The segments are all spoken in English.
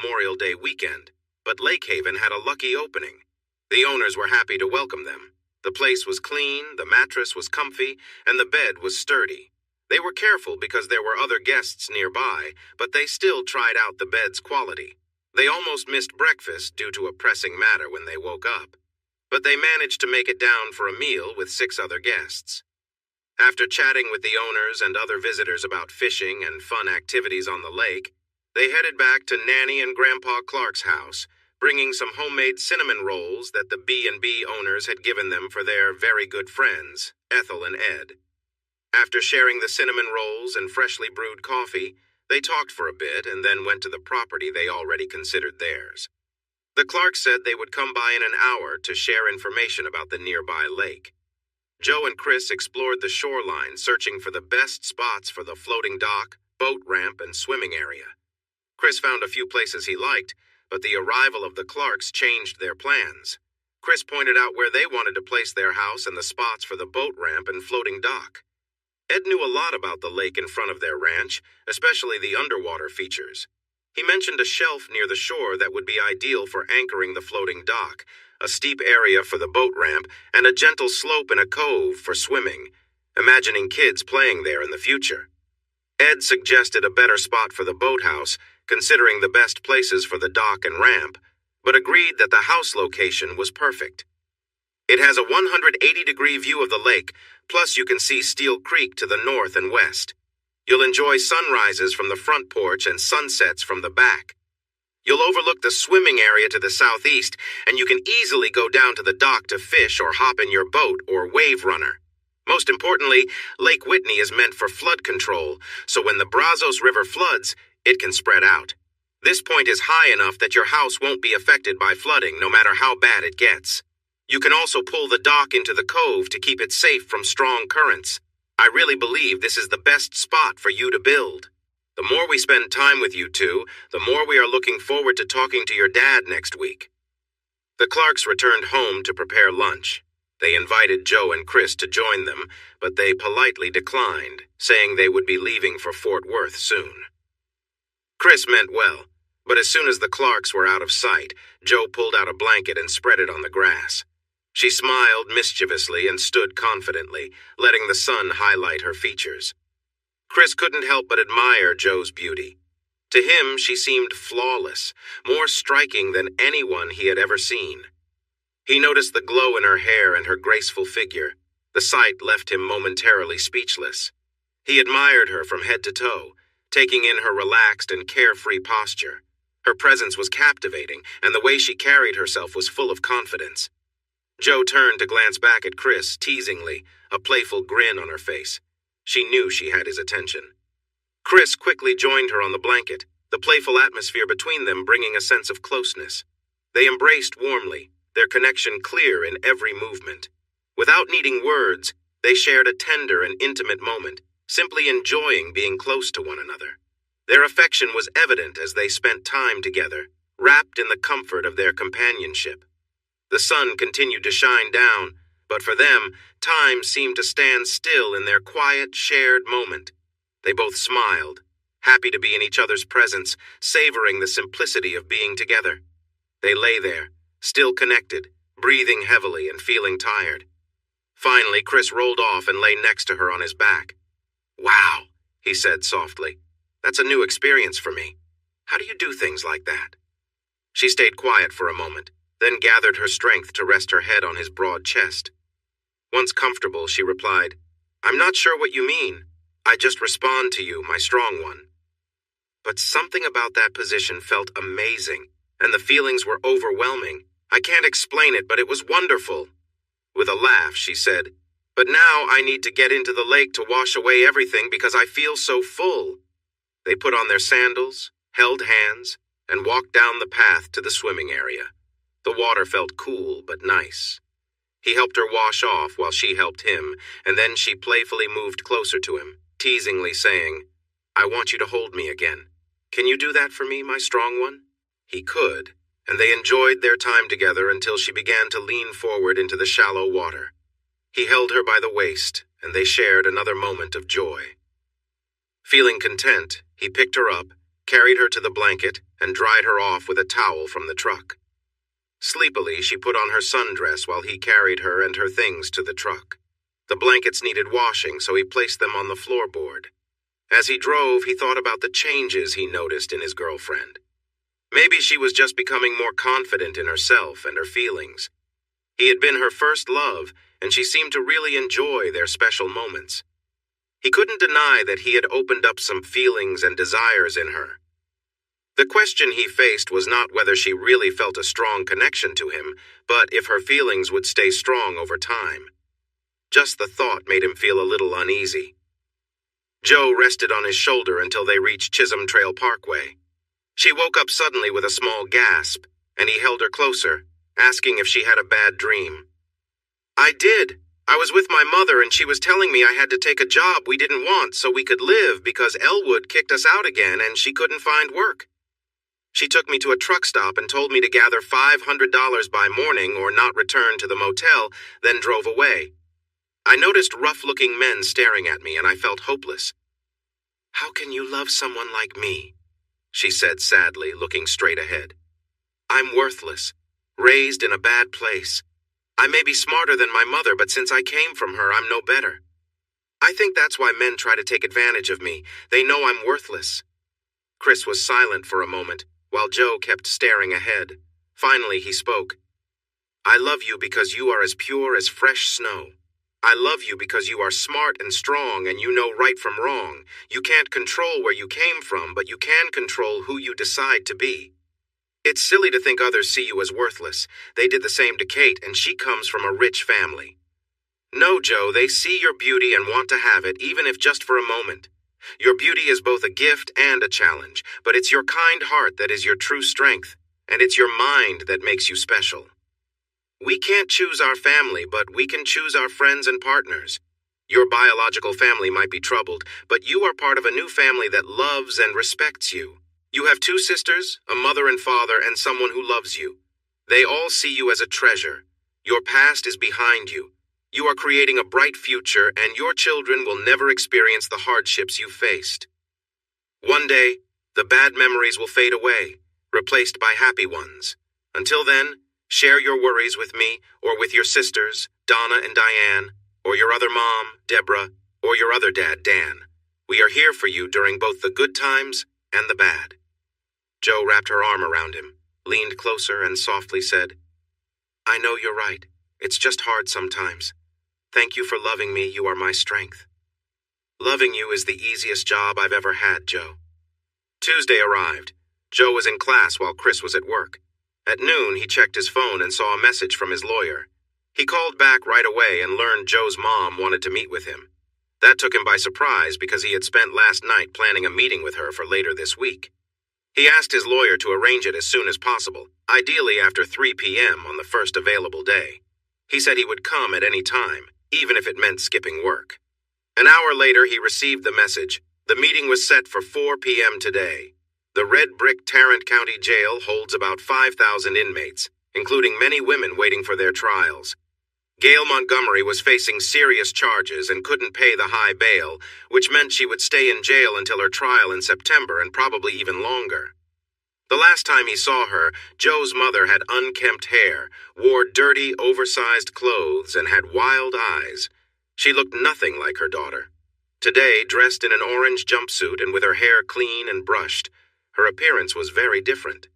Memorial Day weekend, but Lake Haven had a lucky opening. The owners were happy to welcome them. The place was clean, the mattress was comfy, and the bed was sturdy. They were careful because there were other guests nearby, but they still tried out the bed's quality. They almost missed breakfast due to a pressing matter when they woke up, but they managed to make it down for a meal with 6 other guests. After chatting with the owners and other visitors about fishing and fun activities on the lake, they headed back to Nanny and Grandpa Clark's house, bringing some homemade cinnamon rolls that the B&B owners had given them for their very good friends, Ethel and Ed. After sharing the cinnamon rolls and freshly brewed coffee, they talked for a bit and then went to the property they already considered theirs. The Clarks said they would come by in an hour to share information about the nearby lake. Joe and Chris explored the shoreline, searching for the best spots for the floating dock, boat ramp, and swimming area. Chris found a few places he liked, but the arrival of the Clarks changed their plans. Chris pointed out where they wanted to place their house and the spots for the boat ramp and floating dock. Ed knew a lot about the lake in front of their ranch, especially the underwater features. He mentioned a shelf near the shore that would be ideal for anchoring the floating dock, a steep area for the boat ramp, and a gentle slope in a cove for swimming, imagining kids playing there in the future. Ed suggested a better spot for the boathouse, considering the best places for the dock and ramp, but agreed that the house location was perfect. It has a 180-degree view of the lake, plus you can see Steel Creek to the north and west. You'll enjoy sunrises from the front porch and sunsets from the back. You'll overlook the swimming area to the southeast, and you can easily go down to the dock to fish or hop in your boat or wave runner. Most importantly, Lake Whitney is meant for flood control, so when the Brazos River floods, it can spread out. This point is high enough that your house won't be affected by flooding, no matter how bad it gets. You can also pull the dock into the cove to keep it safe from strong currents. I really believe this is the best spot for you to build. The more we spend time with you two, the more we are looking forward to talking to your dad next week. The Clarks returned home to prepare lunch. They invited Joe and Chris to join them, but they politely declined, saying they would be leaving for Fort Worth soon. Chris meant well, but as soon as the Clarks were out of sight, Joe pulled out a blanket and spread it on the grass. She smiled mischievously and stood confidently, letting the sun highlight her features. Chris couldn't help but admire Joe's beauty. To him, she seemed flawless, more striking than anyone he had ever seen. He noticed the glow in her hair and her graceful figure. The sight left him momentarily speechless. He admired her from head to toe, taking in her relaxed and carefree posture. Her presence was captivating, and the way she carried herself was full of confidence. Joe turned to glance back at Chris, teasingly, a playful grin on her face. She knew she had his attention. Chris quickly joined her on the blanket, the playful atmosphere between them bringing a sense of closeness. They embraced warmly, their connection clear in every movement. Without needing words, they shared a tender and intimate moment, simply enjoying being close to one another. Their affection was evident as they spent time together, wrapped in the comfort of their companionship. The sun continued to shine down, but for them, time seemed to stand still in their quiet, shared moment. They both smiled, happy to be in each other's presence, savoring the simplicity of being together. They lay there, still connected, breathing heavily and feeling tired. Finally, Chris rolled off and lay next to her on his back. "Wow," he said softly. "That's a new experience for me. How do you do things like that?" She stayed quiet for a moment, then gathered her strength to rest her head on his broad chest. Once comfortable, she replied, "I'm not sure what you mean. I just respond to you, my strong one." But something about that position felt amazing, and the feelings were overwhelming. I can't explain it, but it was wonderful. With a laugh, she said, "But now I need to get into the lake to wash away everything because I feel so full." They put on their sandals, held hands, and walked down the path to the swimming area. The water felt cool but nice. He helped her wash off while she helped him, and then she playfully moved closer to him, teasingly saying, "I want you to hold me again. Can you do that for me, my strong one?" He could, and they enjoyed their time together until she began to lean forward into the shallow water. He held her by the waist, and they shared another moment of joy. Feeling content, he picked her up, carried her to the blanket, and dried her off with a towel from the truck. Sleepily, she put on her sundress while he carried her and her things to the truck. The blankets needed washing, so he placed them on the floorboard. As he drove, he thought about the changes he noticed in his girlfriend. Maybe she was just becoming more confident in herself and her feelings. He had been her first love, and she seemed to really enjoy their special moments. He couldn't deny that he had opened up some feelings and desires in her. The question he faced was not whether she really felt a strong connection to him, but if her feelings would stay strong over time. Just the thought made him feel a little uneasy. Joe rested on his shoulder until they reached Chisholm Trail Parkway. She woke up suddenly with a small gasp, and he held her closer, asking if she had a bad dream. "I did. I was with my mother and she was telling me I had to take a job we didn't want so we could live because Elwood kicked us out again and she couldn't find work. She took me to a truck stop and told me to gather $500 by morning or not return to the motel, then drove away. I noticed rough-looking men staring at me and I felt hopeless. 'How can you love someone like me?' she said sadly, looking straight ahead. 'I'm worthless, raised in a bad place. I may be smarter than my mother, but since I came from her, I'm no better. I think that's why men try to take advantage of me. They know I'm worthless.' Chris was silent for a moment, while Joe kept staring ahead. Finally, he spoke. 'I love you because you are as pure as fresh snow. I love you because you are smart and strong and you know right from wrong. You can't control where you came from, but you can control who you decide to be. It's silly to think others see you as worthless. They did the same to Kate, and she comes from a rich family. No, Joe, they see your beauty and want to have it, even if just for a moment. Your beauty is both a gift and a challenge, but it's your kind heart that is your true strength, and it's your mind that makes you special. We can't choose our family, but we can choose our friends and partners. Your biological family might be troubled, but you are part of a new family that loves and respects you. You have 2 sisters, a mother and father, and someone who loves you. They all see you as a treasure. Your past is behind you. You are creating a bright future, and your children will never experience the hardships you faced. One day, the bad memories will fade away, replaced by happy ones. Until then, share your worries with me, or with your sisters, Donna and Diane, or your other mom, Deborah, or your other dad, Dan. We are here for you during both the good times and the bad." Joe wrapped her arm around him, leaned closer, and softly said, "I know you're right. It's just hard sometimes. Thank you for loving me. You are my strength." "Loving you is the easiest job I've ever had, Joe." Tuesday arrived. Joe was in class while Chris was at work. At noon, he checked his phone and saw a message from his lawyer. He called back right away and learned Joe's mom wanted to meet with him. That took him by surprise because he had spent last night planning a meeting with her for later this week. He asked his lawyer to arrange it as soon as possible, ideally after 3 p.m. on the first available day. He said he would come at any time, even if it meant skipping work. An hour later, he received the message. The meeting was set for 4 p.m. today. The Red Brick Tarrant County Jail holds about 5,000 inmates, including many women waiting for their trials. Gail Montgomery was facing serious charges and couldn't pay the high bail, which meant she would stay in jail until her trial in September and probably even longer. The last time he saw her, Joe's mother had unkempt hair, wore dirty, oversized clothes, and had wild eyes. She looked nothing like her daughter. Today, dressed in an orange jumpsuit and with her hair clean and brushed, her appearance was very different.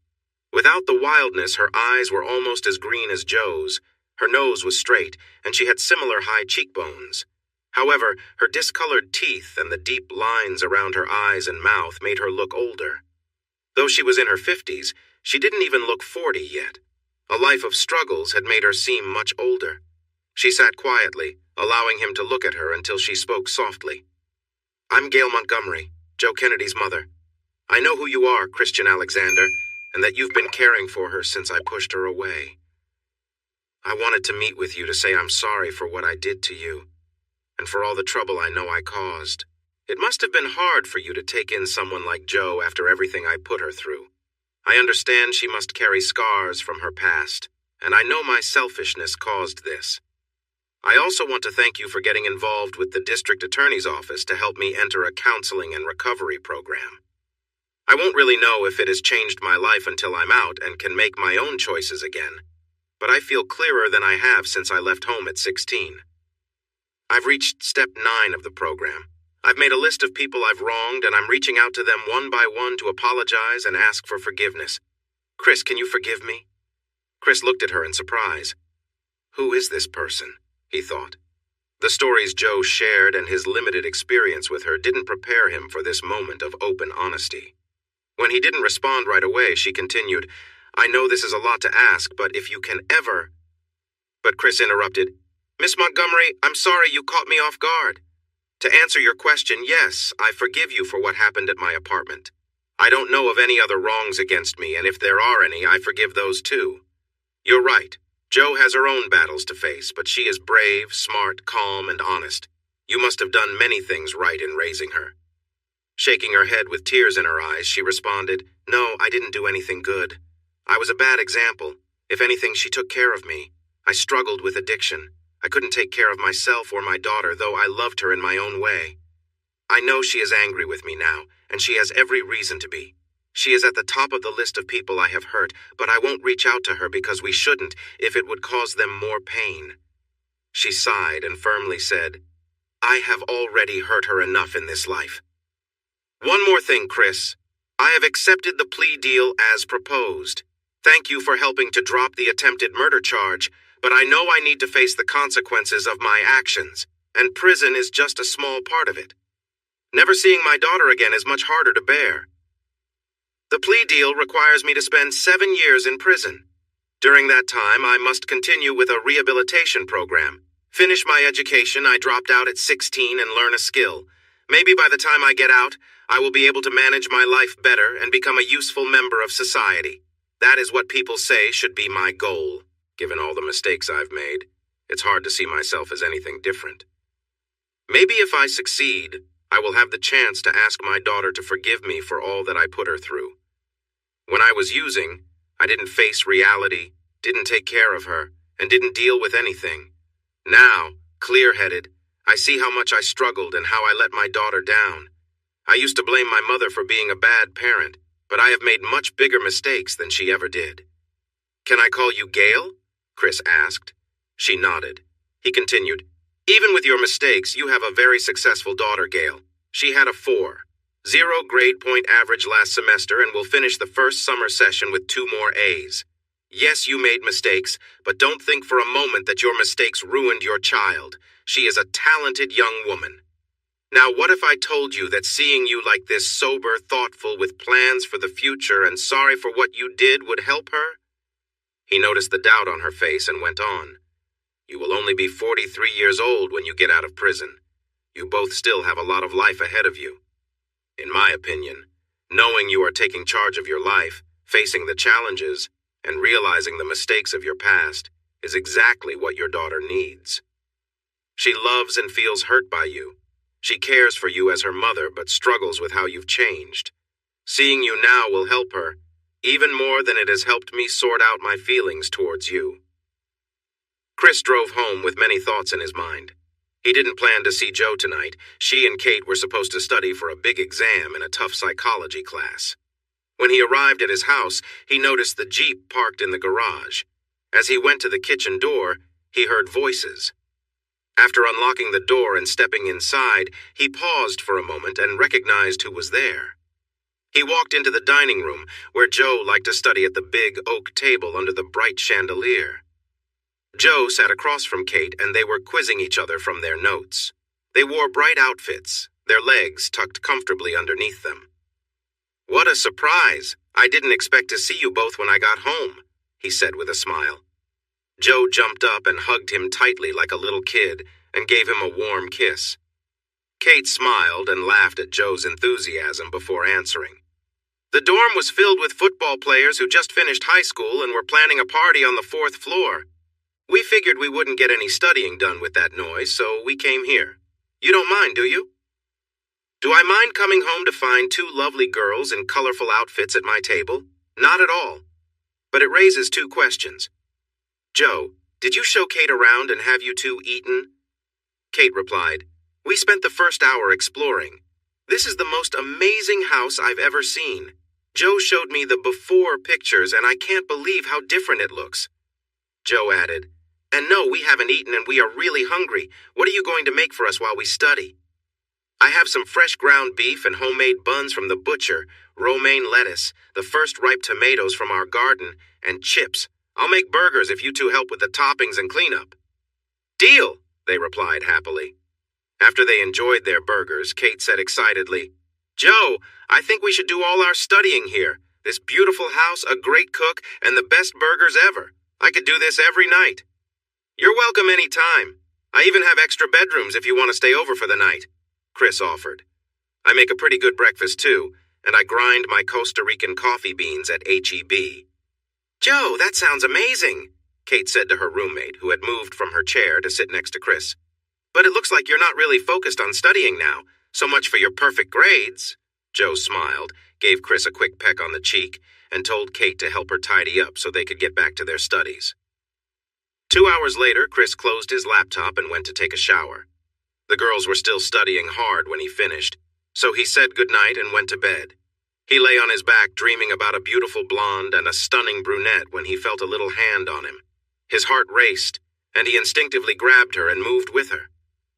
Without the wildness, her eyes were almost as green as Joe's. Her nose was straight, and she had similar high cheekbones. However, her discolored teeth and the deep lines around her eyes and mouth made her look older. Though she was in her 50s, she didn't even look 40 yet. A life of struggles had made her seem much older. She sat quietly, allowing him to look at her until she spoke softly. "I'm Gail Montgomery, Joe Kennedy's mother. I know who you are, Christian Alexander, and that you've been caring for her since I pushed her away. I wanted to meet with you to say I'm sorry for what I did to you, and for all the trouble I know I caused. It must have been hard for you to take in someone like Joe after everything I put her through. I understand she must carry scars from her past, and I know my selfishness caused this. I also want to thank you for getting involved with the district attorney's office to help me enter a counseling and recovery program. I won't really know if it has changed my life until I'm out and can make my own choices again, but I feel clearer than I have since I left home at 16. I've reached step 9 of the program. I've made a list of people I've wronged, and I'm reaching out to them one by one to apologize and ask for forgiveness. Chris, can you forgive me? Chris looked at her in surprise. Who is this person? He thought. The stories Joe shared and his limited experience with her didn't prepare him for this moment of open honesty. When he didn't respond right away, she continued, I know this is a lot to ask, but if you can ever... But Chris interrupted. Miss Montgomery, I'm sorry you caught me off guard. To answer your question, yes, I forgive you for what happened at my apartment. I don't know of any other wrongs against me, and if there are any, I forgive those too. You're right. Jo has her own battles to face, but she is brave, smart, calm, and honest. You must have done many things right in raising her. Shaking her head with tears in her eyes, she responded, No, I didn't do anything good. I was a bad example. If anything, she took care of me. I struggled with addiction. I couldn't take care of myself or my daughter, though I loved her in my own way. I know she is angry with me now, and she has every reason to be. She is at the top of the list of people I have hurt, but I won't reach out to her because we shouldn't if it would cause them more pain. She sighed and firmly said, I have already hurt her enough in this life. One more thing, Chris. I have accepted the plea deal as proposed. Thank you for helping to drop the attempted murder charge, but I know I need to face the consequences of my actions, and prison is just a small part of it. Never seeing my daughter again is much harder to bear. The plea deal requires me to spend 7 years in prison. During that time, I must continue with a rehabilitation program. Finish my education. I dropped out at 16 and learn a skill. Maybe by the time I get out, I will be able to manage my life better and become a useful member of society. That is what people say should be my goal. Given all the mistakes I've made, it's hard to see myself as anything different. Maybe if I succeed, I will have the chance to ask my daughter to forgive me for all that I put her through. When I was using, I didn't face reality, didn't take care of her, and didn't deal with anything. Now, clear-headed, I see how much I struggled and how I let my daughter down. I used to blame my mother for being a bad parent, but I have made much bigger mistakes than she ever did. Can I call you Gail? Chris asked. She nodded. He continued, Even with your mistakes, you have a very successful daughter, Gail. She had a 4.0 grade point average last semester and will finish the first summer session with 2 more A's. Yes, you made mistakes, but don't think for a moment that your mistakes ruined your child. She is a talented young woman. Now, what if I told you that seeing you like this, sober, thoughtful, with plans for the future and sorry for what you did would help her? He noticed the doubt on her face and went on. You will only be 43 years old when you get out of prison. You both still have a lot of life ahead of you. In my opinion, knowing you are taking charge of your life, facing the challenges, and realizing the mistakes of your past is exactly what your daughter needs. She loves and feels hurt by you. She cares for you as her mother, but struggles with how you've changed. Seeing you now will help her, even more than it has helped me sort out my feelings towards you. Chris drove home with many thoughts in his mind. He didn't plan to see Jo tonight. She and Kate were supposed to study for a big exam in a tough psychology class. When he arrived at his house, he noticed the Jeep parked in the garage. As he went to the kitchen door, he heard voices. After unlocking the door and stepping inside, he paused for a moment and recognized who was there. He walked into the dining room, where Jo liked to study at the big oak table under the bright chandelier. Jo sat across from Kate, and they were quizzing each other from their notes. They wore bright outfits, their legs tucked comfortably underneath them. What a surprise! I didn't expect to see you both when I got home, he said with a smile. Jo jumped up and hugged him tightly like a little kid and gave him a warm kiss. Kate smiled and laughed at Jo's enthusiasm before answering. The dorm was filled with football players who just finished high school and were planning a party on the 4th floor. We figured we wouldn't get any studying done with that noise, so we came here. You don't mind, do you? Do I mind coming home to find 2 lovely girls in colorful outfits at my table? Not at all. But it raises 2 questions. Jo, did you show Kate around and have you 2 eaten? Kate replied, We spent the first hour exploring. "This is the most amazing house I've ever seen. Joe showed me the before pictures, and I can't believe how different it looks." Joe added, "And no, we haven't eaten and we are really hungry. What are you going to make for us while we study?" "I have some fresh ground beef and homemade buns from the butcher, romaine lettuce, the first ripe tomatoes from our garden, and chips. I'll make burgers if you two help with the toppings and cleanup." "Deal," they replied happily. After they enjoyed their burgers, Kate said excitedly, "Joe, I think we should do all our studying here. This beautiful house, a great cook, and the best burgers ever. I could do this every night." "You're welcome any time. I even have extra bedrooms if you want to stay over for the night," Chris offered. "I make a pretty good breakfast too, and I grind my Costa Rican coffee beans at H-E-B." "Joe, that sounds amazing," Kate said to her roommate, who had moved from her chair to sit next to Chris. "But it looks like you're not really focused on studying now. So much for your perfect grades." Joe smiled, gave Chris a quick peck on the cheek, and told Kate to help her tidy up so they could get back to their studies. 2 hours later, Chris closed his laptop and went to take a shower. The girls were still studying hard when he finished, so he said goodnight and went to bed. He lay on his back dreaming about a beautiful blonde and a stunning brunette when he felt a little hand on him. His heart raced, and he instinctively grabbed her and moved with her.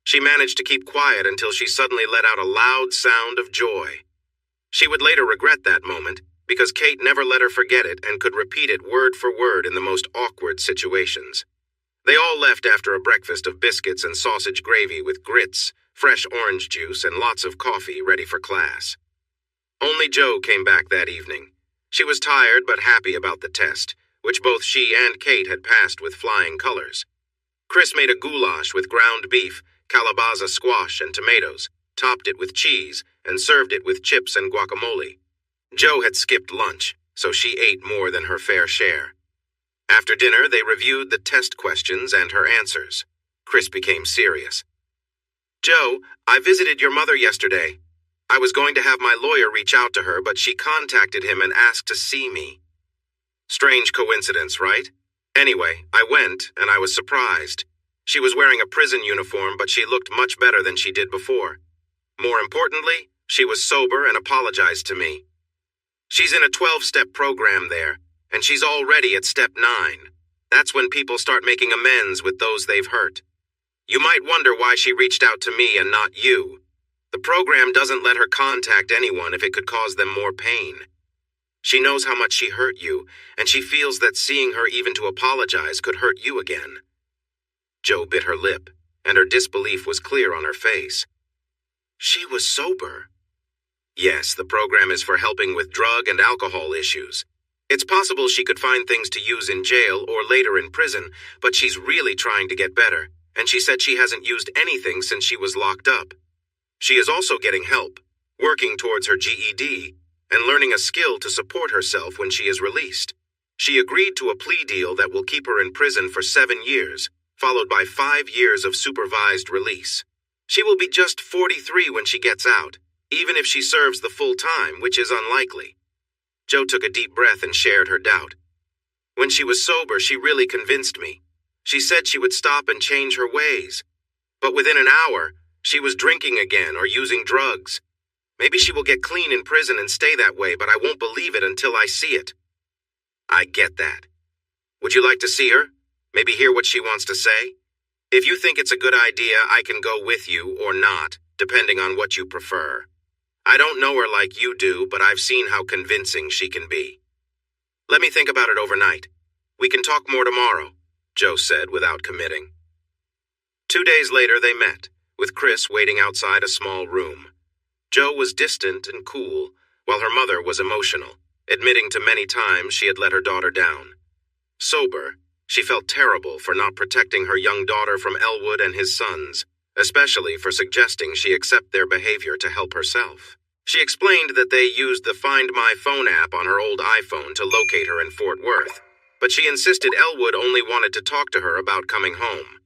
She managed to keep quiet until she suddenly let out a loud sound of joy. She would later regret that moment, because Kate never let her forget it and could repeat it word for word in the most awkward situations. They all left after a breakfast of biscuits and sausage gravy with grits, fresh orange juice, and lots of coffee ready for class. Only Joe came back that evening. She was tired but happy about the test, which both she and Kate had passed with flying colors. Chris made a goulash with ground beef, calabaza squash, and tomatoes, topped it with cheese, and served it with chips and guacamole. Joe had skipped lunch, so she ate more than her fair share. After dinner, they reviewed the test questions and her answers. Chris became serious. "Joe, I visited your mother yesterday. I was going to have my lawyer reach out to her, but she contacted him and asked to see me." Strange coincidence, right? Anyway, I went, and I was surprised. She was wearing a prison uniform, but she looked much better than she did before. More importantly, she was sober and apologized to me. She's in a 12-step program there, and she's already at step 9. That's when people start making amends with those they've hurt. You might wonder why she reached out to me and not you. The program doesn't let her contact anyone if it could cause them more pain. She knows how much she hurt you, and she feels that seeing her even to apologize could hurt you again. Joe bit her lip, and her disbelief was clear on her face. She was sober. Yes, the program is for helping with drug and alcohol issues. It's possible she could find things to use in jail or later in prison, but she's really trying to get better, and she said she hasn't used anything since she was locked up. She is also getting help, working towards her GED, and learning a skill to support herself when she is released. She agreed to a plea deal that will keep her in prison for 7 years, followed by 5 years of supervised release. She will be just 43 when she gets out, even if she serves the full time, which is unlikely. Joe took a deep breath and shared her doubt. When she was sober, she really convinced me. She said she would stop and change her ways. But within an hour, she was drinking again or using drugs. Maybe she will get clean in prison and stay that way, but I won't believe it until I see it. I get that. Would you like to see her? Maybe hear what she wants to say? If you think it's a good idea, I can go with you or not, depending on what you prefer. I don't know her like you do, but I've seen how convincing she can be. Let me think about it overnight. We can talk more tomorrow, Joe said without committing. 2 days later they met, with Chris waiting outside a small room. Joe was distant and cool, while her mother was emotional, admitting to many times she had let her daughter down. Sober, she felt terrible for not protecting her young daughter from Elwood and his sons, especially for suggesting she accept their behavior to help herself. She explained that they used the Find My Phone app on her old iPhone to locate her in Fort Worth, but she insisted Elwood only wanted to talk to her about coming home.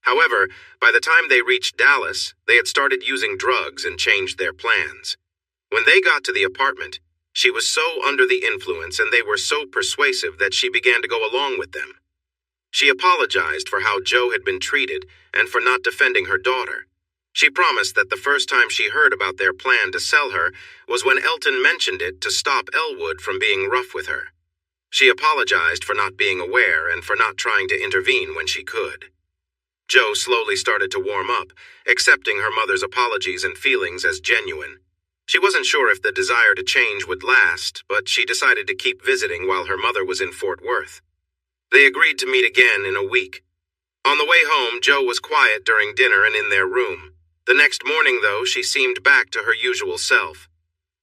However, by the time they reached Dallas, they had started using drugs and changed their plans. When they got to the apartment, she was so under the influence and they were so persuasive that she began to go along with them. She apologized for how Joe had been treated and for not defending her daughter. She promised that the first time she heard about their plan to sell her was when Elton mentioned it to stop Elwood from being rough with her. She apologized for not being aware and for not trying to intervene when she could. Jo slowly started to warm up, accepting her mother's apologies and feelings as genuine. She wasn't sure if the desire to change would last, but she decided to keep visiting while her mother was in Fort Worth. They agreed to meet again in a week. On the way home, Jo was quiet during dinner and in their room. The next morning, though, she seemed back to her usual self.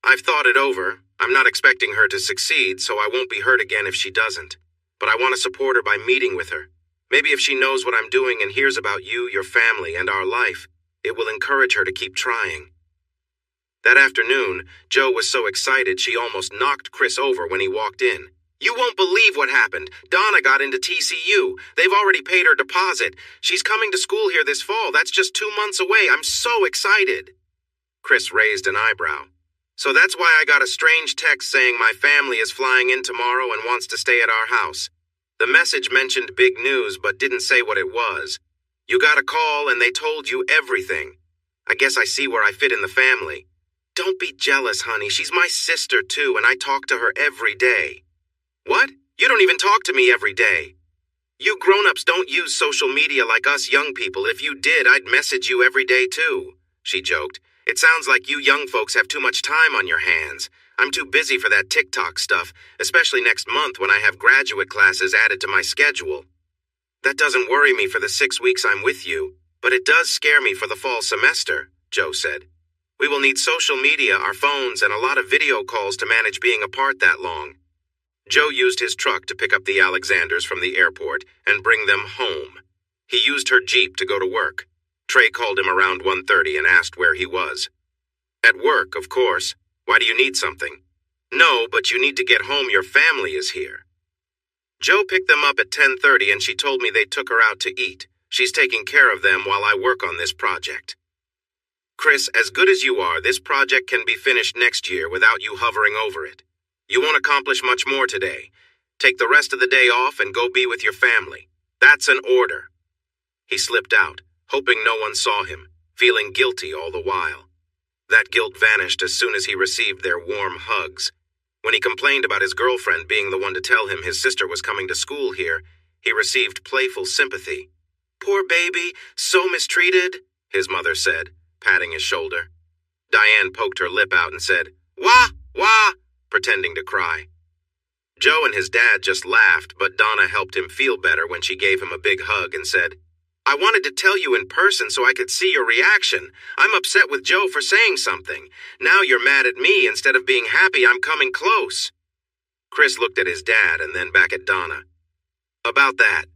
"I've thought it over. I'm not expecting her to succeed, so I won't be hurt again if she doesn't. But I want to support her by meeting with her. Maybe if she knows what I'm doing and hears about you, your family, and our life, it will encourage her to keep trying." That afternoon, Jo was so excited she almost knocked Chris over when he walked in. "You won't believe what happened. Donna got into TCU. They've already paid her deposit. She's coming to school here this fall. That's just 2 months away. I'm so excited." Chris raised an eyebrow. "So that's why I got a strange text saying my family is flying in tomorrow and wants to stay at our house. The message mentioned big news but didn't say what it was. You got a call and they told you everything. I guess I see where I fit in the family. Don't be jealous, honey. She's my sister too, and I talk to her every day." "What? You don't even talk to me every day." "You grown-ups don't use social media like us young people. If you did, I'd message you every day too," she joked. "It sounds like you young folks have too much time on your hands. I'm too busy for that TikTok stuff, especially next month when I have graduate classes added to my schedule." "That doesn't worry me for the 6 weeks I'm with you, but it does scare me for the fall semester," Jo said. "We will need social media, our phones, and a lot of video calls to manage being apart that long." Jo used his truck to pick up the Alexanders from the airport and bring them home. He used her Jeep to go to work. Trey called him around 1:30 and asked where he was. "At work, of course. Why do you need something?" "No, but you need to get home. Your family is here." Jo picked them up at 10:30 and she told me they took her out to eat. She's taking care of them while I work on this project. "Chris, as good as you are, this project can be finished next year without you hovering over it. You won't accomplish much more today. Take the rest of the day off and go be with your family. That's an order." He slipped out, hoping no one saw him, feeling guilty all the while. That guilt vanished as soon as he received their warm hugs. When he complained about his girlfriend being the one to tell him his sister was coming to school here, he received playful sympathy. "Poor baby, so mistreated," his mother said, patting his shoulder. Diane poked her lip out and said, "Wah, wah," pretending to cry. Jo and his dad just laughed, but Donna helped him feel better when she gave him a big hug and said, "I wanted to tell you in person so I could see your reaction. I'm upset with Jo for saying something. Now you're mad at me instead of being happy I'm coming close." Chris looked at his dad and then back at Donna. "About that,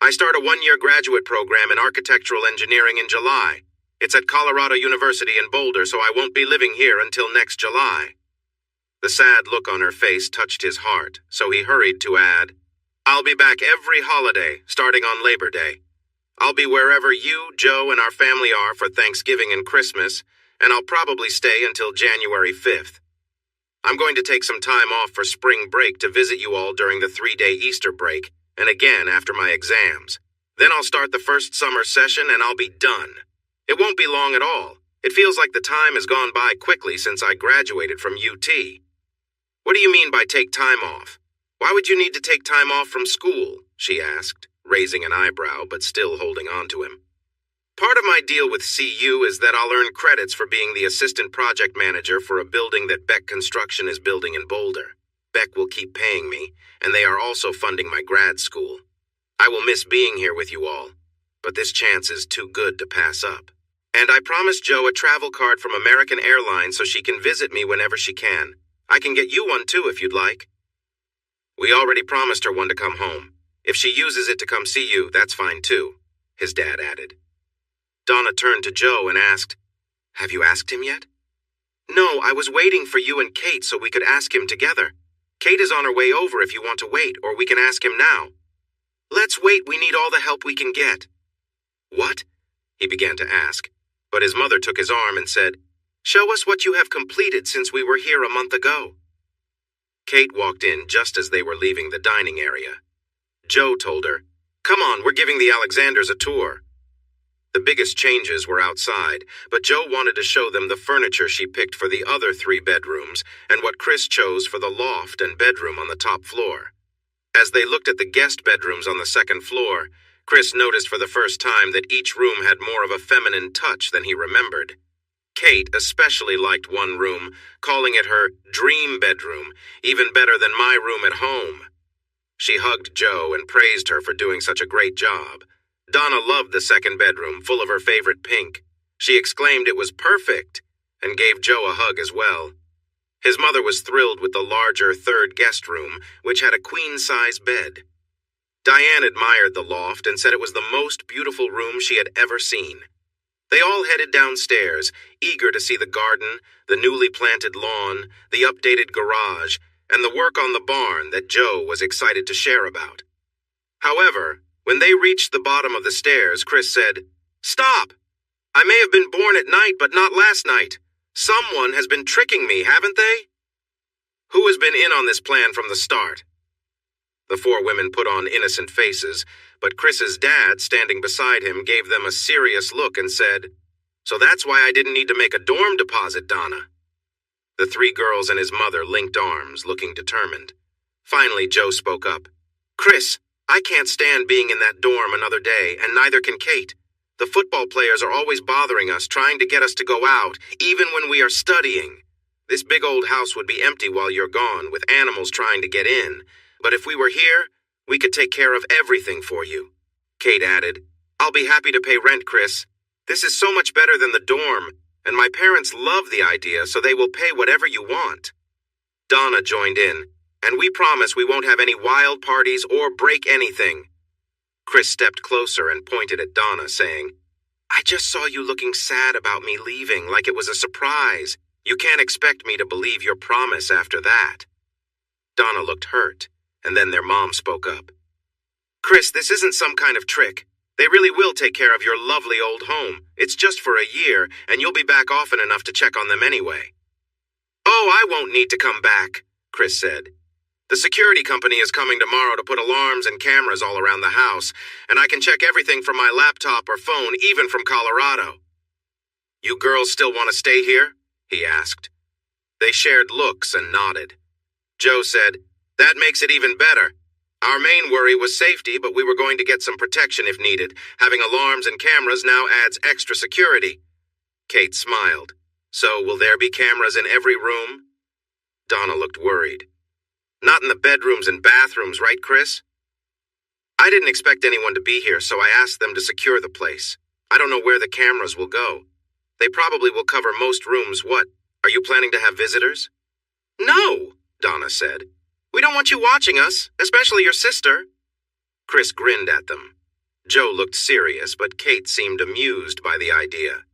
I start a 1-year graduate program in architectural engineering in July. It's at Colorado University in Boulder, so I won't be living here until next July." The sad look on her face touched his heart, so he hurried to add, "I'll be back every holiday, starting on Labor Day. I'll be wherever you, Jo, and our family are for Thanksgiving and Christmas, and I'll probably stay until January 5th. I'm going to take some time off for spring break to visit you all during the 3-day Easter break, and again after my exams. Then I'll start the first summer session and I'll be done. It won't be long at all. It feels like the time has gone by quickly since I graduated from UT. "What do you mean by take time off? Why would you need to take time off from school?" she asked, raising an eyebrow but still holding on to him. "Part of my deal with CU is that I'll earn credits for being the assistant project manager for a building that Beck Construction is building in Boulder. Beck will keep paying me, and they are also funding my grad school. I will miss being here with you all, but this chance is too good to pass up. And I promised Jo a travel card from American Airlines so she can visit me whenever she can. I can get you one too if you'd like." "We already promised her one to come home. If she uses it to come see you, that's fine too," his dad added. Donna turned to Jo and asked, "Have you asked him yet?" "No, I was waiting for you and Kate so we could ask him together. Kate is on her way over if you want to wait, or we can ask him now." "Let's wait. We need all the help we can get." "What?" he began to ask, but his mother took his arm and said, "Show us what you have completed since we were here a month ago." Kate walked in just as they were leaving the dining area. Jo told her, "Come on, we're giving the Alexanders a tour." The biggest changes were outside, but Joe wanted to show them the furniture she picked for the other 3 bedrooms and what Chris chose for the loft and bedroom on the top floor. As they looked at the guest bedrooms on the second floor, Chris noticed for the first time that each room had more of a feminine touch than he remembered. Kate especially liked one room, calling it her dream bedroom, even better than my room at home. She hugged Joe and praised her for doing such a great job. Donna loved the second bedroom, full of her favorite pink. She exclaimed it was perfect and gave Joe a hug as well. His mother was thrilled with the larger third guest room, which had a queen-size bed. Diane admired the loft and said it was the most beautiful room she had ever seen. They all headed downstairs, eager to see the garden, the newly planted lawn, the updated garage, and the work on the barn that Joe was excited to share about. However, when they reached the bottom of the stairs, Chris said, "Stop! I may have been born at night, but not last night. Someone has been tricking me, haven't they?" "Who has been in on this plan from the start?" The 4 women put on innocent faces, but Chris's dad, standing beside him, gave them a serious look and said, "So that's why I didn't need to make a dorm deposit, Donna." The 3 girls and his mother linked arms, looking determined. Finally, Joe spoke up. "Chris, I can't stand being in that dorm another day, and neither can Kate. The football players are always bothering us, trying to get us to go out, even when we are studying. This big old house would be empty while you're gone, with animals trying to get in. But if we were here, we could take care of everything for you." Kate added, "I'll be happy to pay rent, Chris. This is so much better than the dorm, and my parents love the idea, so they will pay whatever you want." Donna joined in, "And we promise we won't have any wild parties or break anything." Chris stepped closer and pointed at Donna, saying, "I just saw you looking sad about me leaving, like it was a surprise. You can't expect me to believe your promise after that." Donna looked hurt, and then their mom spoke up. "Chris, this isn't some kind of trick. They really will take care of your lovely old home. It's just for a year, and you'll be back often enough to check on them anyway." "Oh, I won't need to come back," Chris said. "The security company is coming tomorrow to put alarms and cameras all around the house, and I can check everything from my laptop or phone, even from Colorado." "You girls still want to stay here?" he asked. They shared looks and nodded. Joe said, "That makes it even better. Our main worry was safety, but we were going to get some protection if needed. Having alarms and cameras now adds extra security." Kate smiled. "So will there be cameras in every room?" Donna looked worried. "Not in the bedrooms and bathrooms, right, Chris?" "I didn't expect anyone to be here, so I asked them to secure the place. I don't know where the cameras will go. They probably will cover most rooms. What, are you planning to have visitors?" "No," Donna said. "We don't want you watching us, especially your sister." Chris grinned at them. Joe looked serious, but Kate seemed amused by the idea.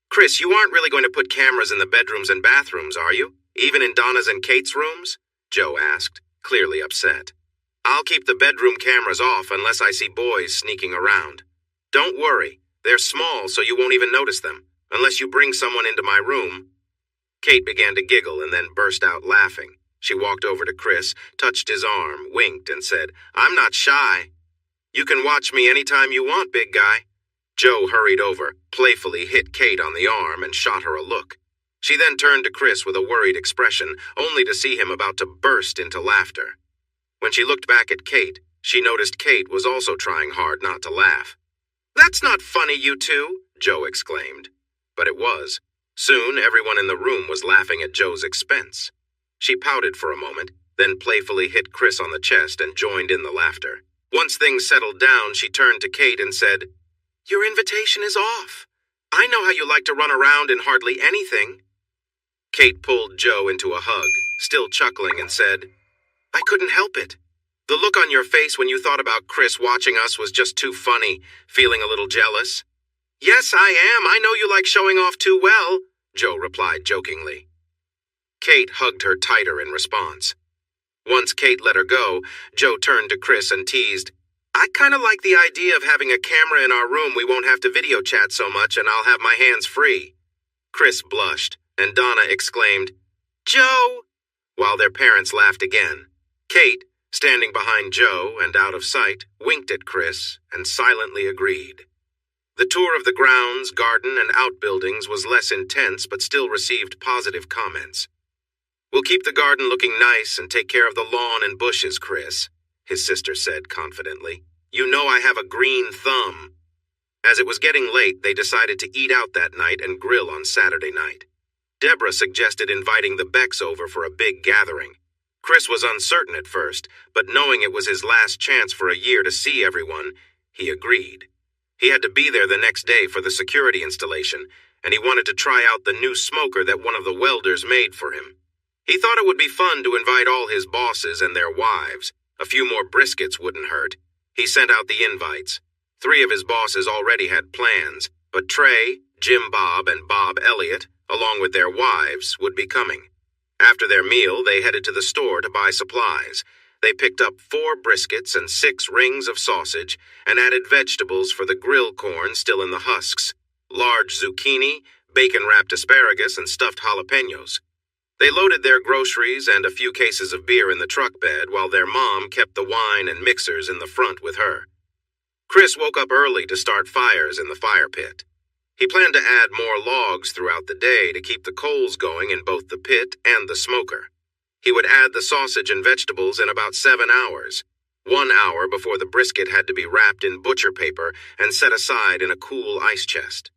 "Chris, you aren't really going to put cameras in the bedrooms and bathrooms, are you? Even in Donna's and Kate's rooms?" Joe asked, clearly upset. "I'll keep the bedroom cameras off unless I see boys sneaking around. Don't worry, they're small so you won't even notice them, unless you bring someone into my room." Kate began to giggle and then burst out laughing. She walked over to Chris, touched his arm, winked, and said, "I'm not shy. You can watch me anytime you want, big guy." Joe hurried over, playfully hit Kate on the arm, and shot her a look. She then turned to Chris with a worried expression, only to see him about to burst into laughter. When she looked back at Kate, she noticed Kate was also trying hard not to laugh. "That's not funny, you two," Joe exclaimed. But it was. Soon, everyone in the room was laughing at Joe's expense. She pouted for a moment, then playfully hit Chris on the chest and joined in the laughter. Once things settled down, she turned to Kate and said, "Your invitation is off. I know how you like to run around in hardly anything." Kate pulled Joe into a hug, still chuckling, and said, "I couldn't help it. The look on your face when you thought about Chris watching us was just too funny, feeling a little jealous." "Yes, I am. I know you like showing off too well," Joe replied jokingly. Kate hugged her tighter in response. Once Kate let her go, Joe turned to Chris and teased, "I kind of like the idea of having a camera in our room. We won't have to video chat so much, and I'll have my hands free." Chris blushed, and Donna exclaimed, "Joe!" while their parents laughed again. Kate, standing behind Joe and out of sight, winked at Chris and silently agreed. The tour of the grounds, garden, and outbuildings was less intense but still received positive comments. "We'll keep the garden looking nice and take care of the lawn and bushes, Chris," his sister said confidently. "You know I have a green thumb." As it was getting late, they decided to eat out that night and grill on Saturday night. Deborah suggested inviting the Becks over for a big gathering. Chris was uncertain at first, but knowing it was his last chance for a year to see everyone, he agreed. He had to be there the next day for the security installation, and he wanted to try out the new smoker that one of the welders made for him. He thought it would be fun to invite all his bosses and their wives. A few more briskets wouldn't hurt. He sent out the invites. 3 of his bosses already had plans, but Trey, Jim Bob, and Bob Elliott, along with their wives, would be coming. After their meal, they headed to the store to buy supplies. They picked up 4 briskets and 6 rings of sausage and added vegetables for the grill corn still in the husks, large zucchini, bacon-wrapped asparagus, and stuffed jalapenos. They loaded their groceries and a few cases of beer in the truck bed while their mom kept the wine and mixers in the front with her. Chris woke up early to start fires in the fire pit. He planned to add more logs throughout the day to keep the coals going in both the pit and the smoker. He would add the sausage and vegetables in about 7 hours, 1 hour before the brisket had to be wrapped in butcher paper and set aside in a cool ice chest.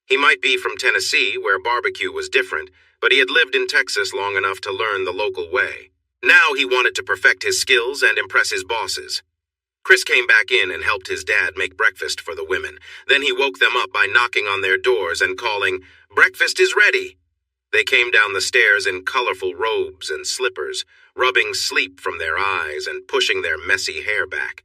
He might be from Tennessee, where barbecue was different, but he had lived in Texas long enough to learn the local way. Now he wanted to perfect his skills and impress his bosses. Chris came back in and helped his dad make breakfast for the women. Then he woke them up by knocking on their doors and calling, "Breakfast is ready." They came down the stairs in colorful robes and slippers, rubbing sleep from their eyes and pushing their messy hair back.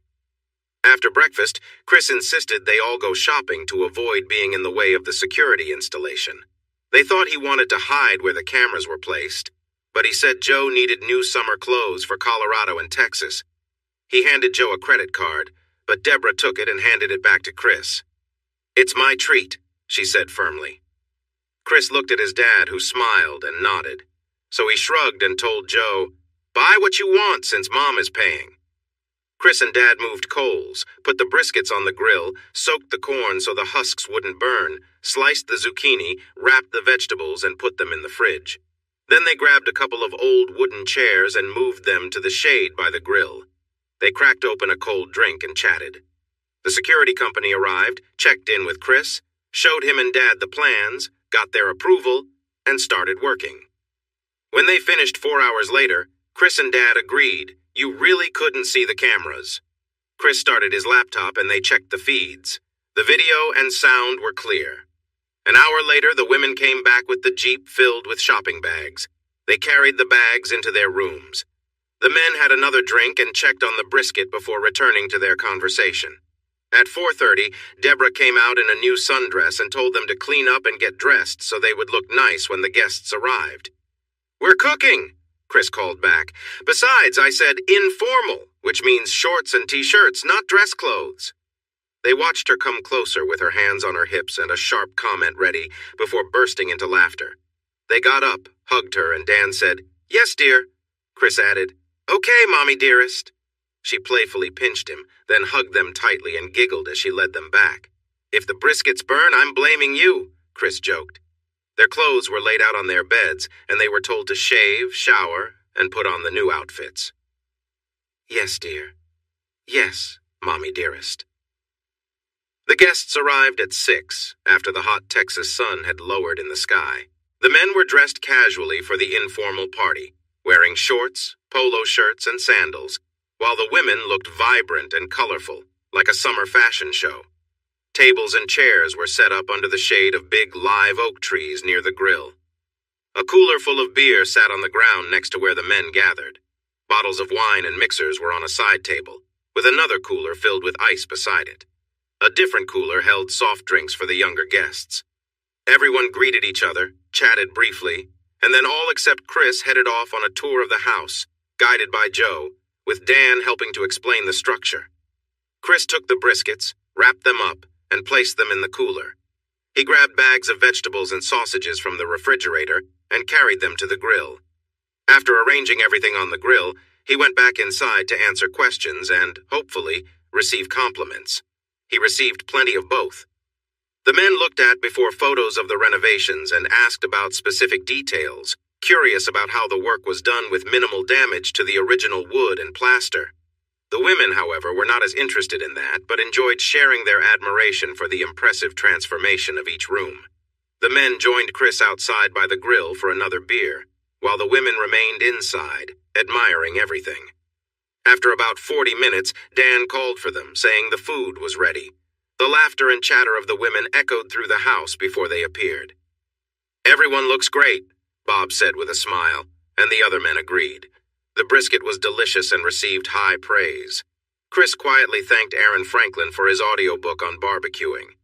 After breakfast, Chris insisted they all go shopping to avoid being in the way of the security installation. They thought he wanted to hide where the cameras were placed, but he said Joe needed new summer clothes for Colorado and Texas. He handed Joe a credit card, but Deborah took it and handed it back to Chris. "It's my treat," she said firmly. Chris looked at his dad, who smiled and nodded. So he shrugged and told Joe, "Buy what you want since Mom is paying." Chris and Dad moved coals, put the briskets on the grill, soaked the corn so the husks wouldn't burn, sliced the zucchini, wrapped the vegetables, and put them in the fridge. Then they grabbed a couple of old wooden chairs and moved them to the shade by the grill. They cracked open a cold drink and chatted. The security company arrived, checked in with Chris, showed him and Dad the plans, got their approval, and started working. When they finished 4 hours later, Chris and Dad agreed you really couldn't see the cameras. Chris started his laptop and they checked the feeds. The video and sound were clear. An hour later, the women came back with the Jeep filled with shopping bags. They carried the bags into their rooms. The men had another drink and checked on the brisket before returning to their conversation. At 4:30, Deborah came out in a new sundress and told them to clean up and get dressed so they would look nice when the guests arrived. "We're cooking," Chris called back. "Besides, I said informal, which means shorts and t-shirts, not dress clothes." They watched her come closer with her hands on her hips and a sharp comment ready before bursting into laughter. They got up, hugged her, and Dan said, "Yes, dear." Chris added, "Okay, Mommy dearest." She playfully pinched him, then hugged them tightly and giggled as she led them back. "If the briskets burn, I'm blaming you," Chris joked. Their clothes were laid out on their beds, and they were told to shave, shower, and put on the new outfits. "Yes, dear. Yes, Mommy dearest." The guests arrived at 6, after the hot Texas sun had lowered in the sky. The men were dressed casually for the informal party, wearing shorts, polo shirts, and sandals, while the women looked vibrant and colorful, like a summer fashion show. Tables and chairs were set up under the shade of big live oak trees near the grill. A cooler full of beer sat on the ground next to where the men gathered. Bottles of wine and mixers were on a side table, with another cooler filled with ice beside it. A different cooler held soft drinks for the younger guests. Everyone greeted each other, chatted briefly, and then all except Chris headed off on a tour of the house, guided by Joe, with Dan helping to explain the structure. Chris took the briskets, wrapped them up, and placed them in the cooler. He grabbed bags of vegetables and sausages from the refrigerator and carried them to the grill. After arranging everything on the grill, he went back inside to answer questions and, hopefully, receive compliments. He received plenty of both. The men looked at before photos of the renovations and asked about specific details, curious about how the work was done with minimal damage to the original wood and plaster. The women, however, were not as interested in that, but enjoyed sharing their admiration for the impressive transformation of each room. The men joined Chris outside by the grill for another beer, while the women remained inside, admiring everything. After about 40 minutes, Dan called for them, saying the food was ready. The laughter and chatter of the women echoed through the house before they appeared. "Everyone looks great," Bob said with a smile, and the other men agreed. The brisket was delicious and received high praise. Chris quietly thanked Aaron Franklin for his audiobook on barbecuing.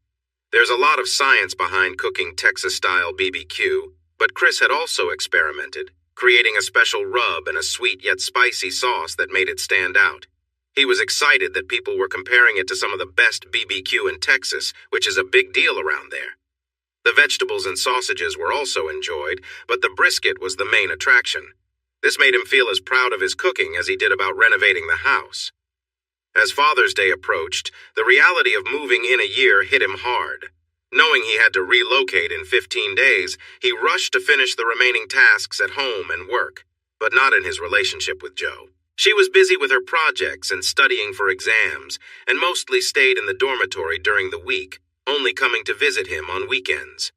There's a lot of science behind cooking Texas-style BBQ, but Chris had also experimented, creating a special rub and a sweet yet spicy sauce that made it stand out. He was excited that people were comparing it to some of the best BBQ in Texas, which is a big deal around there. The vegetables and sausages were also enjoyed, but the brisket was the main attraction. This made him feel as proud of his cooking as he did about renovating the house. As Father's Day approached, the reality of moving in a year hit him hard. Knowing he had to relocate in 15 days, he rushed to finish the remaining tasks at home and work, but not in his relationship with Jo. She was busy with her projects and studying for exams, and mostly stayed in the dormitory during the week, only coming to visit him on weekends.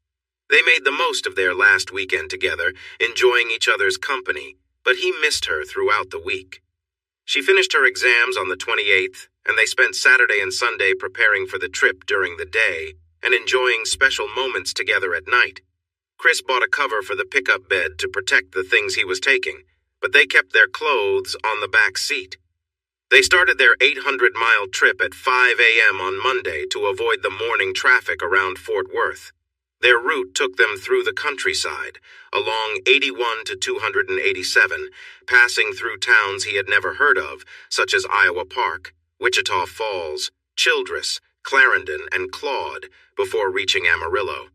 They made the most of their last weekend together, enjoying each other's company, but he missed her throughout the week. She finished her exams on the 28th, and they spent Saturday and Sunday preparing for the trip during the day and enjoying special moments together at night. Chris bought a cover for the pickup bed to protect the things he was taking, but they kept their clothes on the back seat. They started their 800-mile trip at 5 a.m. on Monday to avoid the morning traffic around Fort Worth. Their route took them through the countryside, along 81 to 287, passing through towns he had never heard of, such as Iowa Park, Wichita Falls, Childress, Clarendon, and Claude, before reaching Amarillo.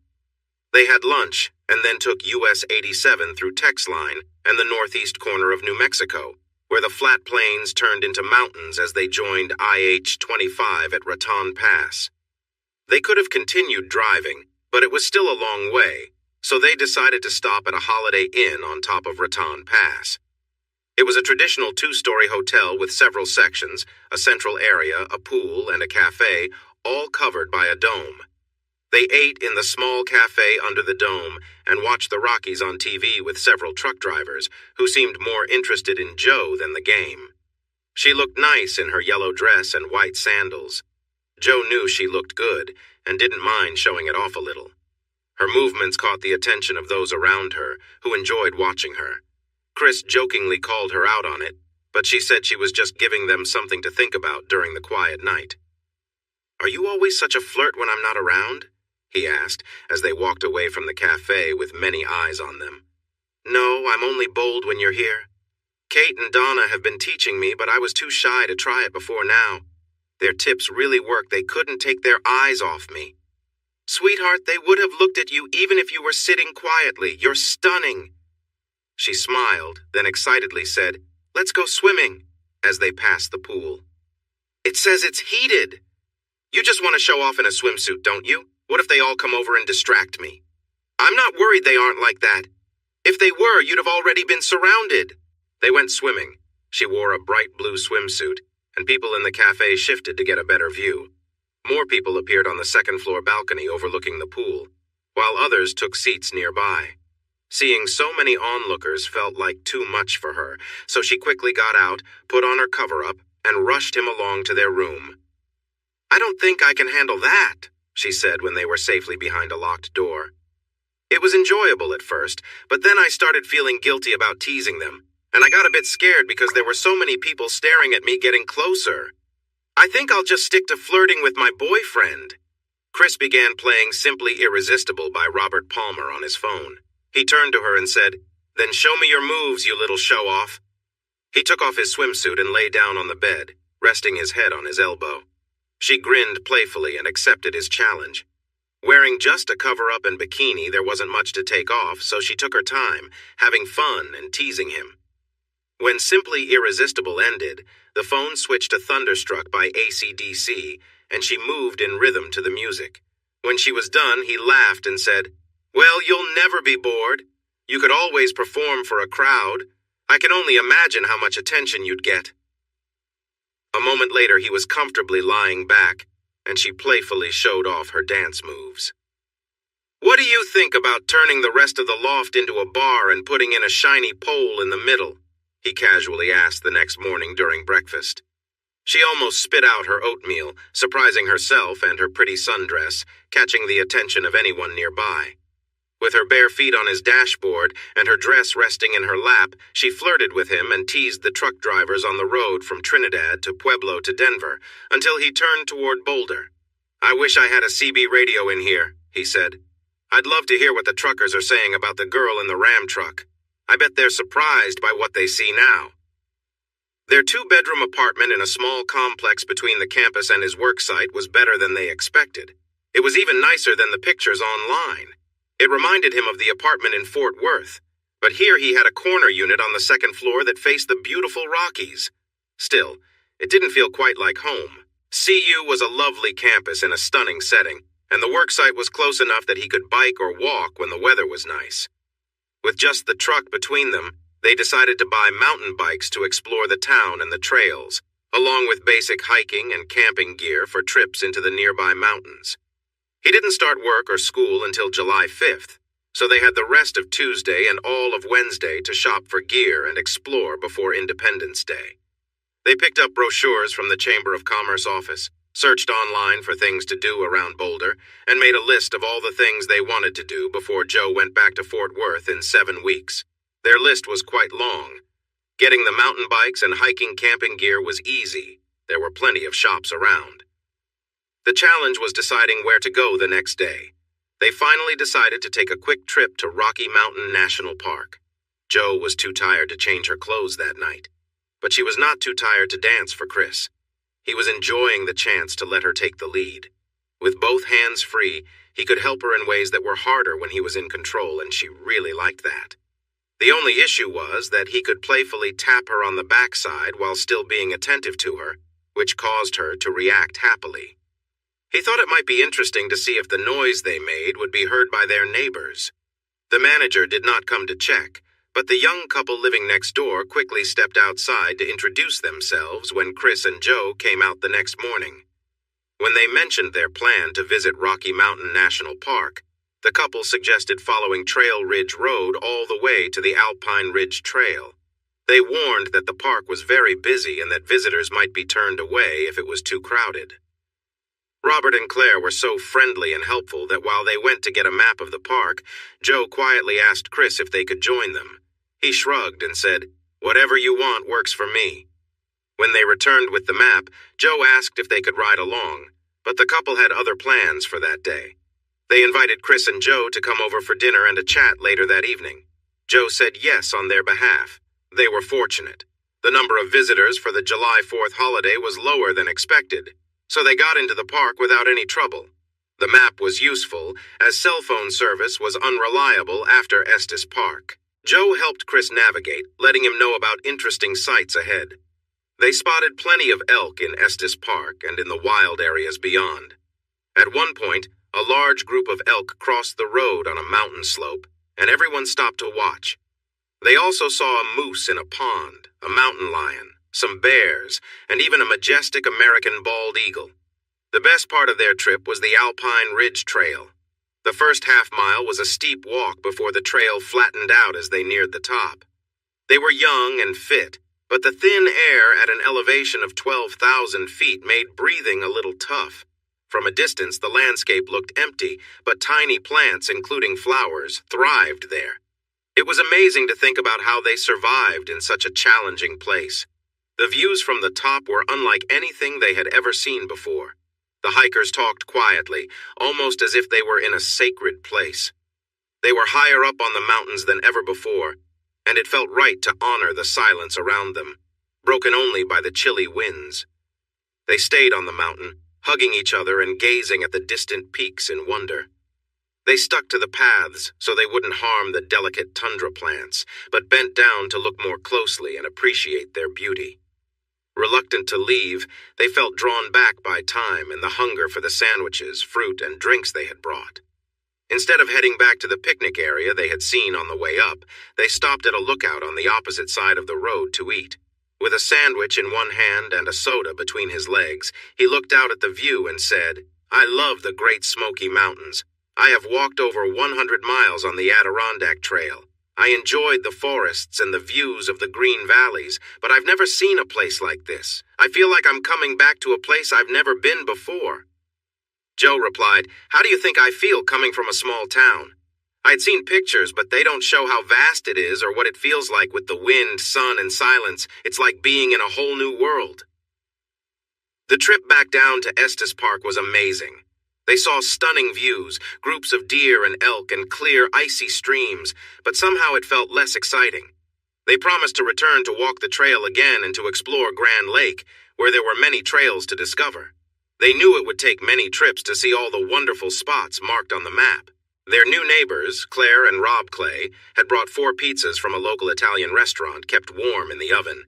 They had lunch and then took US 87 through Texline and the northeast corner of New Mexico, where the flat plains turned into mountains as they joined IH-25 at Raton Pass. They could have continued driving, but it was still a long way, so they decided to stop at a Holiday Inn on top of Raton Pass. It was a traditional two-story hotel with several sections, a central area, a pool, and a cafe, all covered by a dome. They ate in the small cafe under the dome and watched the Rockies on TV with several truck drivers who seemed more interested in Jo than the game. She looked nice in her yellow dress and white sandals. Jo knew she looked good and didn't mind showing it off a little. Her movements caught the attention of those around her, who enjoyed watching her. Chris jokingly called her out on it, but she said she was just giving them something to think about during the quiet night. "Are you always such a flirt when I'm not around?" he asked, as they walked away from the cafe with many eyes on them. "No, I'm only bold when you're here. Kate and Donna have been teaching me, but I was too shy to try it before now. Their tips really worked. They couldn't take their eyes off me. Sweetheart, they would have looked at you even if you were sitting quietly. You're stunning." She smiled, then excitedly said, "Let's go swimming," as they passed the pool. "It says it's heated. You just want to show off in a swimsuit, don't you? What if they all come over and distract me?" "I'm not worried they aren't like that. If they were, you'd have already been surrounded." They went swimming. She wore a bright blue swimsuit, and people in the cafe shifted to get a better view. More people appeared on the second-floor balcony overlooking the pool, while others took seats nearby. Seeing so many onlookers felt like too much for her, so she quickly got out, put on her cover-up, and rushed him along to their room. "I don't think I can handle that," she said when they were safely behind a locked door. It was enjoyable at first, but then I started feeling guilty about teasing them, and I got a bit scared because there were so many people staring at me getting closer. "I think I'll just stick to flirting with my boyfriend." Chris began playing Simply Irresistible by Robert Palmer on his phone. He turned to her and said, "Then show me your moves, you little show-off." He took off his swimsuit and lay down on the bed, resting his head on his elbow. She grinned playfully and accepted his challenge. Wearing just a cover-up and bikini, there wasn't much to take off, so she took her time, having fun and teasing him. When Simply Irresistible ended, the phone switched to Thunderstruck by AC/DC, and she moved in rhythm to the music. When she was done, he laughed and said, "Well, you'll never be bored. You could always perform for a crowd. I can only imagine how much attention you'd get." A moment later, he was comfortably lying back, and she playfully showed off her dance moves. "What do you think about turning the rest of the loft into a bar and putting in a shiny pole in the middle?" he casually asked the next morning during breakfast. She almost spit out her oatmeal, surprising herself and her pretty sundress, catching the attention of anyone nearby. With her bare feet on his dashboard and her dress resting in her lap, she flirted with him and teased the truck drivers on the road from Trinidad to Pueblo to Denver, until he turned toward Boulder. "I wish I had a CB radio in here," he said. "I'd love to hear what the truckers are saying about the girl in the Ram truck. I bet they're surprised by what they see now." Their two-bedroom apartment in a small complex between the campus and his work site was better than they expected. It was even nicer than the pictures online. It reminded him of the apartment in Fort Worth, but here he had a corner unit on the second floor that faced the beautiful Rockies. Still, it didn't feel quite like home. CU was a lovely campus in a stunning setting, and the work site was close enough that he could bike or walk when the weather was nice. With just the truck between them, they decided to buy mountain bikes to explore the town and the trails, along with basic hiking and camping gear for trips into the nearby mountains. He didn't start work or school until July 5th, so they had the rest of Tuesday and all of Wednesday to shop for gear and explore before Independence Day. They picked up brochures from the Chamber of Commerce office, searched online for things to do around Boulder, and made a list of all the things they wanted to do before Joe went back to Fort Worth in 7 weeks. Their list was quite long. Getting the mountain bikes and hiking camping gear was easy. There were plenty of shops around. The challenge was deciding where to go the next day. They finally decided to take a quick trip to Rocky Mountain National Park. Joe was too tired to change her clothes that night, but she was not too tired to dance for Chris. He was enjoying the chance to let her take the lead. With both hands free, he could help her in ways that were harder when he was in control, and she really liked that. The only issue was that he could playfully tap her on the backside while still being attentive to her, which caused her to react happily. He thought it might be interesting to see if the noise they made would be heard by their neighbors. The manager did not come to check, but the young couple living next door quickly stepped outside to introduce themselves when Chris and Joe came out the next morning. When they mentioned their plan to visit Rocky Mountain National Park, the couple suggested following Trail Ridge Road all the way to the Alpine Ridge Trail. They warned that the park was very busy and that visitors might be turned away if it was too crowded. Robert and Claire were so friendly and helpful that while they went to get a map of the park, Joe quietly asked Chris if they could join them. He shrugged and said, "Whatever you want works for me." When they returned with the map, Joe asked if they could ride along, but the couple had other plans for that day. They invited Chris and Joe to come over for dinner and a chat later that evening. Joe said yes on their behalf. They were fortunate. The number of visitors for the July 4th holiday was lower than expected, so they got into the park without any trouble. The map was useful, as cell phone service was unreliable after Estes Park. Joe helped Chris navigate, letting him know about interesting sights ahead. They spotted plenty of elk in Estes Park and in the wild areas beyond. At one point, a large group of elk crossed the road on a mountain slope, and everyone stopped to watch. They also saw a moose in a pond, a mountain lion, some bears, and even a majestic American bald eagle. The best part of their trip was the Alpine Ridge Trail. The first half-mile was a steep walk before the trail flattened out as they neared the top. They were young and fit, but the thin air at an elevation of 12,000 feet made breathing a little tough. From a distance, the landscape looked empty, but tiny plants, including flowers, thrived there. It was amazing to think about how they survived in such a challenging place. The views from the top were unlike anything they had ever seen before. The hikers talked quietly, almost as if they were in a sacred place. They were higher up on the mountains than ever before, and it felt right to honor the silence around them, broken only by the chilly winds. They stayed on the mountain, hugging each other and gazing at the distant peaks in wonder. They stuck to the paths so they wouldn't harm the delicate tundra plants, but bent down to look more closely and appreciate their beauty. Reluctant to leave, they felt drawn back by time and the hunger for the sandwiches, fruit, and drinks they had brought. Instead of heading back to the picnic area they had seen on the way up, they stopped at a lookout on the opposite side of the road to eat. With a sandwich in one hand and a soda between his legs, he looked out at the view and said, "I love the Great Smoky Mountains. I have walked over 100 miles on the Adirondack Trail. I enjoyed the forests and the views of the green valleys, but I've never seen a place like this. I feel like I'm coming back to a place I've never been before." Joe replied, "How do you think I feel coming from a small town? I'd seen pictures, but they don't show how vast it is or what it feels like with the wind, sun, and silence. It's like being in a whole new world." The trip back down to Estes Park was amazing. They saw stunning views, groups of deer and elk, and clear, icy streams, but somehow it felt less exciting. They promised to return to walk the trail again and to explore Grand Lake, where there were many trails to discover. They knew it would take many trips to see all the wonderful spots marked on the map. Their new neighbors, Claire and Rob Clay, had brought 4 pizzas from a local Italian restaurant kept warm in the oven.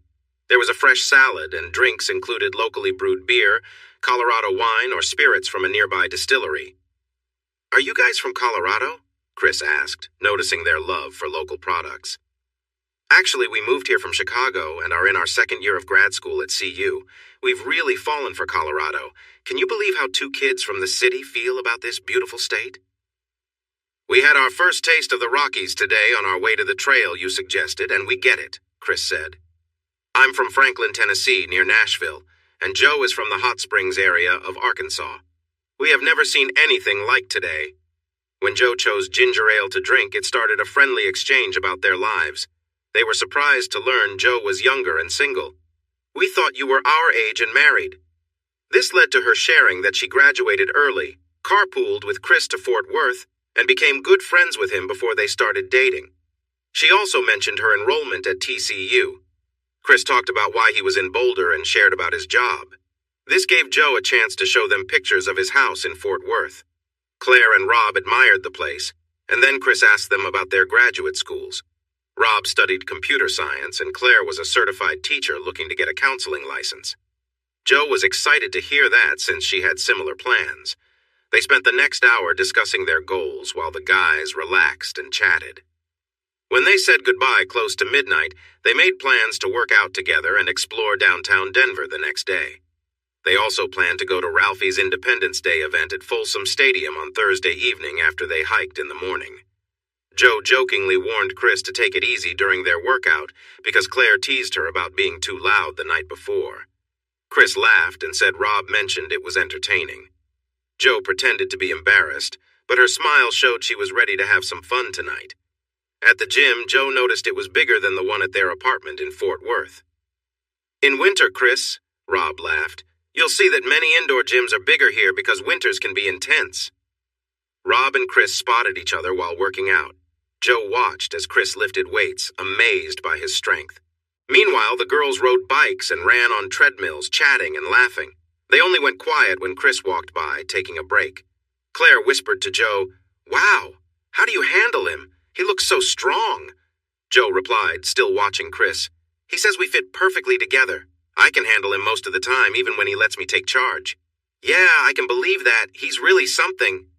There was a fresh salad, and drinks included locally brewed beer, Colorado wine, or spirits from a nearby distillery. "Are you guys from Colorado?" Chris asked, noticing their love for local products. "Actually, we moved here from Chicago and are in our second year of grad school at CU. We've really fallen for Colorado. Can you believe how 2 kids from the city feel about this beautiful state?" "We had our first taste of the Rockies today on our way to the trail you suggested, and we get it," Chris said. "I'm from Franklin, Tennessee, near Nashville, and Joe is from the Hot Springs area of Arkansas. We have never seen anything like today." When Joe chose ginger ale to drink, it started a friendly exchange about their lives. They were surprised to learn Joe was younger and single. "We thought you were our age and married." This led to her sharing that she graduated early, carpooled with Chris to Fort Worth, and became good friends with him before they started dating. She also mentioned her enrollment at TCU. Chris talked about why he was in Boulder and shared about his job. This gave Joe a chance to show them pictures of his house in Fort Worth. Claire and Rob admired the place, and then Chris asked them about their graduate schools. Rob studied computer science, and Claire was a certified teacher looking to get a counseling license. Joe was excited to hear that since she had similar plans. They spent the next hour discussing their goals while the guys relaxed and chatted. When they said goodbye close to midnight, they made plans to work out together and explore downtown Denver the next day. They also planned to go to Ralphie's Independence Day event at Folsom Stadium on Thursday evening after they hiked in the morning. Joe jokingly warned Chris to take it easy during their workout because Claire teased her about being too loud the night before. Chris laughed and said Rob mentioned it was entertaining. Joe pretended to be embarrassed, but her smile showed she was ready to have some fun tonight. At the gym, Joe noticed it was bigger than the one at their apartment in Fort Worth. "In winter, Chris," Rob laughed, "you'll see that many indoor gyms are bigger here because winters can be intense." Rob and Chris spotted each other while working out. Joe watched as Chris lifted weights, amazed by his strength. Meanwhile, the girls rode bikes and ran on treadmills, chatting and laughing. They only went quiet when Chris walked by, taking a break. Claire whispered to Joe, "Wow, how do you handle him? He looks so strong." Joe replied, still watching Chris, "He says we fit perfectly together. I can handle him most of the time, even when he lets me take charge." "Yeah, I can believe that. He's really something."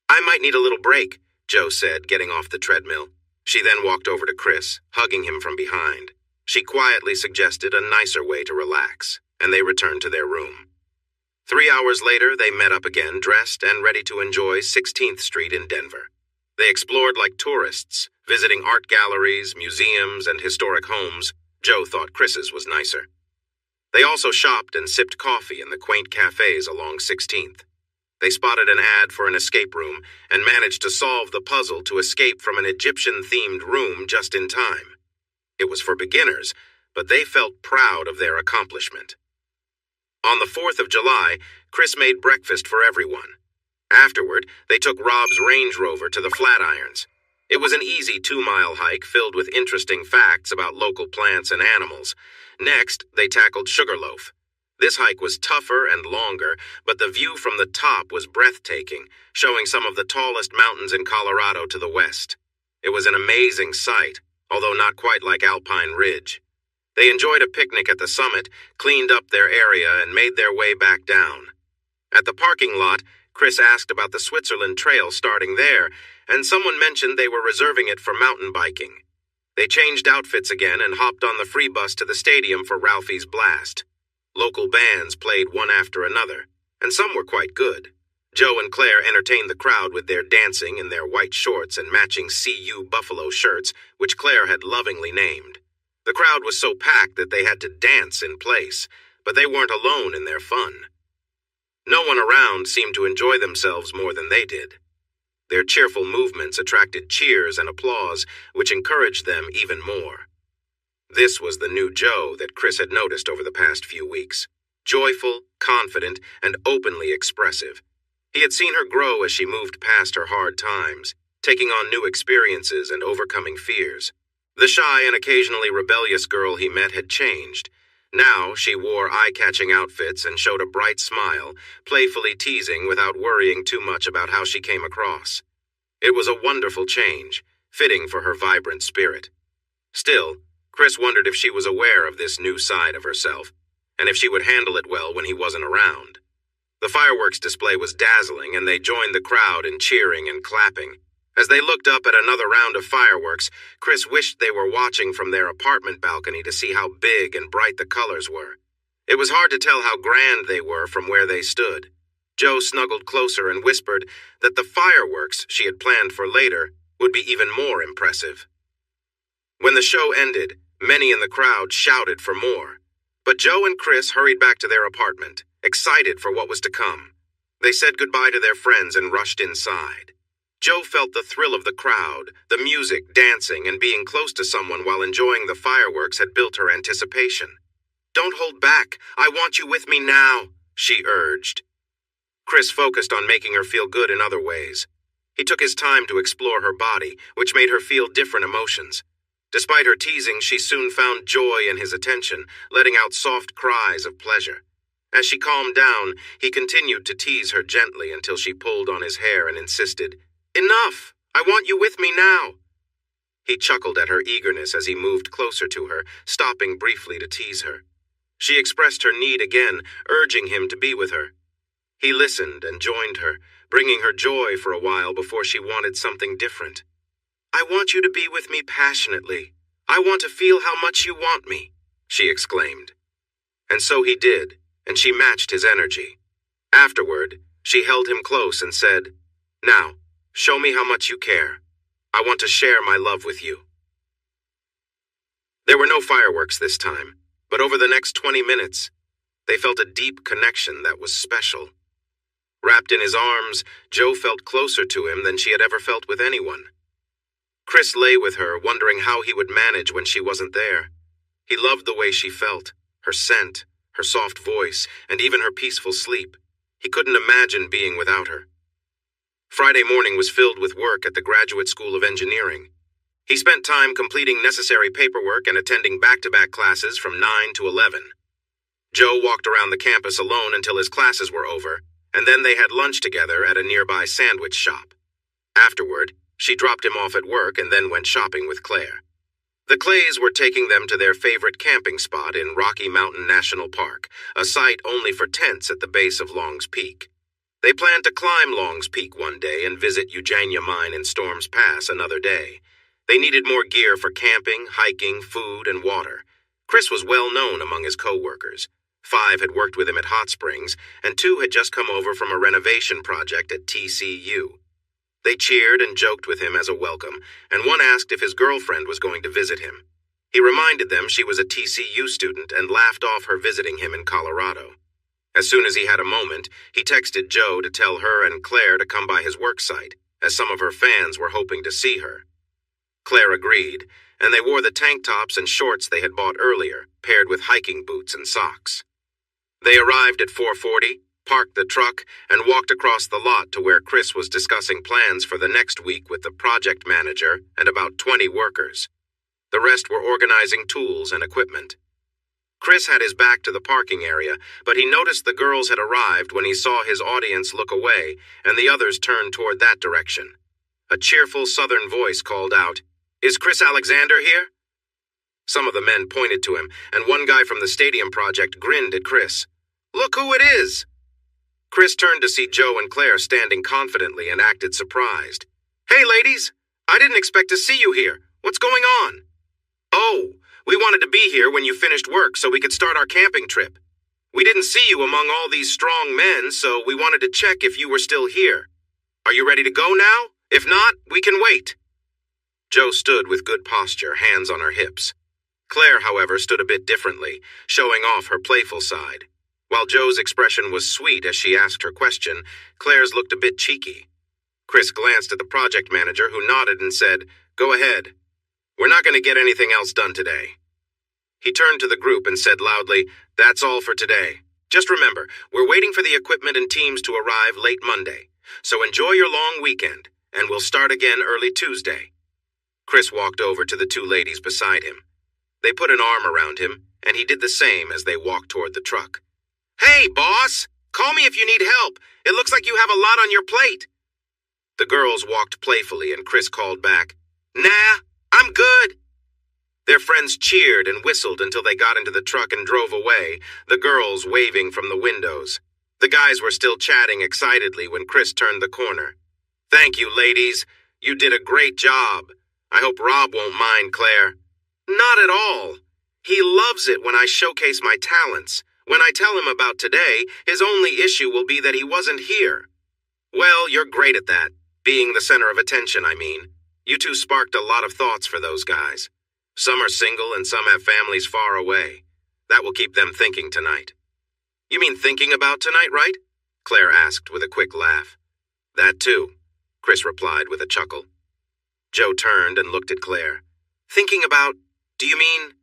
"I might need a little break," Joe said, getting off the treadmill. She then walked over to Chris, hugging him from behind. She quietly suggested a nicer way to relax, and they returned to their room. 3 hours later, they met up again, dressed and ready to enjoy 16th Street in Denver. They explored like tourists, visiting art galleries, museums, and historic homes. Joe thought Chris's was nicer. They also shopped and sipped coffee in the quaint cafes along 16th. They spotted an ad for an escape room and managed to solve the puzzle to escape from an Egyptian-themed room just in time. It was for beginners, but they felt proud of their accomplishment. On the 4th of July, Chris made breakfast for everyone. Afterward, they took Rob's Range Rover to the Flatirons. It was an easy 2-mile hike filled with interesting facts about local plants and animals. Next, they tackled Sugarloaf. This hike was tougher and longer, but the view from the top was breathtaking, showing some of the tallest mountains in Colorado to the west. It was an amazing sight, although not quite like Alpine Ridge. They enjoyed a picnic at the summit, cleaned up their area, and made their way back down. At the parking lot, Chris asked about the Switzerland Trail starting there, and someone mentioned they were reserving it for mountain biking. They changed outfits again and hopped on the free bus to the stadium for Ralphie's Blast. Local bands played one after another, and some were quite good. Joe and Claire entertained the crowd with their dancing in their white shorts and matching CU Buffalo shirts, which Claire had lovingly named. The crowd was so packed that they had to dance in place, but they weren't alone in their fun. No one around seemed to enjoy themselves more than they did. Their cheerful movements attracted cheers and applause, which encouraged them even more. This was the new Joe that Chris had noticed over the past few weeks. Joyful, confident, and openly expressive. He had seen her grow as she moved past her hard times, taking on new experiences and overcoming fears. The shy and occasionally rebellious girl he met had changed. Now she wore eye-catching outfits and showed a bright smile, playfully teasing without worrying too much about how she came across. It was a wonderful change, fitting for her vibrant spirit. Still, Chris wondered if she was aware of this new side of herself, and if she would handle it well when he wasn't around. The fireworks display was dazzling, and they joined the crowd in cheering and clapping. As they looked up at another round of fireworks, Chris wished they were watching from their apartment balcony to see how big and bright the colors were. It was hard to tell how grand they were from where they stood. Joe snuggled closer and whispered that the fireworks she had planned for later would be even more impressive. When the show ended, many in the crowd shouted for more. But Joe and Chris hurried back to their apartment, excited for what was to come. They said goodbye to their friends and rushed inside. Joe felt the thrill of the crowd, the music, dancing, and being close to someone while enjoying the fireworks had built her anticipation. "Don't hold back. I want you with me now," she urged. Chris focused on making her feel good in other ways. He took his time to explore her body, which made her feel different emotions. Despite her teasing, she soon found joy in his attention, letting out soft cries of pleasure. As she calmed down, he continued to tease her gently until she pulled on his hair and insisted, "Enough! I want you with me now." He chuckled at her eagerness as he moved closer to her, stopping briefly to tease her. She expressed her need again, urging him to be with her. He listened and joined her, bringing her joy for a while before she wanted something different. "I want you to be with me passionately. I want to feel how much you want me," she exclaimed. And so he did, and she matched his energy. Afterward, she held him close and said, "Now, show me how much you care. I want to share my love with you." There were no fireworks this time, but over the next 20 minutes, they felt a deep connection that was special. Wrapped in his arms, Joe felt closer to him than she had ever felt with anyone. Chris lay with her, wondering how he would manage when she wasn't there. He loved the way she felt, her scent, her soft voice, and even her peaceful sleep. He couldn't imagine being without her. Friday morning was filled with work at the Graduate School of Engineering. He spent time completing necessary paperwork and attending back-to-back classes from 9 to 11. Joe walked around the campus alone until his classes were over, and then they had lunch together at a nearby sandwich shop. Afterward, she dropped him off at work and then went shopping with Claire. The Clays were taking them to their favorite camping spot in Rocky Mountain National Park, a site only for tents at the base of Long's Peak. They planned to climb Long's Peak one day and visit Eugenia Mine and Storms Pass another day. They needed more gear for camping, hiking, food, and water. Chris was well known among his co-workers. 5 had worked with him at Hot Springs, and 2 had just come over from a renovation project at TCU. They cheered and joked with him as a welcome, and one asked if his girlfriend was going to visit him. He reminded them she was a TCU student and laughed off her visiting him in Colorado. As soon as he had a moment, he texted Joe to tell her and Claire to come by his work site, as some of her fans were hoping to see her. Claire agreed, and they wore the tank tops and shorts they had bought earlier, paired with hiking boots and socks. They arrived at 4:40, parked the truck, and walked across the lot to where Chris was discussing plans for the next week with the project manager and about 20 workers. The rest were organizing tools and equipment. Chris had his back to the parking area, but he noticed the girls had arrived when he saw his audience look away and the others turn toward that direction. A cheerful southern voice called out, "Is Chris Alexander here?" Some of the men pointed to him, and one guy from the stadium project grinned at Chris. "Look who it is!" Chris turned to see Joe and Claire standing confidently and acted surprised. "Hey, ladies! I didn't expect to see you here. What's going on?" "Oh, we wanted to be here when you finished work so we could start our camping trip. We didn't see you among all these strong men, so we wanted to check if you were still here. Are you ready to go now? If not, we can wait." Joe stood with good posture, hands on her hips. Claire, however, stood a bit differently, showing off her playful side. While Joe's expression was sweet as she asked her question, Claire's looked a bit cheeky. Chris glanced at the project manager, who nodded and said, "Go ahead. We're not going to get anything else done today." He turned to the group and said loudly, "That's all for today. Just remember, we're waiting for the equipment and teams to arrive late Monday. So enjoy your long weekend, and we'll start again early Tuesday." Chris walked over to the two ladies beside him. They put an arm around him, and he did the same as they walked toward the truck. "Hey, boss! Call me if you need help. It looks like you have a lot on your plate." The girls walked playfully, and Chris called back, "Nah, I'm good." Their friends cheered and whistled until they got into the truck and drove away, the girls waving from the windows. The guys were still chatting excitedly when Chris turned the corner. "Thank you, ladies. You did a great job. I hope Rob won't mind, Claire." "Not at all. He loves it when I showcase my talents. When I tell him about today, his only issue will be that he wasn't here." "Well, you're great at that. Being the center of attention, I mean. You two sparked a lot of thoughts for those guys. Some are single and some have families far away. That will keep them thinking tonight." "You mean thinking about tonight, right?" Claire asked with a quick laugh. "That too," Chris replied with a chuckle. Joe turned and looked at Claire. "Thinking about, do you mean?"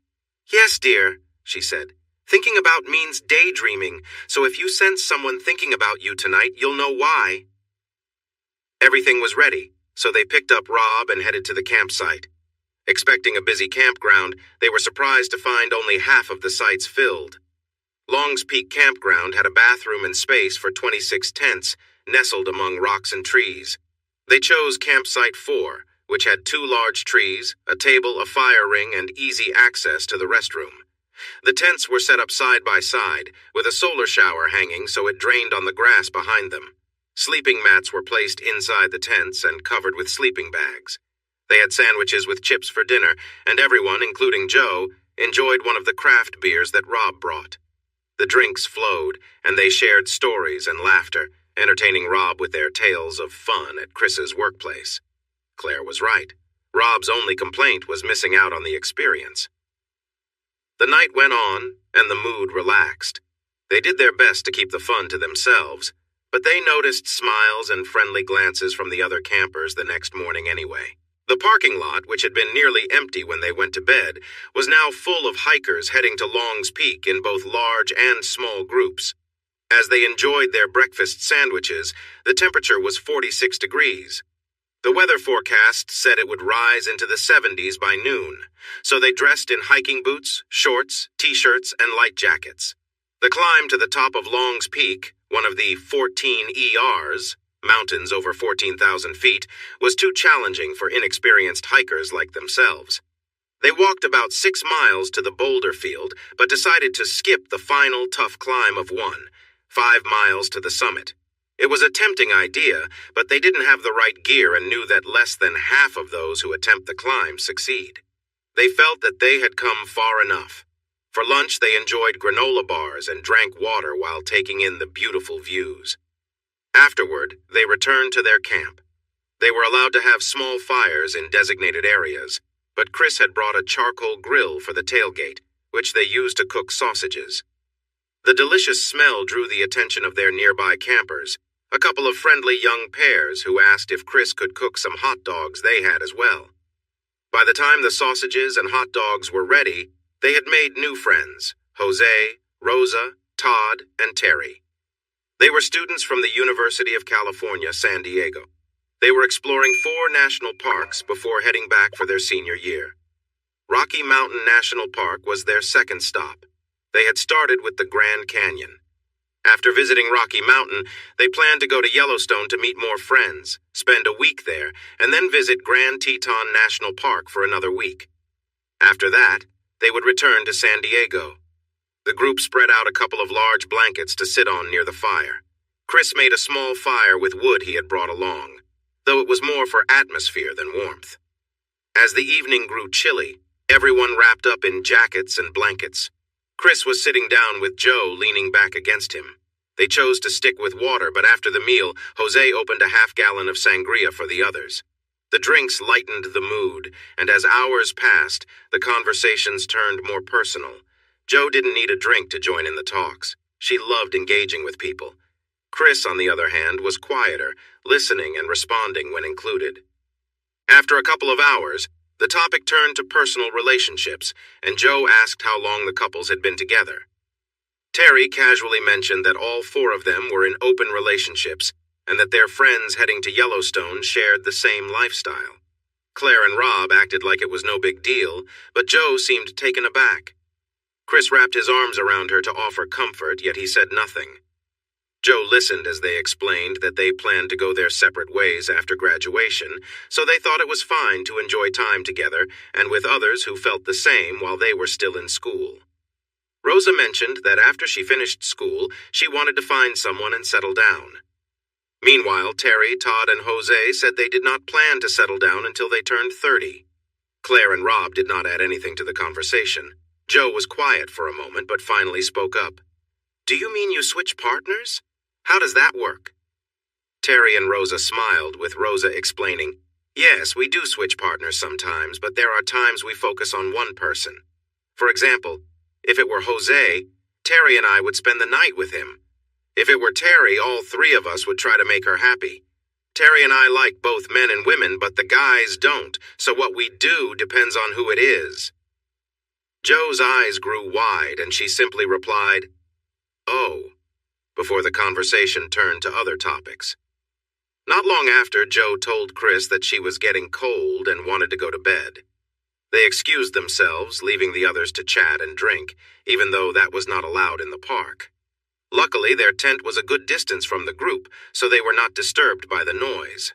"Yes, dear," she said. "Thinking about means daydreaming, so if you sense someone thinking about you tonight, you'll know why." Everything was ready, so they picked up Rob and headed to the campsite. Expecting a busy campground, they were surprised to find only half of the sites filled. Long's Peak Campground had a bathroom and space for 26 tents, nestled among rocks and trees. They chose Campsite 4, which had 2 large trees, a table, a fire ring, and easy access to the restroom. The tents were set up side by side, with a solar shower hanging so it drained on the grass behind them. Sleeping mats were placed inside the tents and covered with sleeping bags. They had sandwiches with chips for dinner, and everyone, including Joe, enjoyed one of the craft beers that Rob brought. The drinks flowed, and they shared stories and laughter, entertaining Rob with their tales of fun at Chris's workplace. Claire was right. Rob's only complaint was missing out on the experience. The night went on, and the mood relaxed. They did their best to keep the fun to themselves, but they noticed smiles and friendly glances from the other campers the next morning anyway. The parking lot, which had been nearly empty when they went to bed, was now full of hikers heading to Long's Peak in both large and small groups. As they enjoyed their breakfast sandwiches, the temperature was 46 degrees. The weather forecast said it would rise into the 70s by noon, so they dressed in hiking boots, shorts, t-shirts, and light jackets. The climb to the top of Long's Peak, one of the 14 ERs, mountains over 14,000 feet, was too challenging for inexperienced hikers like themselves. They walked about 6 miles to the boulder field, but decided to skip the final tough climb of 5 miles to the summit. It was a tempting idea, but they didn't have the right gear and knew that less than half of those who attempt the climb succeed. They felt that they had come far enough. For lunch, they enjoyed granola bars and drank water while taking in the beautiful views. Afterward, they returned to their camp. They were allowed to have small fires in designated areas, but Chris had brought a charcoal grill for the tailgate, which they used to cook sausages. The delicious smell drew the attention of their nearby campers, a couple of friendly young pairs who asked if Chris could cook some hot dogs they had as well. By the time the sausages and hot dogs were ready, they had made new friends, Jose, Rosa, Todd, and Terry. They were students from the University of California, San Diego. They were exploring 4 national parks before heading back for their senior year. Rocky Mountain National Park was their second stop. They had started with the Grand Canyon. After visiting Rocky Mountain, they planned to go to Yellowstone to meet more friends, spend a week there, and then visit Grand Teton National Park for another week. After that, They would return to San Diego. The group spread out a couple of large blankets to sit on near the fire. Chris made a small fire with wood he had brought along, though it was more for atmosphere than warmth. As the evening grew chilly, everyone wrapped up in jackets and blankets. Chris was sitting down with Joe leaning back against him. They chose to stick with water, but after the meal, Jose opened a half-gallon of sangria for the others. The drinks lightened the mood, and as hours passed, the conversations turned more personal. Joe didn't need a drink to join in the talks. She loved engaging with people. Chris, on the other hand, was quieter, listening and responding when included. After a couple of hours, the topic turned to personal relationships, and Joe asked how long the couples had been together. Terry casually mentioned that all four of them were in open relationships, and that their friends heading to Yellowstone shared the same lifestyle. Claire and Rob acted like it was no big deal, but Joe seemed taken aback. Chris wrapped his arms around her to offer comfort, yet he said nothing. Joe listened as they explained that they planned to go their separate ways after graduation, so they thought it was fine to enjoy time together and with others who felt the same while they were still in school. Rosa mentioned that after she finished school, she wanted to find someone and settle down. Meanwhile, Terry, Todd, and Jose said they did not plan to settle down until they turned 30. Claire and Rob did not add anything to the conversation. Joe was quiet for a moment, but finally spoke up. "Do you mean you switch partners? How does that work?" Terry and Rosa smiled, with Rosa explaining, "Yes, we do switch partners sometimes, but there are times we focus on one person. For example, if it were Jose, Terry and I would spend the night with him. If it were Terry, all three of us would try to make her happy. Terry and I like both men and women, but the guys don't, so what we do depends on who it is." Joe's eyes grew wide, and she simply replied, "Oh," before the conversation turned to other topics. Not long after, Joe told Chris that she was getting cold and wanted to go to bed. They excused themselves, leaving the others to chat and drink, even though that was not allowed in the park. Luckily, their tent was a good distance from the group, so they were not disturbed by the noise.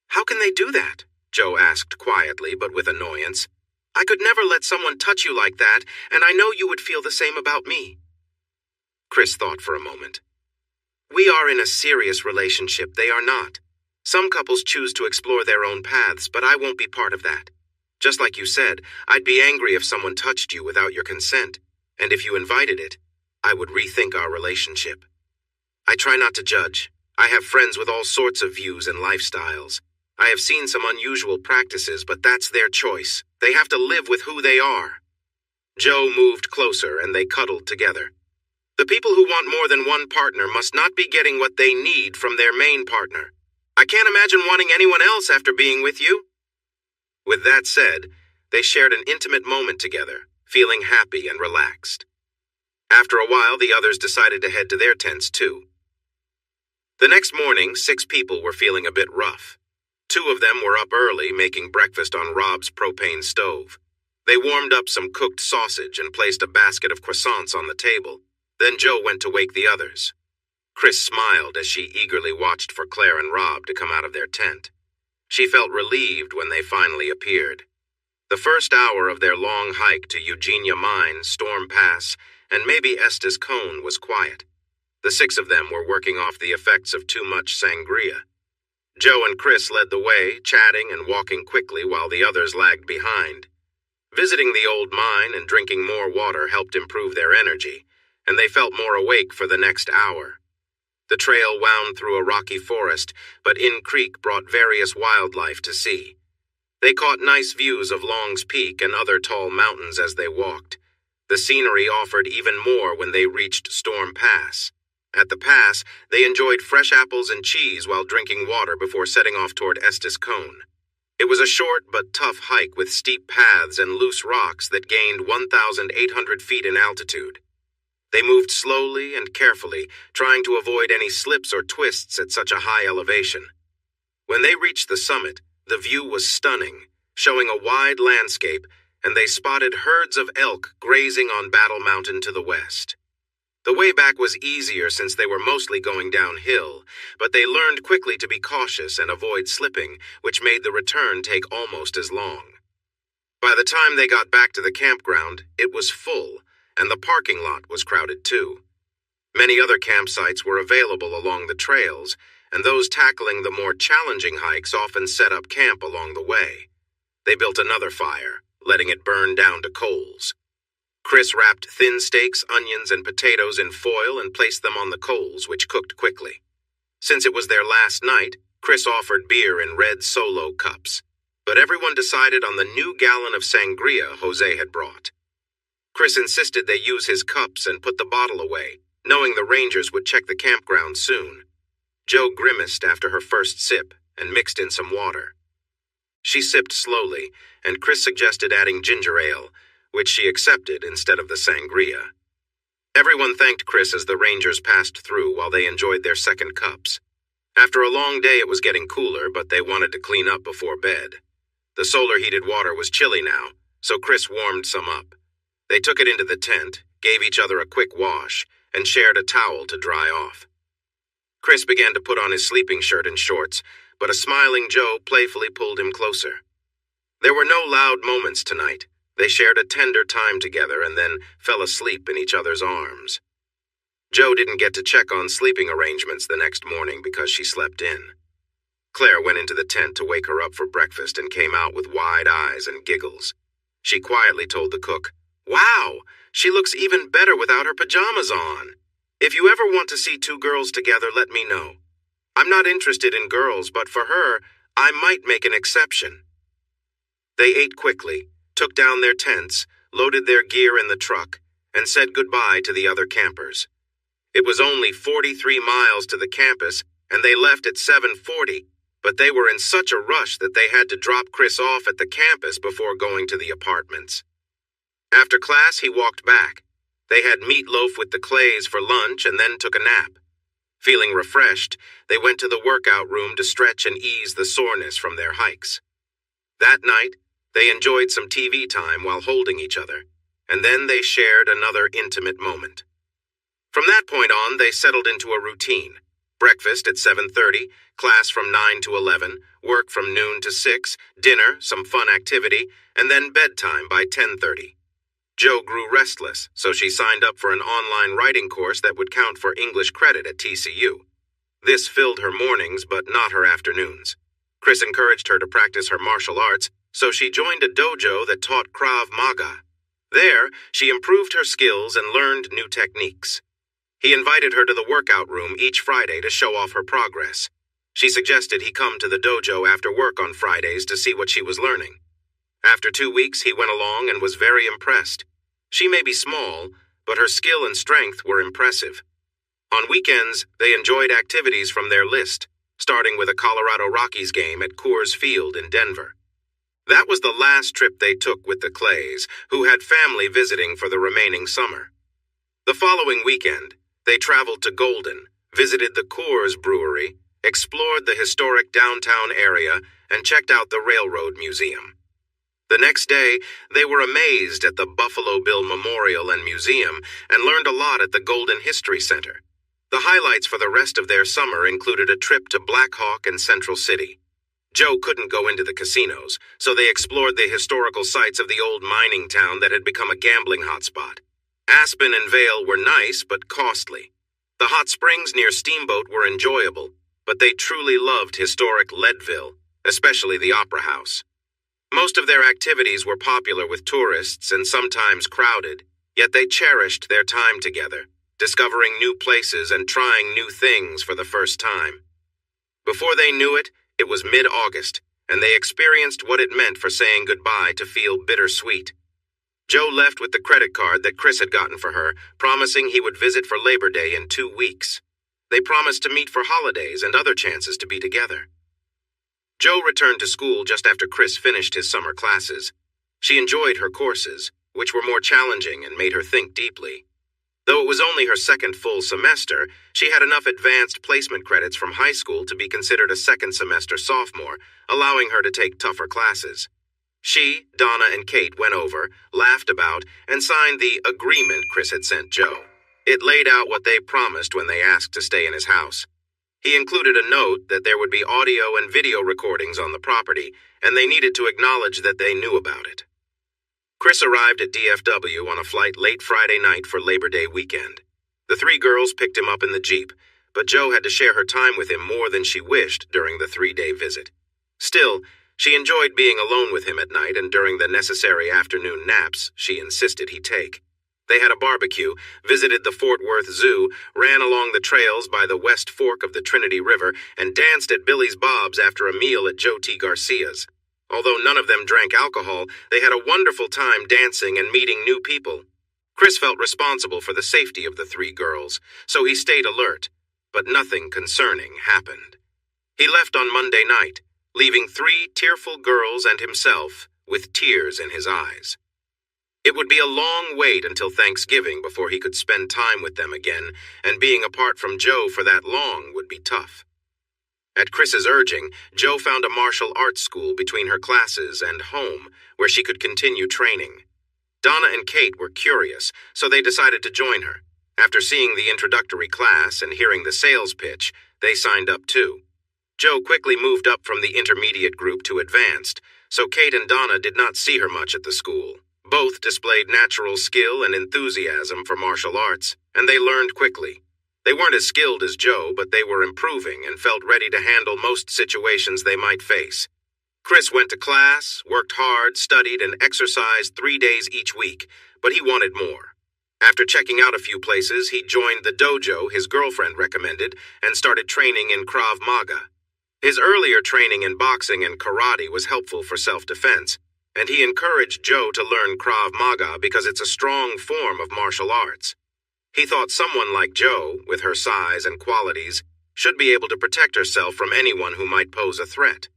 "How can they do that?" Joe asked quietly, but with annoyance. "I could never let someone touch you like that, and I know you would feel the same about me." Chris thought for a moment. "We are in a serious relationship, they are not. Some couples choose to explore their own paths, but I won't be part of that. Just like you said, I'd be angry if someone touched you without your consent, and if you invited it, I would rethink our relationship. I try not to judge. I have friends with all sorts of views and lifestyles. I have seen some unusual practices, but that's their choice. They have to live with who they are." Joe moved closer, and they cuddled together. "The people who want more than one partner must not be getting what they need from their main partner. I can't imagine wanting anyone else after being with you." With that said, they shared an intimate moment together, feeling happy and relaxed. After a while, the others decided to head to their tents too. The next morning, 6 people were feeling a bit rough. 2 of them were up early, making breakfast on Rob's propane stove. They warmed up some cooked sausage and placed a basket of croissants on the table. Then Joe went to wake the others. Chris smiled as she eagerly watched for Claire and Rob to come out of their tent. She felt relieved when they finally appeared. The first hour of their long hike to Eugenia Mine, Storm Pass, and maybe Estes Cone was quiet. The 6 of them were working off the effects of too much sangria. Joe and Chris led the way, chatting and walking quickly while the others lagged behind. Visiting the old mine and drinking more water helped improve their energy, and they felt more awake for the next hour. The trail wound through a rocky forest, but In Creek brought various wildlife to see. They caught nice views of Long's Peak and other tall mountains as they walked. The scenery offered even more when they reached Storm Pass. At the pass, they enjoyed fresh apples and cheese while drinking water before setting off toward Estes Cone. It was a short but tough hike with steep paths and loose rocks that gained 1,800 feet in altitude. They moved slowly and carefully, trying to avoid any slips or twists at such a high elevation. When they reached the summit, the view was stunning, showing a wide landscape, and they spotted herds of elk grazing on Battle Mountain to the west. The way back was easier since they were mostly going downhill, but they learned quickly to be cautious and avoid slipping, which made the return take almost as long. By the time they got back to the campground, it was full, and the parking lot was crowded too. Many other campsites were available along the trails, and those tackling the more challenging hikes often set up camp along the way. They built another fire, letting it burn down to coals. Chris wrapped thin steaks, onions, and potatoes in foil and placed them on the coals, which cooked quickly. Since it was their last night, Chris offered beer in red Solo cups, but everyone decided on the new gallon of sangria Jose had brought. Chris insisted they use his cups and put the bottle away, knowing the Rangers would check the campground soon. Jo grimaced after her first sip and mixed in some water. She sipped slowly, and Chris suggested adding ginger ale, which she accepted instead of the sangria. Everyone thanked Chris as the Rangers passed through while they enjoyed their second cups. After a long day, it was getting cooler, but they wanted to clean up before bed. The solar-heated water was chilly now, so Chris warmed some up. They took it into the tent, gave each other a quick wash, and shared a towel to dry off. Chris began to put on his sleeping shirt and shorts, but a smiling Jo playfully pulled him closer. There were no loud moments tonight. They shared a tender time together and then fell asleep in each other's arms. Jo didn't get to check on sleeping arrangements the next morning because she slept in. Claire went into the tent to wake her up for breakfast and came out with wide eyes and giggles. She quietly told the cook, "Wow, she looks even better without her pajamas on. If you ever want to see two girls together, let me know. I'm not interested in girls, but for her, I might make an exception." They ate quickly, took down their tents, loaded their gear in the truck, and said goodbye to the other campers. It was only 43 miles to the campus, and they left at 7:40, but they were in such a rush that they had to drop Chris off at the campus before going to the apartments. After class, he walked back. They had meatloaf with the Clays for lunch and then took a nap. Feeling refreshed, they went to the workout room to stretch and ease the soreness from their hikes. That night, they enjoyed some TV time while holding each other, and then they shared another intimate moment. From that point on, they settled into a routine. Breakfast at 7:30, class from 9 to 11, work from noon to 6, dinner, some fun activity, and then bedtime by 10:30. Jo grew restless, so she signed up for an online writing course that would count for English credit at TCU. This filled her mornings, but not her afternoons. Chris encouraged her to practice her martial arts, so she joined a dojo that taught Krav Maga. There, she improved her skills and learned new techniques. He invited her to the workout room each Friday to show off her progress. She suggested he come to the dojo after work on Fridays to see what she was learning. After 2 weeks, he went along and was very impressed. She may be small, but her skill and strength were impressive. On weekends, they enjoyed activities from their list, starting with a Colorado Rockies game at Coors Field in Denver. That was the last trip they took with the Clays, who had family visiting for the remaining summer. The following weekend, they traveled to Golden, visited the Coors Brewery, explored the historic downtown area, and checked out the Railroad Museum. The next day, they were amazed at the Buffalo Bill Memorial and Museum and learned a lot at the Golden History Center. The highlights for the rest of their summer included a trip to Black Hawk and Central City. Jo couldn't go into the casinos, so they explored the historical sites of the old mining town that had become a gambling hotspot. Aspen and Vail were nice but costly. The hot springs near Steamboat were enjoyable, but they truly loved historic Leadville, especially the Opera House. Most of their activities were popular with tourists and sometimes crowded, yet they cherished their time together, discovering new places and trying new things for the first time. Before they knew it, it was mid-August, and they experienced what it meant for saying goodbye to feel bittersweet. Jo left with the credit card that Chris had gotten for her, promising he would visit for Labor Day in 2 weeks. They promised to meet for holidays and other chances to be together. Jo returned to school just after Chris finished his summer classes. She enjoyed her courses, which were more challenging and made her think deeply. Though it was only her second full semester, she had enough advanced placement credits from high school to be considered a second-semester sophomore, allowing her to take tougher classes. She, Donna, and Kate went over, laughed about, and signed the agreement Chris had sent Jo. It laid out what they promised when they asked to stay in his house. He included a note that there would be audio and video recordings on the property, and they needed to acknowledge that they knew about it. Chris arrived at DFW on a flight late Friday night for Labor Day weekend. The three girls picked him up in the Jeep, but Jo had to share her time with him more than she wished during the 3-day visit. Still, she enjoyed being alone with him at night, and during the necessary afternoon naps she insisted he take. They had a barbecue, visited the Fort Worth Zoo, ran along the trails by the West Fork of the Trinity River, and danced at Billy's Bob's after a meal at Joe T. Garcia's. Although none of them drank alcohol, they had a wonderful time dancing and meeting new people. Chris felt responsible for the safety of the three girls, so he stayed alert, but nothing concerning happened. He left on Monday night, leaving 3 tearful girls and himself with tears in his eyes. It would be a long wait until Thanksgiving before he could spend time with them again, and being apart from Jo for that long would be tough. At Chris's urging, Jo found a martial arts school between her classes and home where she could continue training. Donna and Kate were curious, so they decided to join her. After seeing the introductory class and hearing the sales pitch, they signed up too. Jo quickly moved up from the intermediate group to advanced, so Kate and Donna did not see her much at the school. Both displayed natural skill and enthusiasm for martial arts, and they learned quickly. They weren't as skilled as Jo, but they were improving and felt ready to handle most situations they might face. Chris went to class, worked hard, studied, and exercised 3 days each week, but he wanted more. After checking out a few places, he joined the dojo his girlfriend recommended and started training in Krav Maga. His earlier training in boxing and karate was helpful for self-defense, and he encouraged Jo to learn Krav Maga because it's a strong form of martial arts. He thought someone like Jo, with her size and qualities, should be able to protect herself from anyone who might pose a threat.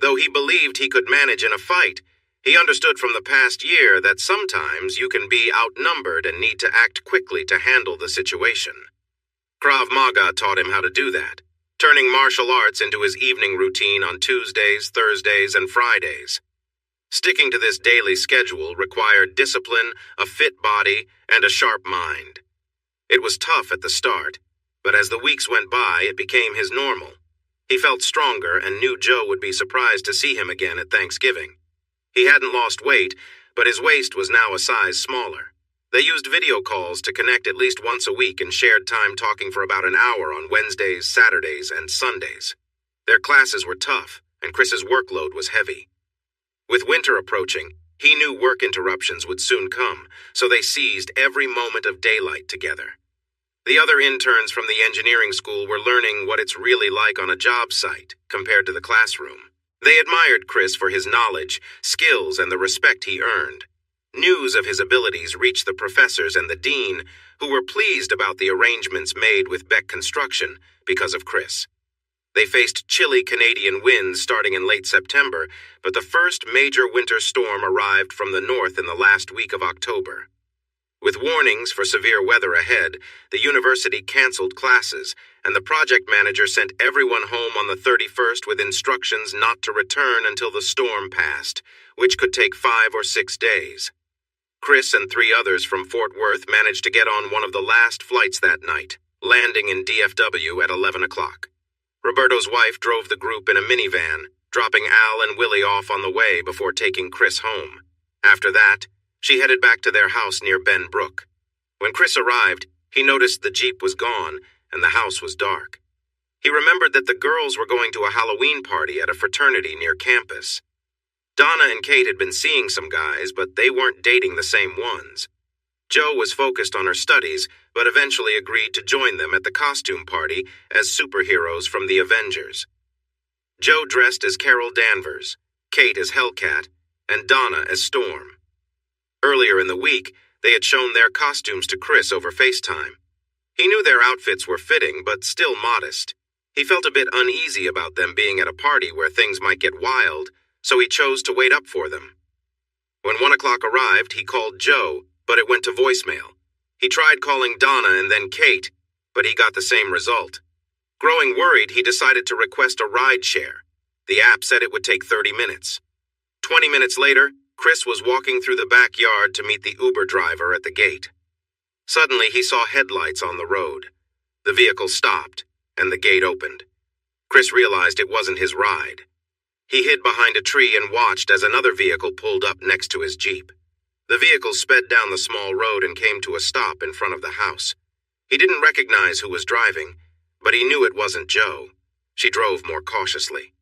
Though he believed he could manage in a fight, he understood from the past year that sometimes you can be outnumbered and need to act quickly to handle the situation. Krav Maga taught him how to do that, turning martial arts into his evening routine on Tuesdays, Thursdays, and Fridays. Sticking to this daily schedule required discipline, a fit body, and a sharp mind. It was tough at the start, but as the weeks went by, it became his normal. He felt stronger and knew Jo would be surprised to see him again at Thanksgiving. He hadn't lost weight, but his waist was now a size smaller. They used video calls to connect at least once a week and shared time talking for about an hour on Wednesdays, Saturdays, and Sundays. Their classes were tough, and Chris's workload was heavy. With winter approaching, he knew work interruptions would soon come, so they seized every moment of daylight together. The other interns from the engineering school were learning what it's really like on a job site compared to the classroom. They admired Chris for his knowledge, skills, and the respect he earned. News of his abilities reached the professors and the dean, who were pleased about the arrangements made with Beck Construction because of Chris. They faced chilly Canadian winds starting in late September, but the first major winter storm arrived from the north in the last week of October. With warnings for severe weather ahead, the university canceled classes, and the project manager sent everyone home on the 31st with instructions not to return until the storm passed, which could take 5 or 6 days. Chris and 3 others from Fort Worth managed to get on one of the last flights that night, landing in DFW at 11 o'clock. Roberto's wife drove the group in a minivan, dropping Al and Willie off on the way before taking Chris home. After that, she headed back to their house near Bend Brook. When Chris arrived, he noticed the Jeep was gone and the house was dark. He remembered that the girls were going to a Halloween party at a fraternity near campus. Donna and Kate had been seeing some guys, but they weren't dating the same ones. Jo was focused on her studies, but eventually agreed to join them at the costume party as superheroes from the Avengers. Jo dressed as Carol Danvers, Kate as Hellcat, and Donna as Storm. Earlier in the week, they had shown their costumes to Chris over FaceTime. He knew their outfits were fitting, but still modest. He felt a bit uneasy about them being at a party where things might get wild, so he chose to wait up for them. When 1 o'clock arrived, he called Jo, but it went to voicemail. He tried calling Donna and then Kate, but he got the same result. Growing worried, he decided to request a ride share. The app said it would take 30 minutes. 20 minutes later, Chris was walking through the backyard to meet the Uber driver at the gate. Suddenly, he saw headlights on the road. The vehicle stopped, and the gate opened. Chris realized it wasn't his ride. He hid behind a tree and watched as another vehicle pulled up next to his Jeep. The vehicle sped down the small road and came to a stop in front of the house. He didn't recognize who was driving, but he knew it wasn't Jo. She drove more cautiously.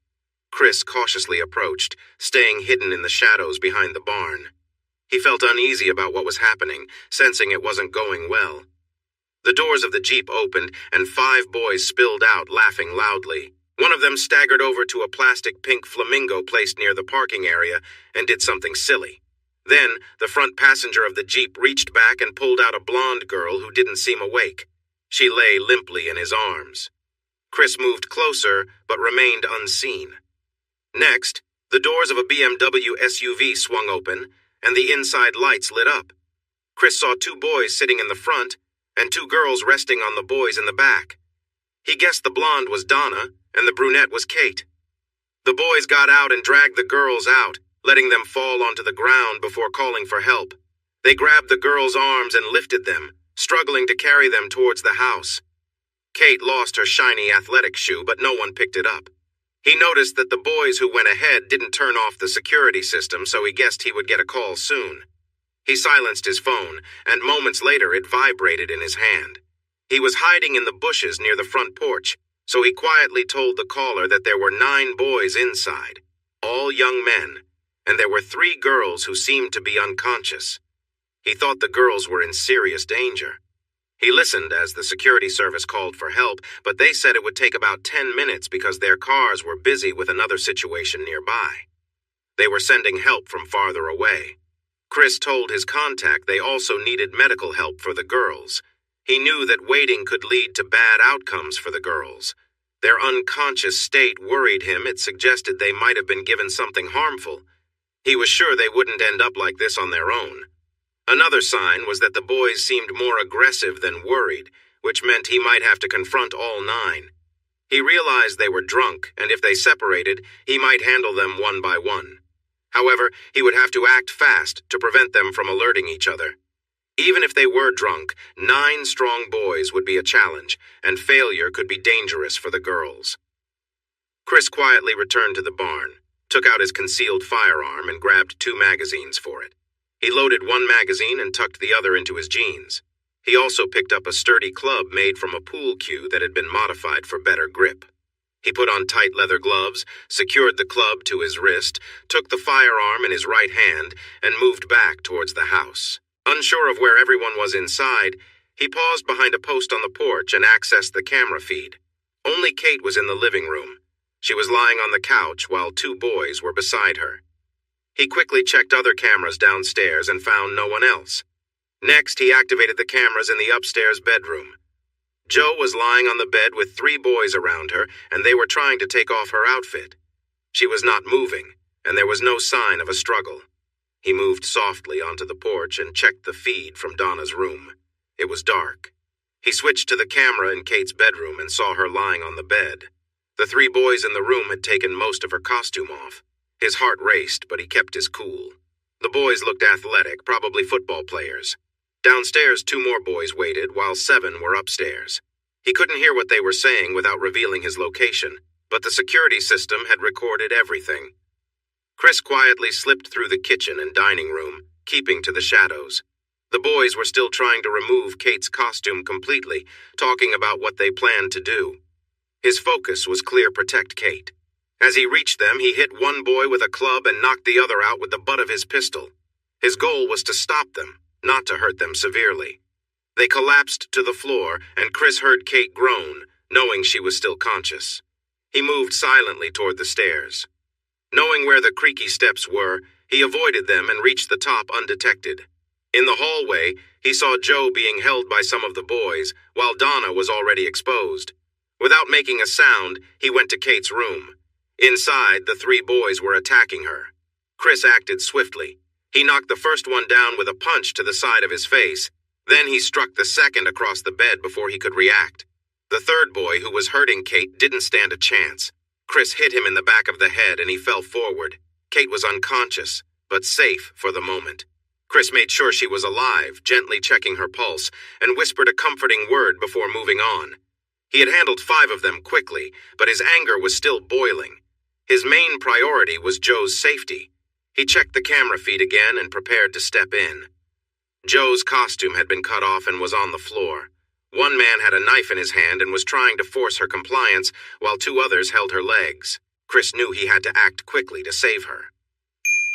Chris cautiously approached, staying hidden in the shadows behind the barn. He felt uneasy about what was happening, sensing it wasn't going well. The doors of the Jeep opened, and 5 boys spilled out, laughing loudly. One of them staggered over to a plastic pink flamingo placed near the parking area and did something silly. Then, the front passenger of the Jeep reached back and pulled out a blonde girl who didn't seem awake. She lay limply in his arms. Chris moved closer, but remained unseen. Next, the doors of a BMW SUV swung open, and the inside lights lit up. Chris saw 2 boys sitting in the front, and 2 girls resting on the boys in the back. He guessed the blonde was Donna, and the brunette was Kate. The boys got out and dragged the girls out, letting them fall onto the ground before calling for help. They grabbed the girls' arms and lifted them, struggling to carry them towards the house. Kate lost her shiny athletic shoe, but no one picked it up. He noticed that the boys who went ahead didn't turn off the security system, so he guessed he would get a call soon. He silenced his phone, and moments later it vibrated in his hand. He was hiding in the bushes near the front porch, so he quietly told the caller that there were 9 boys inside, all young men, and there were 3 girls who seemed to be unconscious. He thought the girls were in serious danger. He listened as the security service called for help, but they said it would take about 10 minutes because their cars were busy with another situation nearby. They were sending help from farther away. Chris told his contact they also needed medical help for the girls. He knew that waiting could lead to bad outcomes for the girls. Their unconscious state worried him. It suggested they might have been given something harmful. He was sure they wouldn't end up like this on their own. Another sign was that the boys seemed more aggressive than worried, which meant he might have to confront all 9. He realized they were drunk, and if they separated, he might handle them one by one. However, he would have to act fast to prevent them from alerting each other. Even if they were drunk, 9 strong boys would be a challenge, and failure could be dangerous for the girls. Chris quietly returned to the barn, took out his concealed firearm, and grabbed 2 magazines for it. He loaded one magazine and tucked the other into his jeans. He also picked up a sturdy club made from a pool cue that had been modified for better grip. He put on tight leather gloves, secured the club to his wrist, took the firearm in his right hand, and moved back towards the house. Unsure of where everyone was inside, he paused behind a post on the porch and accessed the camera feed. Only Kate was in the living room. She was lying on the couch while 2 boys were beside her. He quickly checked other cameras downstairs and found no one else. Next, he activated the cameras in the upstairs bedroom. Jo was lying on the bed with 3 boys around her, and they were trying to take off her outfit. She was not moving, and there was no sign of a struggle. He moved softly onto the porch and checked the feed from Donna's room. It was dark. He switched to the camera in Kate's bedroom and saw her lying on the bed. The 3 boys in the room had taken most of her costume off. His heart raced, but he kept his cool. The boys looked athletic, probably football players. Downstairs, 2 more boys waited, while 7 were upstairs. He couldn't hear what they were saying without revealing his location, but the security system had recorded everything. Chris quietly slipped through the kitchen and dining room, keeping to the shadows. The boys were still trying to remove Kate's costume completely, talking about what they planned to do. His focus was clear: protect Kate. As he reached them, he hit one boy with a club and knocked the other out with the butt of his pistol. His goal was to stop them, not to hurt them severely. They collapsed to the floor, and Chris heard Kate groan, knowing she was still conscious. He moved silently toward the stairs. Knowing where the creaky steps were, he avoided them and reached the top undetected. In the hallway, he saw Jo being held by some of the boys, while Donna was already exposed. Without making a sound, he went to Kate's room. Inside, the 3 boys were attacking her. Chris acted swiftly. He knocked the first one down with a punch to the side of his face. Then he struck the second across the bed before he could react. The 3rd boy, who was hurting Kate, didn't stand a chance. Chris hit him in the back of the head and he fell forward. Kate was unconscious, but safe for the moment. Chris made sure she was alive, gently checking her pulse, and whispered a comforting word before moving on. He had handled 5 of them quickly, but his anger was still boiling. His main priority was Jo's safety. He checked the camera feed again and prepared to step in. Joe's costume had been cut off and was on the floor. One man had a knife in his hand and was trying to force her compliance, while two others held her legs. Chris knew he had to act quickly to save her.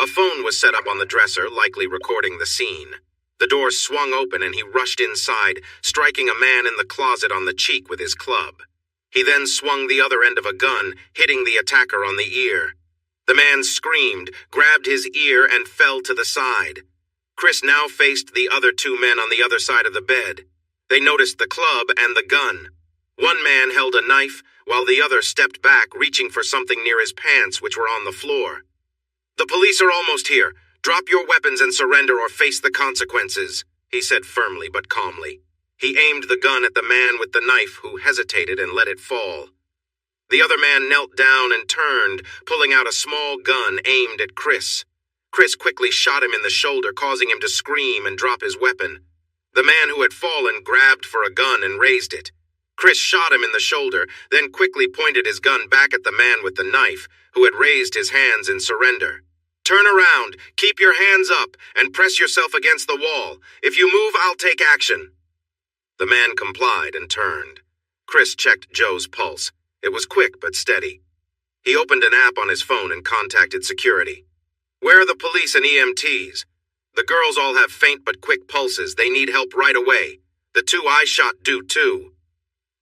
A phone was set up on the dresser, likely recording the scene. The door swung open and he rushed inside, striking a man in the closet on the cheek with his club. He then swung the other end of a gun, hitting the attacker on the ear. The man screamed, grabbed his ear, and fell to the side. Chris now faced the other two men on the other side of the bed. They noticed the club and the gun. One man held a knife, while the other stepped back, reaching for something near his pants, which were on the floor. "The police are almost here. Drop your weapons and surrender or face the consequences," he said firmly but calmly. He aimed the gun at the man with the knife, who hesitated and let it fall. The other man knelt down and turned, pulling out a small gun aimed at Chris. Chris quickly shot him in the shoulder, causing him to scream and drop his weapon. The man who had fallen grabbed for a gun and raised it. Chris shot him in the shoulder, then quickly pointed his gun back at the man with the knife, who had raised his hands in surrender. "Turn around, keep your hands up, and press yourself against the wall. If you move, I'll take action." The man complied and turned. Chris checked Joe's pulse. It was quick but steady. He opened an app on his phone and contacted security. "Where are the police and EMTs? The girls all have faint but quick pulses. They need help right away. The two I shot do too.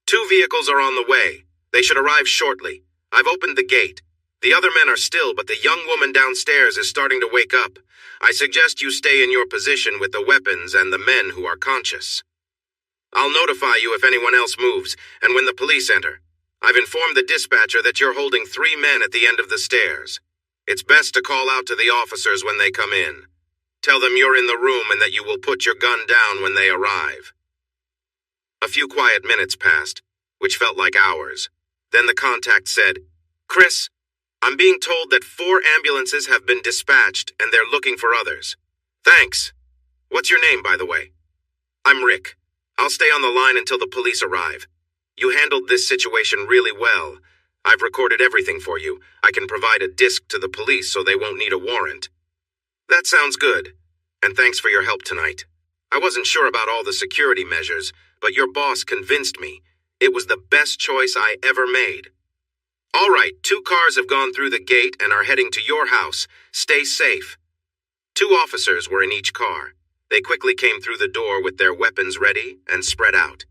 2 vehicles are on the way. They should arrive shortly. I've opened the gate. The other men are still, but the young woman downstairs is starting to wake up. I suggest you stay in your position with the weapons and the men who are conscious. I'll notify you if anyone else moves, and when the police enter. I've informed the dispatcher that you're holding 3 men at the end of the stairs. It's best to call out to the officers when they come in. Tell them you're in the room and that you will put your gun down when they arrive." A few quiet minutes passed, which felt like hours. Then the contact said, "Chris, I'm being told that 4 ambulances have been dispatched and they're looking for others. Thanks. What's your name, by the way?" "I'm Rick. I'll stay on the line until the police arrive. You handled this situation really well. I've recorded everything for you. I can provide a disc to the police so they won't need a warrant." "That sounds good. And thanks for your help tonight. I wasn't sure about all the security measures, but your boss convinced me. It was the best choice I ever made. All right, 2 cars have gone through the gate and are heading to your house. Stay safe." 2 officers were in each car. They quickly came through the door with their weapons ready and spread out.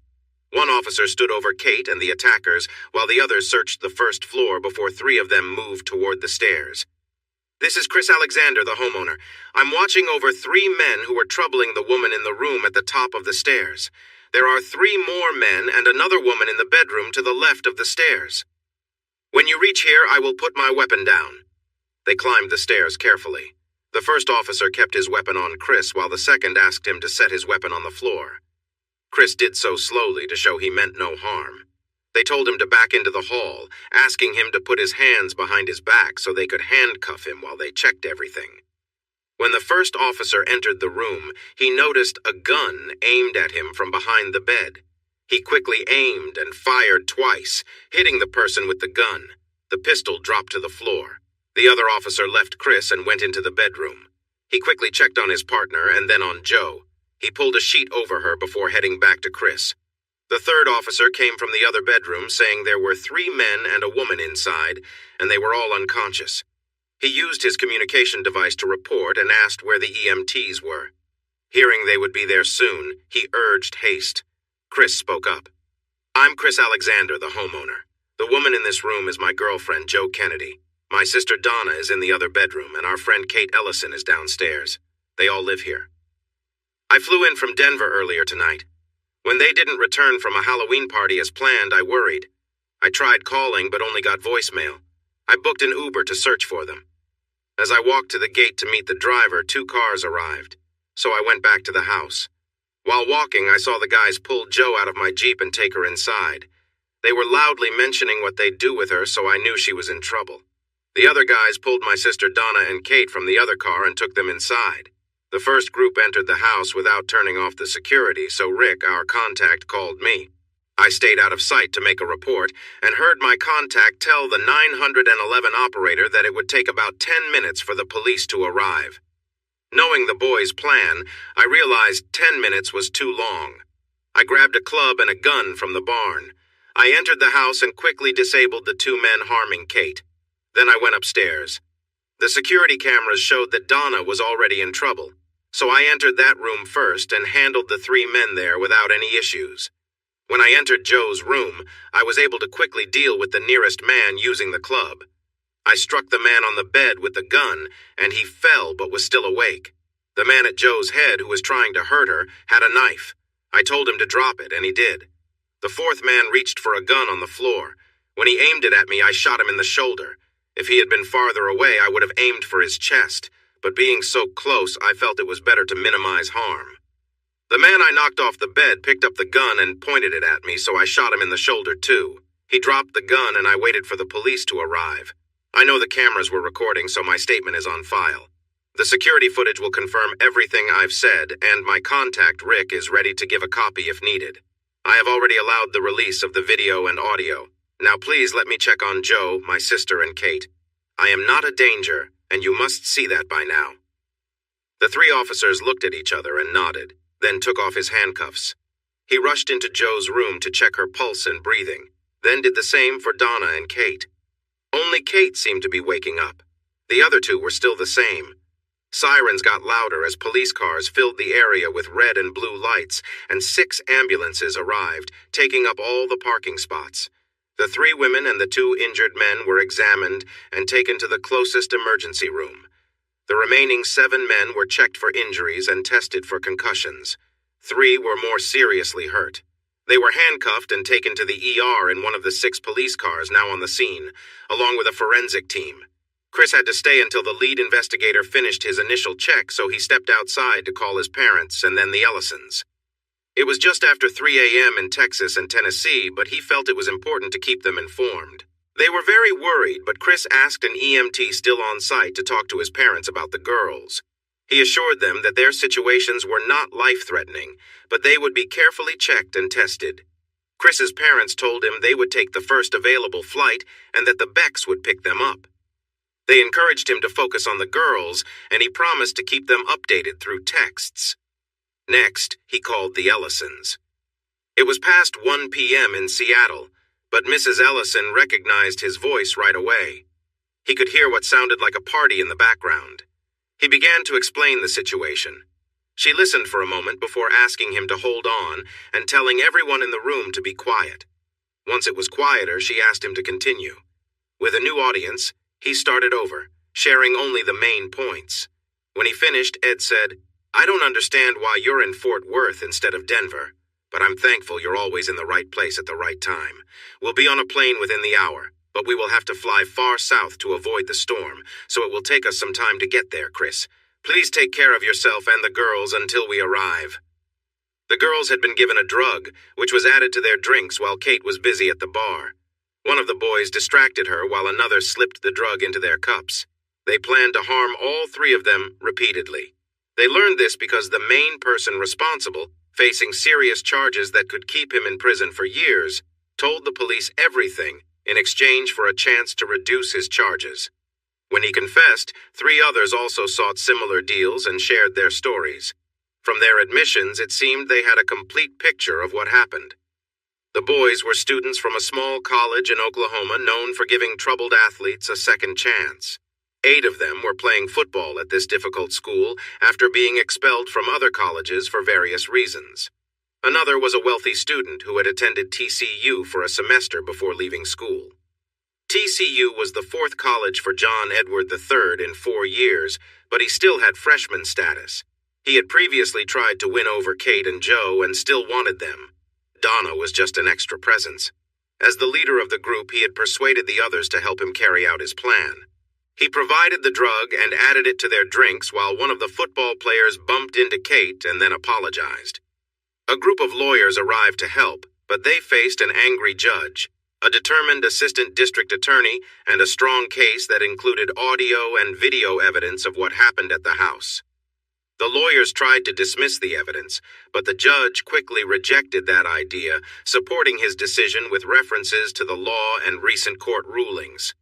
One officer stood over Kate and the attackers, while the others searched the first floor before 3 of them moved toward the stairs. "This is Chris Alexander, the homeowner. I'm watching over 3 men who are troubling the woman in the room at the top of the stairs. There are 3 more men and another woman in the bedroom to the left of the stairs. When you reach here, I will put my weapon down." They climbed the stairs carefully. The first officer kept his weapon on Chris, while the second asked him to set his weapon on the floor. Chris did so slowly to show he meant no harm. They told him to back into the hall, asking him to put his hands behind his back so they could handcuff him while they checked everything. When the first officer entered the room, he noticed a gun aimed at him from behind the bed. He quickly aimed and fired twice, hitting the person with the gun. The pistol dropped to the floor. The other officer left Chris and went into the bedroom. He quickly checked on his partner and then on Joe. He pulled a sheet over her before heading back to Chris. The third officer came from the other bedroom, saying there were 3 men and a woman inside, and they were all unconscious. He used his communication device to report and asked where the EMTs were. Hearing they would be there soon, he urged haste. Chris spoke up. "I'm Chris Alexander, the homeowner. The woman in this room is my girlfriend, Joe Kennedy. My sister Donna is in the other bedroom, and our friend Kate Ellison is downstairs. They all live here. I flew in from Denver earlier tonight. When they didn't return from a Halloween party as planned, I worried. I tried calling, but only got voicemail. I booked an Uber to search for them. As I walked to the gate to meet the driver, 2 cars arrived, so I went back to the house. While walking, I saw the guys pull Joe out of my Jeep and take her inside. They were loudly mentioning what they'd do with her, so I knew she was in trouble. The other guys pulled my sister Donna and Kate from the other car and took them inside. The first group entered the house without turning off the security, so Rick, our contact, called me. I stayed out of sight to make a report and heard my contact tell the 911 operator that it would take about 10 minutes for the police to arrive. Knowing the boys' plan, I realized 10 minutes was too long. I grabbed a club and a gun from the barn. I entered the house and quickly disabled the two men harming Kate. Then I went upstairs. The security cameras showed that Donna was already in trouble, so I entered that room first and handled the three men there without any issues. When I entered Joe's room, I was able to quickly deal with the nearest man using the club. I struck the man on the bed with the gun, and he fell but was still awake. The man at Joe's head who was trying to hurt her had a knife. I told him to drop it, and he did. The fourth man reached for a gun on the floor. When he aimed it at me, I shot him in the shoulder. If he had been farther away, I would have aimed for his chest, but being so close, I felt it was better to minimize harm. The man I knocked off the bed picked up the gun and pointed it at me, so I shot him in the shoulder too. He dropped the gun and I waited for the police to arrive. I know the cameras were recording, so my statement is on file. The security footage will confirm everything I've said, and my contact, Rick, is ready to give a copy if needed. I have already allowed the release of the video and audio. Now please let me check on Joe, my sister, and Kate. I am not a danger, and you must see that by now. The three officers looked at each other and nodded, then took off his handcuffs. He rushed into Joe's room to check her pulse and breathing, then did the same for Donna and Kate. Only Kate seemed to be waking up. The other two were still the same. Sirens got louder as police cars filled the area with red and blue lights, and 6 ambulances arrived, taking up all the parking spots. The 3 women and the 2 injured men were examined and taken to the closest emergency room. The remaining 7 men were checked for injuries and tested for concussions. 3 were more seriously hurt. They were handcuffed and taken to the ER in one of the 6 police cars now on the scene, along with a forensic team. Chris had to stay until the lead investigator finished his initial check, so he stepped outside to call his parents and then the Ellisons. It was just after 3 a.m. in Texas and Tennessee, but he felt it was important to keep them informed. They were very worried, but Chris asked an EMT still on site to talk to his parents about the girls. He assured them that their situations were not life-threatening, but they would be carefully checked and tested. Chris's parents told him they would take the first available flight and that the Becks would pick them up. They encouraged him to focus on the girls, and he promised to keep them updated through texts. Next, he called the Ellisons. It was past 1 p.m. in Seattle, but Mrs. Ellison recognized his voice right away. He could hear what sounded like a party in the background. He began to explain the situation. She listened for a moment before asking him to hold on and telling everyone in the room to be quiet. Once it was quieter, she asked him to continue. With a new audience, he started over, sharing only the main points. When he finished, Ed said, "I don't understand why you're in Fort Worth instead of Denver, but I'm thankful you're always in the right place at the right time. We'll be on a plane within the hour, but we will have to fly far south to avoid the storm, so it will take us some time to get there, Chris. Please take care of yourself and the girls until we arrive." The girls had been given a drug, which was added to their drinks while Kate was busy at the bar. One of the boys distracted her while another slipped the drug into their cups. They planned to harm all 3 of them repeatedly. They learned this because the main person responsible, facing serious charges that could keep him in prison for years, told the police everything in exchange for a chance to reduce his charges. When he confessed, 3 others also sought similar deals and shared their stories. From their admissions, it seemed they had a complete picture of what happened. The boys were students from a small college in Oklahoma known for giving troubled athletes a second chance. 8 of them were playing football at this difficult school after being expelled from other colleges for various reasons. Another was a wealthy student who had attended TCU for a semester before leaving school. TCU was the 4th college for John Edward III in 4 years, but he still had freshman status. He had previously tried to win over Kate and Joe and still wanted them. Donna was just an extra presence. As the leader of the group, he had persuaded the others to help him carry out his plan. He provided the drug and added it to their drinks while one of the football players bumped into Kate and then apologized. A group of lawyers arrived to help, but they faced an angry judge, a determined assistant district attorney, and a strong case that included audio and video evidence of what happened at the house. The lawyers tried to dismiss the evidence, but the judge quickly rejected that idea, supporting his decision with references to the law and recent court rulings.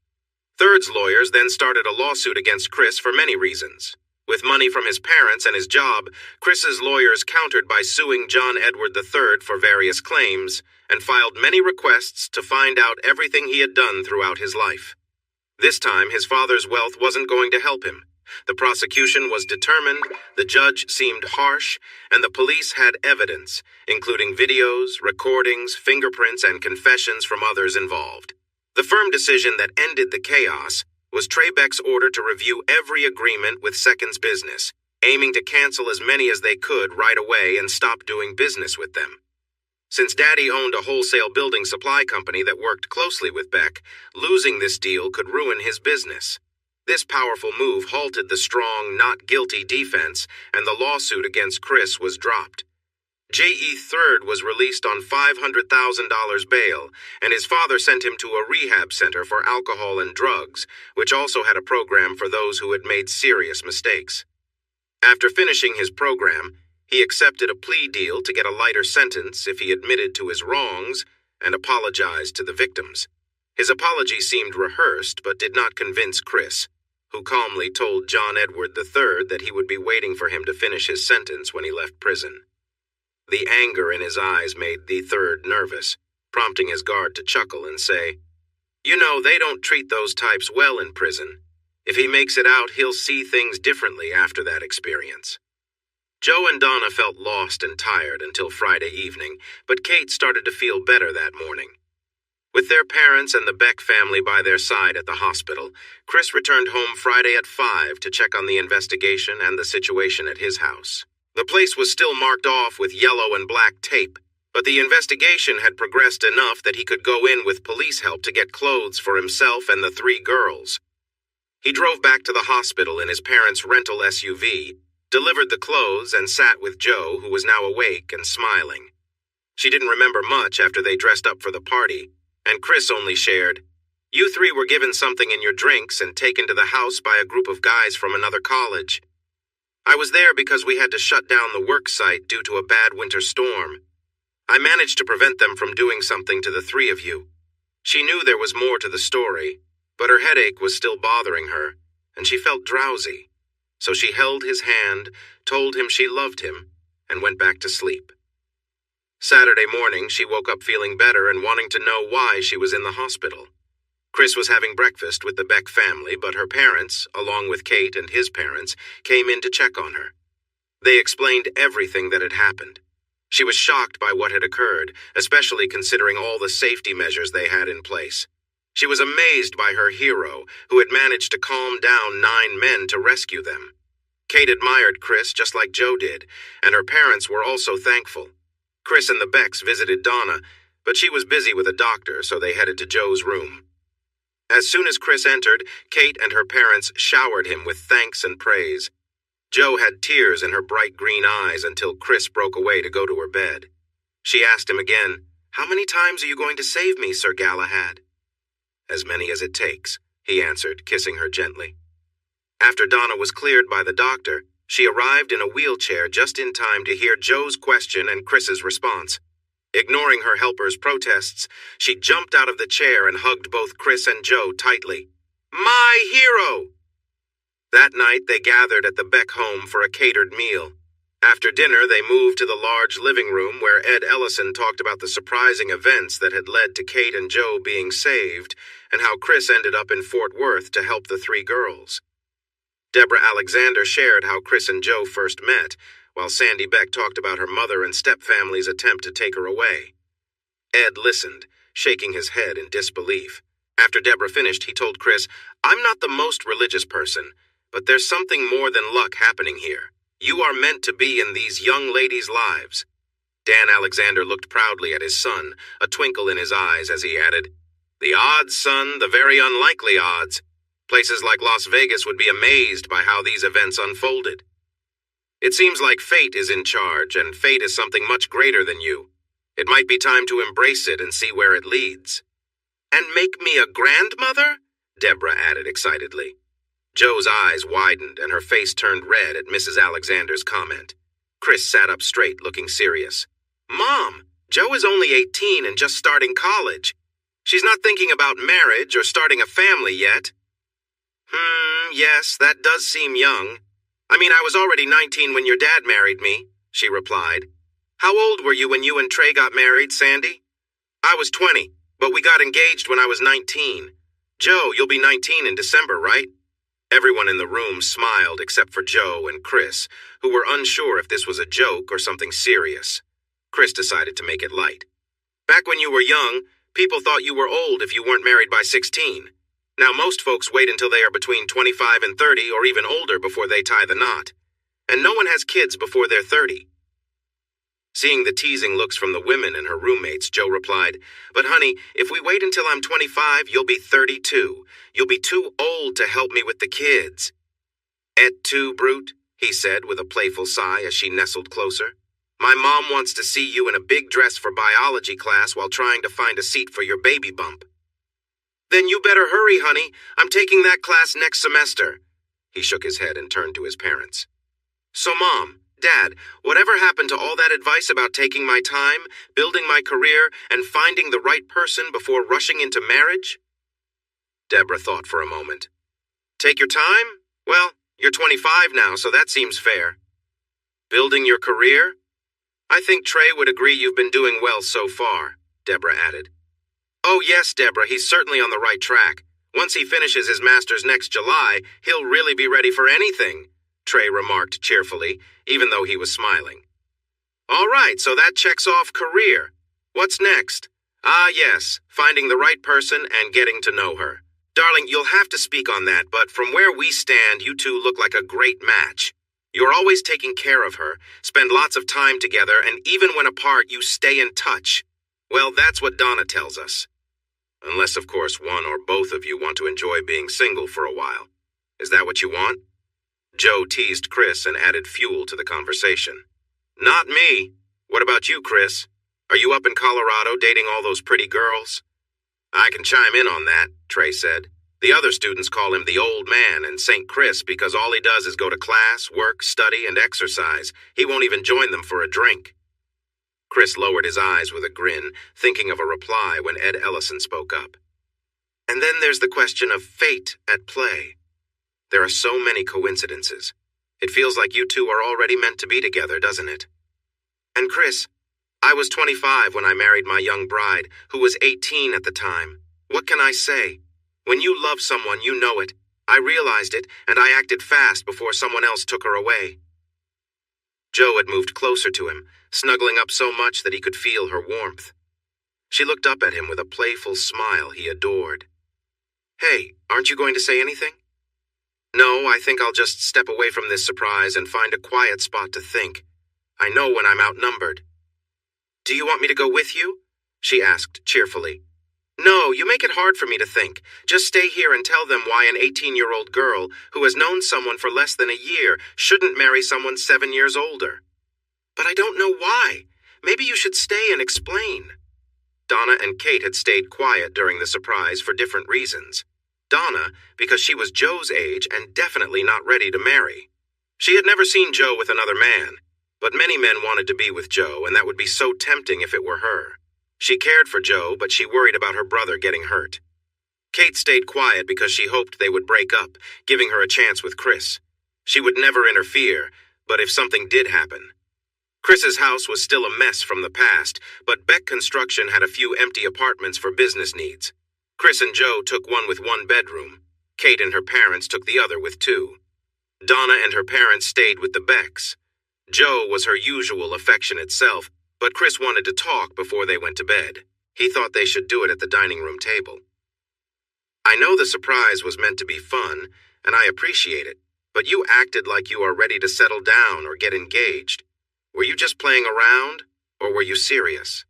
Third's lawyers then started a lawsuit against Chris for many reasons. With money from his parents and his job, Chris's lawyers countered by suing John Edward III for various claims and filed many requests to find out everything he had done throughout his life. This time, his father's wealth wasn't going to help him. The prosecution was determined, the judge seemed harsh, and the police had evidence, including videos, recordings, fingerprints, and confessions from others involved. The firm decision that ended the chaos was Trebek's order to review every agreement with Second's business, aiming to cancel as many as they could right away and stop doing business with them. Since Daddy owned a wholesale building supply company that worked closely with Beck, losing this deal could ruin his business. This powerful move halted the strong, not guilty defense, and the lawsuit against Chris was dropped. J.E. Third was released on $500,000 bail, and his father sent him to a rehab center for alcohol and drugs, which also had a program for those who had made serious mistakes. After finishing his program, he accepted a plea deal to get a lighter sentence if he admitted to his wrongs and apologized to the victims. His apology seemed rehearsed but did not convince Chris, who calmly told John Edward III that he would be waiting for him to finish his sentence when he left prison. The anger in his eyes made the third nervous, prompting his guard to chuckle and say, "You know, they don't treat those types well in prison. If he makes it out, he'll see things differently after that experience." Joe and Donna felt lost and tired until Friday evening, but Kate started to feel better that morning. With their parents and the Beck family by their side at the hospital, Chris returned home Friday at 5 to check on the investigation and the situation at his house. The place was still marked off with yellow and black tape, but the investigation had progressed enough that he could go in with police help to get clothes for himself and the 3 girls. He drove back to the hospital in his parents' rental SUV, delivered the clothes, and sat with Joe, who was now awake and smiling. She didn't remember much after they dressed up for the party, and Chris only shared, "You 3 were given something in your drinks and taken to the house by a group of guys from another college. I was there because we had to shut down the work site due to a bad winter storm. I managed to prevent them from doing something to the 3 of you." She knew there was more to the story, but her headache was still bothering her, and she felt drowsy. So she held his hand, told him she loved him, and went back to sleep. Saturday morning, she woke up feeling better and wanting to know why she was in the hospital. Chris was having breakfast with the Beck family, but her parents, along with Kate and his parents, came in to check on her. They explained everything that had happened. She was shocked by what had occurred, especially considering all the safety measures they had in place. She was amazed by her hero, who had managed to calm down 9 men to rescue them. Kate admired Chris just like Joe did, and her parents were also thankful. Chris and the Becks visited Donna, but she was busy with a doctor, so they headed to Joe's room. As soon as Chris entered, Kate and her parents showered him with thanks and praise. Joe had tears in her bright green eyes until Chris broke away to go to her bed. She asked him again, "How many times are you going to save me, Sir Galahad?" "As many as it takes," he answered, kissing her gently. After Donna was cleared by the doctor, she arrived in a wheelchair just in time to hear Joe's question and Chris's response. Ignoring her helper's protests, she jumped out of the chair and hugged both Chris and Joe tightly. "My hero!" That night, they gathered at the Beck home for a catered meal. After dinner, they moved to the large living room where Ed Ellison talked about the surprising events that had led to Kate and Joe being saved and how Chris ended up in Fort Worth to help the 3 girls. Deborah Alexander shared how Chris and Joe first met, while Sandy Beck talked about her mother and stepfamily's attempt to take her away. Ed listened, shaking his head in disbelief. After Deborah finished, he told Chris, "I'm not the most religious person, but there's something more than luck happening here. You are meant to be in these young ladies' lives." Dan Alexander looked proudly at his son, a twinkle in his eyes as he added, "The odds, son, the very unlikely odds. Places like Las Vegas would be amazed by how these events unfolded. It seems like fate is in charge, and fate is something much greater than you. It might be time to embrace it and see where it leads." "And make me a grandmother?" Deborah added excitedly. Joe's eyes widened and her face turned red at Mrs. Alexander's comment. Chris sat up straight, looking serious. Mom, Joe is only 18 and just starting college. She's not thinking about marriage or starting a family yet. Yes, that does seem young. I mean, I was already 19 when your dad married me, she replied. How old were you when you and Trey got married, Sandy? I was 20, but we got engaged when I was 19. Joe, you'll be 19 in December, right? Everyone in the room smiled except for Joe and Chris, who were unsure if this was a joke or something serious. Chris decided to make it light. Back when you were young, people thought you were old if you weren't married by 16. Now most folks wait until they are between 25 and 30 or even older before they tie the knot. And no one has kids before they're 30. Seeing the teasing looks from the women and her roommates, Joe replied, But honey, if we wait until I'm 25, you'll be 32. You'll be too old to help me with the kids. Et tu, Brute, he said with a playful sigh as she nestled closer. My mom wants to see you in a big dress for biology class while trying to find a seat for your baby bump. Then you better hurry, honey. I'm taking that class next semester. He shook his head and turned to his parents. So, Mom, Dad, whatever happened to all that advice about taking my time, building my career, and finding the right person before rushing into marriage? Deborah thought for a moment. Take your time? Well, you're 25 now, so that seems fair. Building your career? I think Trey would agree you've been doing well so far, Deborah added. Oh yes, Deborah, he's certainly on the right track. Once he finishes his master's next July, he'll really be ready for anything, Trey remarked cheerfully, even though he was smiling. All right, so that checks off career. What's next? Ah, yes, finding the right person and getting to know her. Darling, you'll have to speak on that, but from where we stand, you two look like a great match. You're always taking care of her, spend lots of time together, and even when apart, you stay in touch. Well, that's what Donna tells us. Unless, of course, one or both of you want to enjoy being single for a while. Is that what you want? Joe teased Chris and added fuel to the conversation. Not me. What about you, Chris? Are you up in Colorado dating all those pretty girls? I can chime in on that, Trey said. The other students call him the old man and St. Chris because all he does is go to class, work, study, and exercise. He won't even join them for a drink. Chris lowered his eyes with a grin, thinking of a reply when Ed Ellison spoke up. And then there's the question of fate at play. There are so many coincidences. It feels like you two are already meant to be together, doesn't it? And Chris, I was 25 when I married my young bride, who was 18 at the time. What can I say? When you love someone, you know it. I realized it, and I acted fast before someone else took her away. Joe had moved closer to him, snuggling up so much that he could feel her warmth. She looked up at him with a playful smile he adored. Hey, aren't you going to say anything? No, I think I'll just step away from this surprise and find a quiet spot to think. I know when I'm outnumbered. Do you want me to go with you? She asked cheerfully. No, you make it hard for me to think. Just stay here and tell them why an 18-year-old girl who has known someone for less than a year shouldn't marry someone 7 years older. But I don't know why. Maybe you should stay and explain. Donna and Kate had stayed quiet during the surprise for different reasons. Donna, because she was Joe's age and definitely not ready to marry. She had never seen Joe with another man, but many men wanted to be with Joe, and that would be so tempting if it were her. She cared for Joe, but she worried about her brother getting hurt. Kate stayed quiet because she hoped they would break up, giving her a chance with Chris. She would never interfere, but if something did happen. Chris's house was still a mess from the past, but Beck Construction had a few empty apartments for business needs. Chris and Joe took one with 1 bedroom. Kate and her parents took the other with 2. Donna and her parents stayed with the Becks. Joe was her usual affectionate self, but Chris wanted to talk before they went to bed. He thought they should do it at the dining room table. I know the surprise was meant to be fun, and I appreciate it, but you acted like you are ready to settle down or get engaged. Were you just playing around, or were you serious?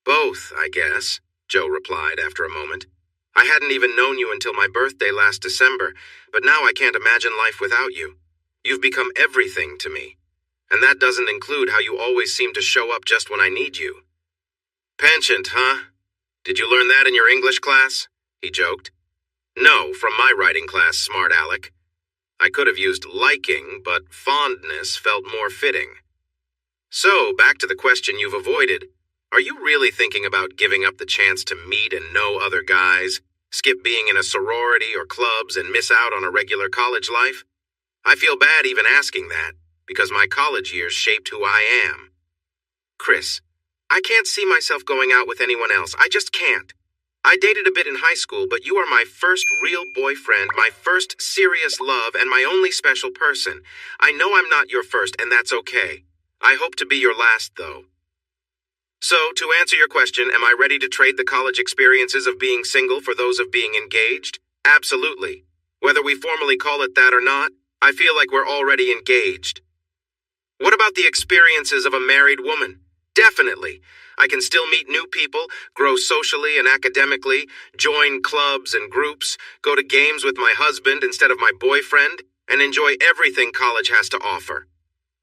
Both, I guess, Joe replied after a moment. I hadn't even known you until my birthday last December, but now I can't imagine life without you. You've become everything to me. And that doesn't include how you always seem to show up just when I need you. Penchant, huh? Did you learn that in your English class? He joked. No, from my writing class, smart Alec. I could have used liking, but fondness felt more fitting. So, back to the question you've avoided. Are you really thinking about giving up the chance to meet and know other guys, skip being in a sorority or clubs, and miss out on a regular college life? I feel bad even asking that, because my college years shaped who I am. Chris, I can't see myself going out with anyone else. I just can't. I dated a bit in high school, but you are my first real boyfriend, my first serious love, and my only special person. I know I'm not your first, and that's okay. I hope to be your last, though. So, to answer your question, am I ready to trade the college experiences of being single for those of being engaged? Absolutely. Whether we formally call it that or not, I feel like we're already engaged. What about the experiences of a married woman? Definitely. I can still meet new people, grow socially and academically, join clubs and groups, go to games with my husband instead of my boyfriend, and enjoy everything college has to offer.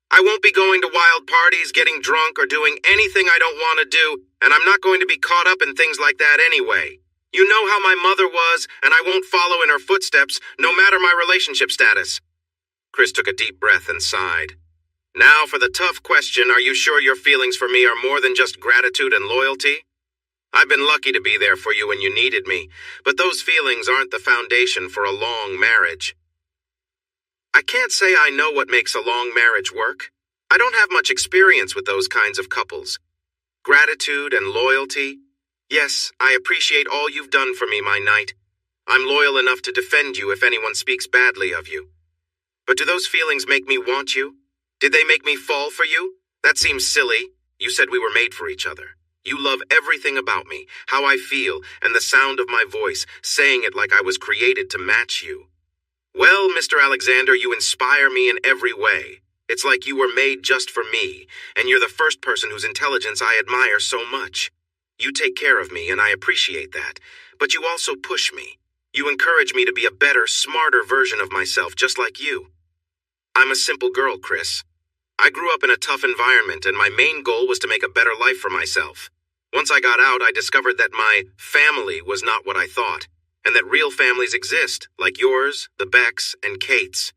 I won't be going to wild parties, getting drunk, or doing anything I don't want to do, and I'm not going to be caught up in things like that anyway. You know how my mother was, and I won't follow in her footsteps, no matter my relationship status. Chris took a deep breath and sighed. Now for the tough question, are you sure your feelings for me are more than just gratitude and loyalty? I've been lucky to be there for you when you needed me, but those feelings aren't the foundation for a long marriage. I can't say I know what makes a long marriage work. I don't have much experience with those kinds of couples. Gratitude and loyalty. Yes, I appreciate all you've done for me, my knight. I'm loyal enough to defend you if anyone speaks badly of you. But do those feelings make me want you? Did they make me fall for you? That seems silly. You said we were made for each other. You love everything about me, how I feel, and the sound of my voice, saying it like I was created to match you. Well, Mr. Alexander, you inspire me in every way. It's like you were made just for me, and you're the first person whose intelligence I admire so much. You take care of me, and I appreciate that, but you also push me. You encourage me to be a better, smarter version of myself, just like you. I'm a simple girl, Chris. I grew up in a tough environment, and my main goal was to make a better life for myself. Once I got out, I discovered that my family was not what I thought, and that real families exist, like yours, the Becks, and Kate's.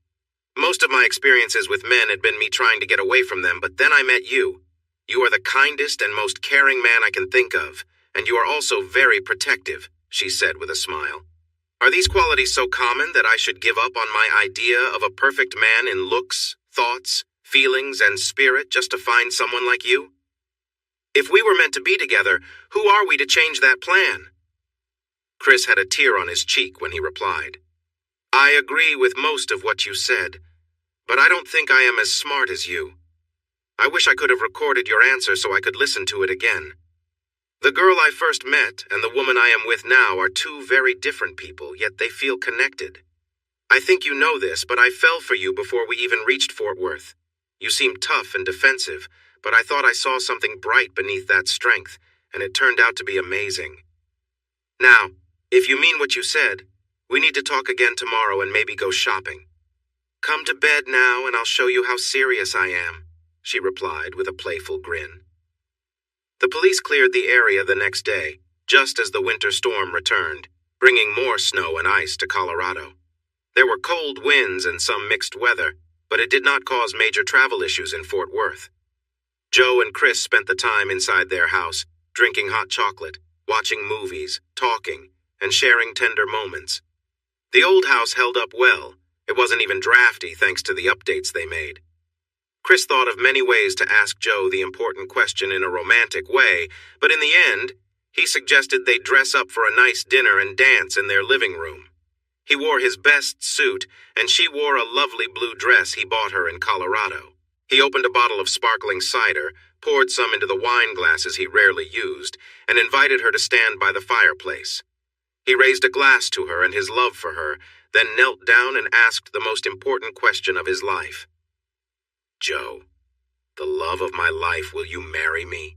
Most of my experiences with men had been me trying to get away from them, but then I met you. You are the kindest and most caring man I can think of, and you are also very protective, she said with a smile. Are these qualities so common that I should give up on my idea of a perfect man in looks, thoughts, feelings, and spirit just to find someone like you? If we were meant to be together, who are we to change that plan? Chris had a tear on his cheek when he replied. I agree with most of what you said, but I don't think I am as smart as you. I wish I could have recorded your answer so I could listen to it again. The girl I first met and the woman I am with now are two very different people, yet they feel connected. I think you know this, but I fell for you before we even reached Fort Worth. You seemed tough and defensive, but I thought I saw something bright beneath that strength, and it turned out to be amazing. Now, if you mean what you said, we need to talk again tomorrow and maybe go shopping. Come to bed now and I'll show you how serious I am, she replied with a playful grin. The police cleared the area the next day, just as the winter storm returned, bringing more snow and ice to Colorado. There were cold winds and some mixed weather, but it did not cause major travel issues in Fort Worth. Joe and Chris spent the time inside their house, drinking hot chocolate, watching movies, talking, and sharing tender moments. The old house held up well. It wasn't even drafty thanks to the updates they made. Chris thought of many ways to ask Joe the important question in a romantic way, but in the end, he suggested they dress up for a nice dinner and dance in their living room. He wore his best suit, and she wore a lovely blue dress he bought her in Colorado. He opened a bottle of sparkling cider, poured some into the wine glasses he rarely used, and invited her to stand by the fireplace. He raised a glass to her and his love for her, then knelt down and asked the most important question of his life. Joe, the love of my life, will you marry me?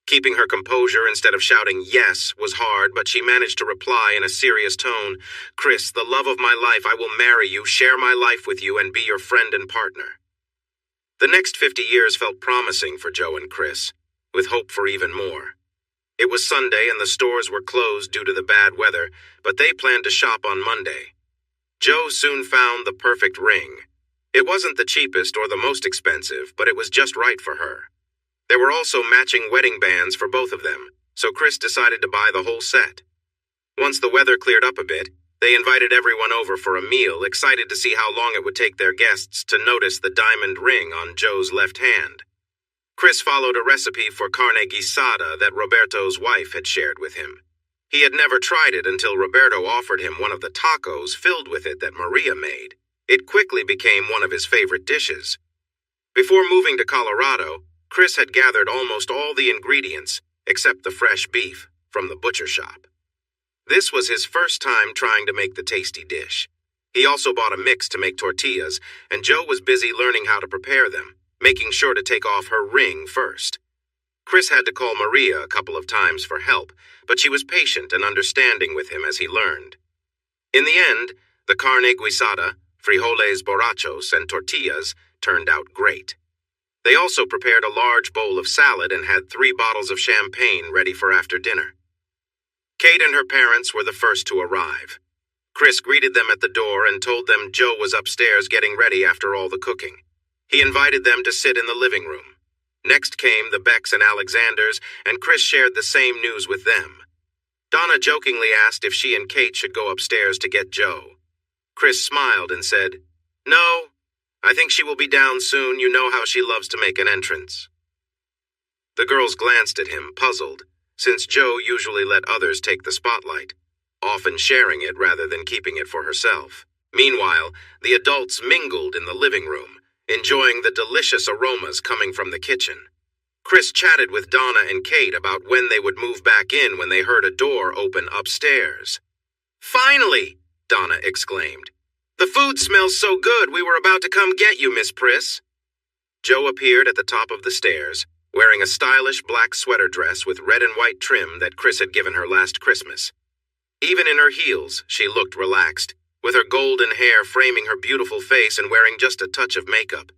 Keeping her composure instead of shouting yes was hard, but she managed to reply in a serious tone, Chris, the love of my life, I will marry you, share my life with you, and be your friend and partner. The next 50 years felt promising for Joe and Chris, with hope for even more. It was Sunday and the stores were closed due to the bad weather, but they planned to shop on Monday. Joe soon found the perfect ring. It wasn't the cheapest or the most expensive, but it was just right for her. There were also matching wedding bands for both of them, so Chris decided to buy the whole set. Once the weather cleared up a bit, they invited everyone over for a meal, excited to see how long it would take their guests to notice the diamond ring on Joe's left hand. Chris followed a recipe for carne guisada that Roberto's wife had shared with him. He had never tried it until Roberto offered him one of the tacos filled with it that Maria made. It quickly became one of his favorite dishes. Before moving to Colorado, Chris had gathered almost all the ingredients, except the fresh beef, from the butcher shop. This was his first time trying to make the tasty dish. He also bought a mix to make tortillas, and Joe was busy learning how to prepare them, making sure to take off her ring first. Chris had to call Maria a couple of times for help, but she was patient and understanding with him as he learned. In the end, the carne guisada, frijoles borrachos, and tortillas turned out great. They also prepared a large bowl of salad and had 3 bottles of champagne ready for after dinner. Kate and her parents were the first to arrive. Chris greeted them at the door and told them Joe was upstairs getting ready after all the cooking. He invited them to sit in the living room. Next came the Becks and Alexanders, and Chris shared the same news with them. Donna jokingly asked if she and Kate should go upstairs to get Joe. Chris smiled and said, "No, I think she will be down soon. You know how she loves to make an entrance." The girls glanced at him, puzzled, since Joe usually let others take the spotlight, often sharing it rather than keeping it for herself. Meanwhile, the adults mingled in the living room, enjoying the delicious aromas coming from the kitchen. Chris chatted with Donna and Kate about when they would move back in when they heard a door open upstairs. "Finally!" Donna exclaimed. "The food smells so good, we were about to come get you, Miss Priss." Joe appeared at the top of the stairs, wearing a stylish black sweater dress with red and white trim that Chris had given her last Christmas. Even in her heels, she looked relaxed, with her golden hair framing her beautiful face and wearing just a touch of makeup.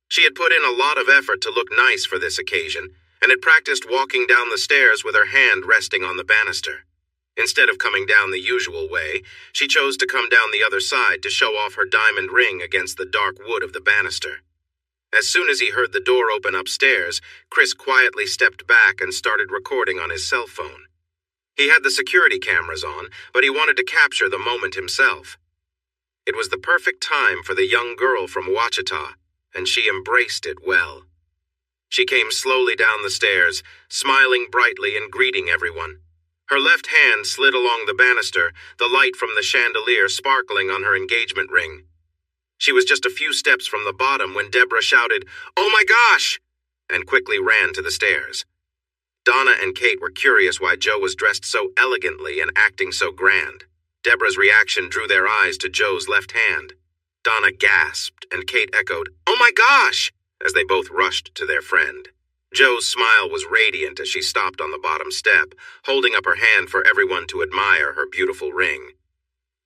She had put in a lot of effort to look nice for this occasion, and had practiced walking down the stairs with her hand resting on the banister. Instead of coming down the usual way, she chose to come down the other side to show off her diamond ring against the dark wood of the banister. As soon as he heard the door open upstairs, Chris quietly stepped back and started recording on his cell phone. He had the security cameras on, but he wanted to capture the moment himself. It was the perfect time for the young girl from Ouachita, and she embraced it well. She came slowly down the stairs, smiling brightly and greeting everyone. Her left hand slid along the banister, the light from the chandelier sparkling on her engagement ring. She was just a few steps from the bottom when Deborah shouted, "Oh my gosh!" and quickly ran to the stairs. Donna and Kate were curious why Joe was dressed so elegantly and acting so grand. Deborah's reaction drew their eyes to Joe's left hand. Donna gasped, and Kate echoed, "Oh my gosh!" as they both rushed to their friend. Joe's smile was radiant as she stopped on the bottom step, holding up her hand for everyone to admire her beautiful ring.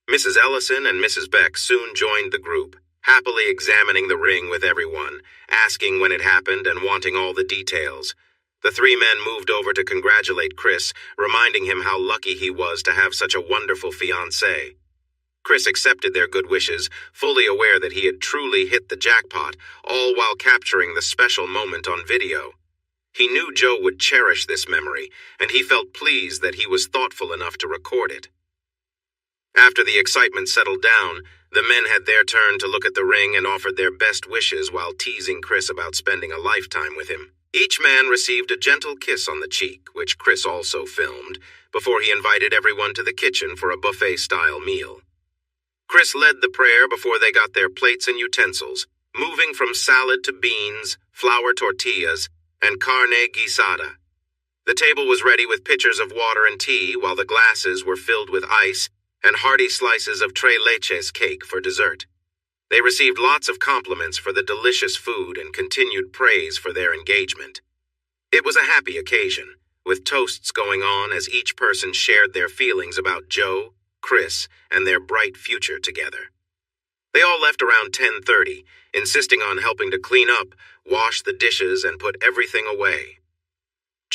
Mrs. Ellison and Mrs. Beck soon joined the group, happily examining the ring with everyone, asking when it happened and wanting all the details. The 3 men moved over to congratulate Chris, reminding him how lucky he was to have such a wonderful fiancée. Chris accepted their good wishes, fully aware that he had truly hit the jackpot, all while capturing the special moment on video. He knew Joe would cherish this memory, and he felt pleased that he was thoughtful enough to record it. After the excitement settled down, the men had their turn to look at the ring and offered their best wishes while teasing Chris about spending a lifetime with him. Each man received a gentle kiss on the cheek, which Chris also filmed, before he invited everyone to the kitchen for a buffet-style meal. Chris led the prayer before they got their plates and utensils, moving from salad to beans, flour tortillas, and carne guisada. The table was ready with pitchers of water and tea, while the glasses were filled with ice and hearty slices of tres leches cake for dessert. They received lots of compliments for the delicious food and continued praise for their engagement. It was a happy occasion, with toasts going on as each person shared their feelings about Joe, Chris, and their bright future together. They all left around 10:30, insisting on helping to clean up, wash the dishes, and put everything away.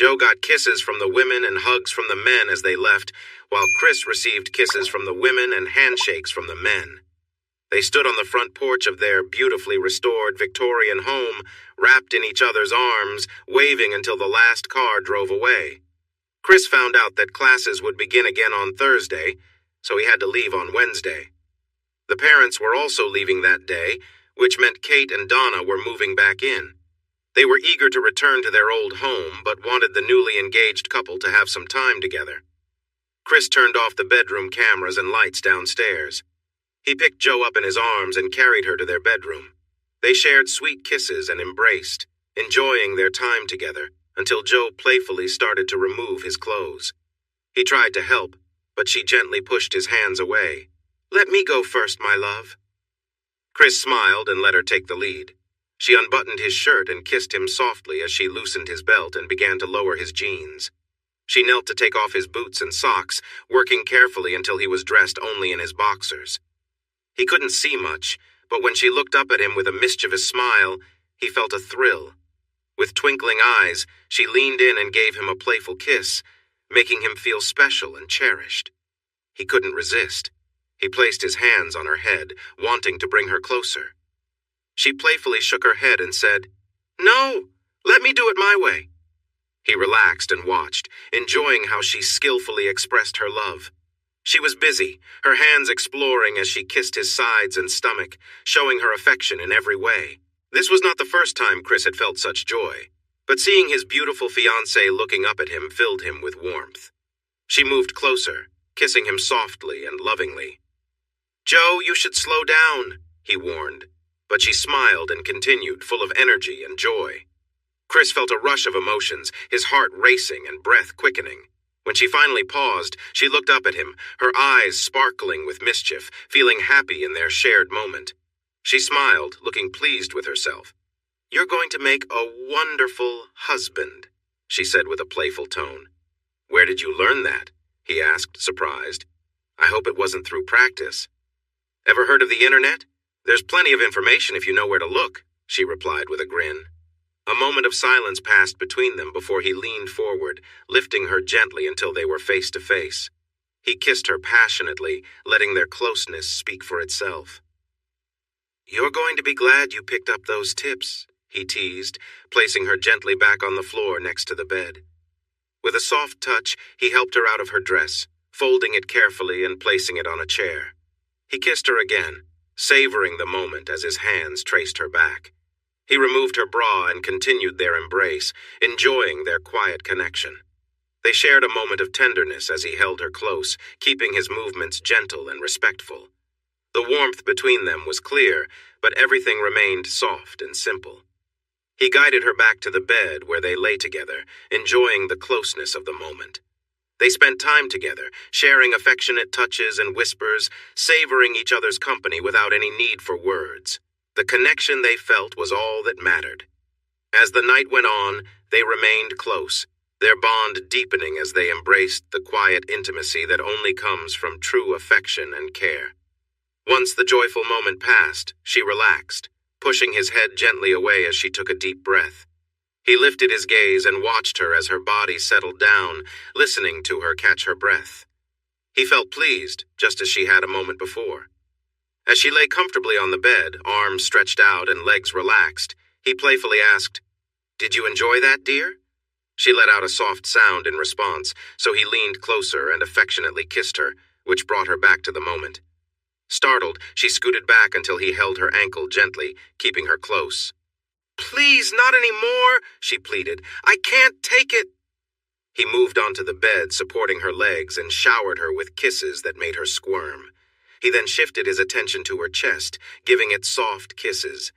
Joe got kisses from the women and hugs from the men as they left, while Chris received kisses from the women and handshakes from the men. They stood on the front porch of their beautifully restored Victorian home, wrapped in each other's arms, waving until the last car drove away. Chris found out that classes would begin again on Thursday, so he had to leave on Wednesday. The parents were also leaving that day, which meant Kate and Donna were moving back in. They were eager to return to their old home, but wanted the newly engaged couple to have some time together. Chris turned off the bedroom cameras and lights downstairs. He picked Joe up in his arms and carried her to their bedroom. They shared sweet kisses and embraced, enjoying their time together, until Joe playfully started to remove his clothes. He tried to help, but she gently pushed his hands away. "Let me go first, my love." Chris smiled and let her take the lead. She unbuttoned his shirt and kissed him softly as she loosened his belt and began to lower his jeans. She knelt to take off his boots and socks, working carefully until he was dressed only in his boxers. He couldn't see much, but when she looked up at him with a mischievous smile, he felt a thrill. With twinkling eyes, she leaned in and gave him a playful kiss, making him feel special and cherished. He couldn't resist. He placed his hands on her head, wanting to bring her closer. She playfully shook her head and said, "No, let me do it my way." He relaxed and watched, enjoying how she skillfully expressed her love. She was busy, her hands exploring as she kissed his sides and stomach, showing her affection in every way. This was not the first time Chris had felt such joy, but seeing his beautiful fiancée looking up at him filled him with warmth. She moved closer, kissing him softly and lovingly. "Joe, you should slow down," he warned, but she smiled and continued, full of energy and joy. Chris felt a rush of emotions, his heart racing and breath quickening. When she finally paused, she looked up at him, her eyes sparkling with mischief, feeling happy in their shared moment. She smiled, looking pleased with herself. "You're going to make a wonderful husband," she said with a playful tone. "Where did you learn that?" he asked, surprised. "I hope it wasn't through practice." "Ever heard of the internet? There's plenty of information if you know where to look," she replied with a grin. A moment of silence passed between them before he leaned forward, lifting her gently until they were face to face. He kissed her passionately, letting their closeness speak for itself. "You're going to be glad you picked up those tips," he teased, placing her gently back on the floor next to the bed. With a soft touch, he helped her out of her dress, folding it carefully and placing it on a chair. He kissed her again, savoring the moment as his hands traced her back. He removed her bra and continued their embrace, enjoying their quiet connection. They shared a moment of tenderness as he held her close, keeping his movements gentle and respectful. The warmth between them was clear, but everything remained soft and simple. He guided her back to the bed where they lay together, enjoying the closeness of the moment. They spent time together, sharing affectionate touches and whispers, savoring each other's company without any need for words. The connection they felt was all that mattered. As the night went on, they remained close, their bond deepening as they embraced the quiet intimacy that only comes from true affection and care. Once the joyful moment passed, she relaxed, pushing his head gently away as she took a deep breath. He lifted his gaze and watched her as her body settled down, listening to her catch her breath. He felt pleased, just as she had a moment before. As she lay comfortably on the bed, arms stretched out and legs relaxed, he playfully asked, "Did you enjoy that, dear?" She let out a soft sound in response, so he leaned closer and affectionately kissed her, which brought her back to the moment. Startled, she scooted back until he held her ankle gently, keeping her close. "Please, not anymore," she pleaded. "I can't take it." He moved onto the bed, supporting her legs, and showered her with kisses that made her squirm. He then shifted his attention to her chest, giving it soft kisses.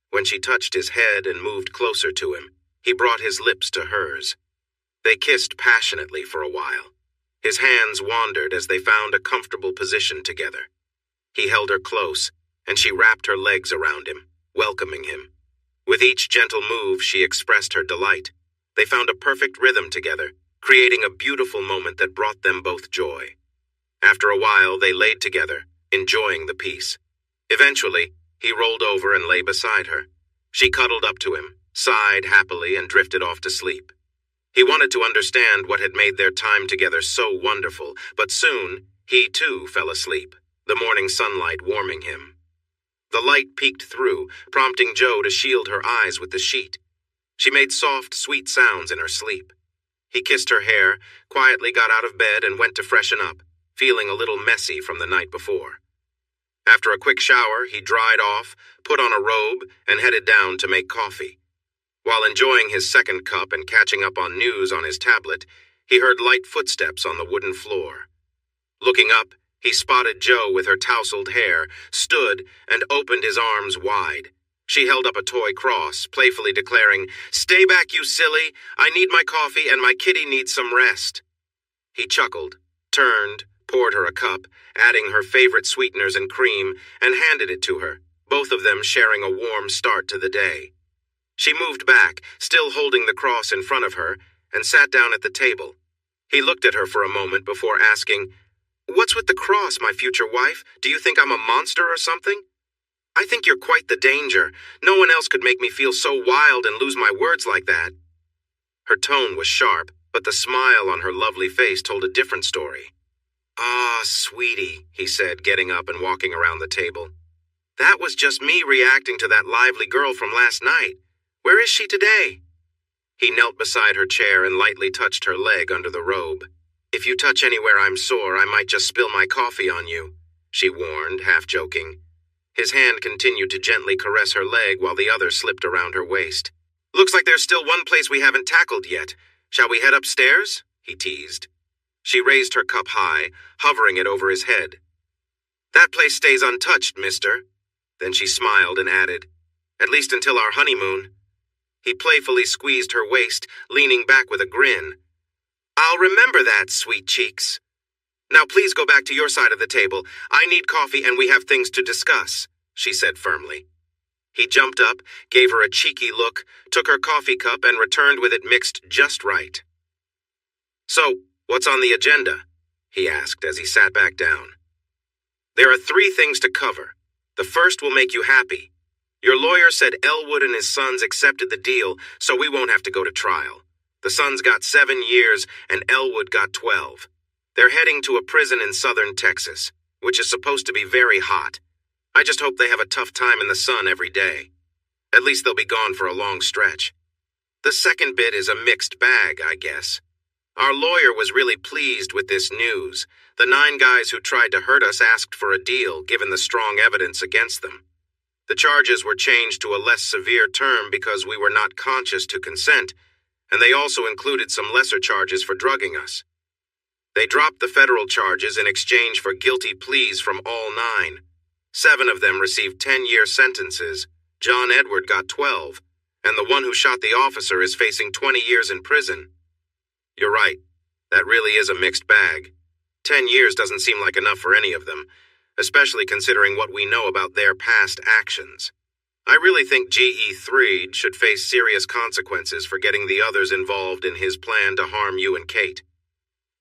When she touched his head and moved closer to him, he brought his lips to hers. They kissed passionately for a while. His hands wandered as they found a comfortable position together. He held her close, and she wrapped her legs around him, welcoming him. With each gentle move, she expressed her delight. They found a perfect rhythm together, creating a beautiful moment that brought them both joy. After a while, they laid together, enjoying the peace. Eventually, he rolled over and lay beside her. She cuddled up to him, sighed happily, and drifted off to sleep. He wanted to understand what had made their time together so wonderful, but soon he too fell asleep, the morning sunlight warming him. The light peeked through, prompting Joe to shield her eyes with the sheet. She made soft, sweet sounds in her sleep. He kissed her hair, quietly got out of bed and went to freshen up, feeling a little messy from the night before. After a quick shower, he dried off, put on a robe, and headed down to make coffee. While enjoying his second cup and catching up on news on his tablet, he heard light footsteps on the wooden floor. Looking up, he spotted Joe with her tousled hair, stood, and opened his arms wide. She held up a toy cross, playfully declaring, "Stay back, you silly! I need my coffee and my kitty needs some rest." He chuckled, turned, poured her a cup, adding her favorite sweeteners and cream, and handed it to her, both of them sharing a warm start to the day. She moved back, still holding the cross in front of her, and sat down at the table. He looked at her for a moment before asking, "What's with the cross, my future wife? Do you think I'm a monster or something?" "I think you're quite the danger. No one else could make me feel so wild and lose my words like that." Her tone was sharp, but the smile on her lovely face told a different story. "Ah, sweetie," he said, getting up and walking around the table. "That was just me reacting to that lively girl from last night. Where is she today?" He knelt beside her chair and lightly touched her leg under the robe. "If you touch anywhere I'm sore, I might just spill my coffee on you," she warned, half joking. His hand continued to gently caress her leg while the other slipped around her waist. "Looks like there's still one place we haven't tackled yet. Shall we head upstairs?" he teased. She raised her cup high, hovering it over his head. "That place stays untouched, mister." Then she smiled and added, "At least until our honeymoon." He playfully squeezed her waist, leaning back with a grin. "I'll remember that, sweet cheeks. Now please go back to your side of the table. I need coffee and we have things to discuss," she said firmly. He jumped up, gave her a cheeky look, took her coffee cup and returned with it mixed just right. "So, what's on the agenda?" he asked as he sat back down. "There are 3 things to cover. The first will make you happy. Your lawyer said Elwood and his sons accepted the deal, so we won't have to go to trial. The sons got 7 years and Elwood got 12. They're heading to a prison in southern Texas, which is supposed to be very hot. I just hope they have a tough time in the sun every day. At least they'll be gone for a long stretch. The second bit is a mixed bag, I guess. Our lawyer was really pleased with this news. The 9 guys who tried to hurt us asked for a deal, given the strong evidence against them. The charges were changed to a less severe term because we were not conscious to consent, and they also included some lesser charges for drugging us. They dropped the federal charges in exchange for guilty pleas from all 9. 7 of them received 10-year sentences. John Edward got 12, and the one who shot the officer is facing 20 years in prison. You're right, that really is a mixed bag. 10 years doesn't seem like enough for any of them, especially considering what we know about their past actions. I really think GE3 should face serious consequences for getting the others involved in his plan to harm you and Kate.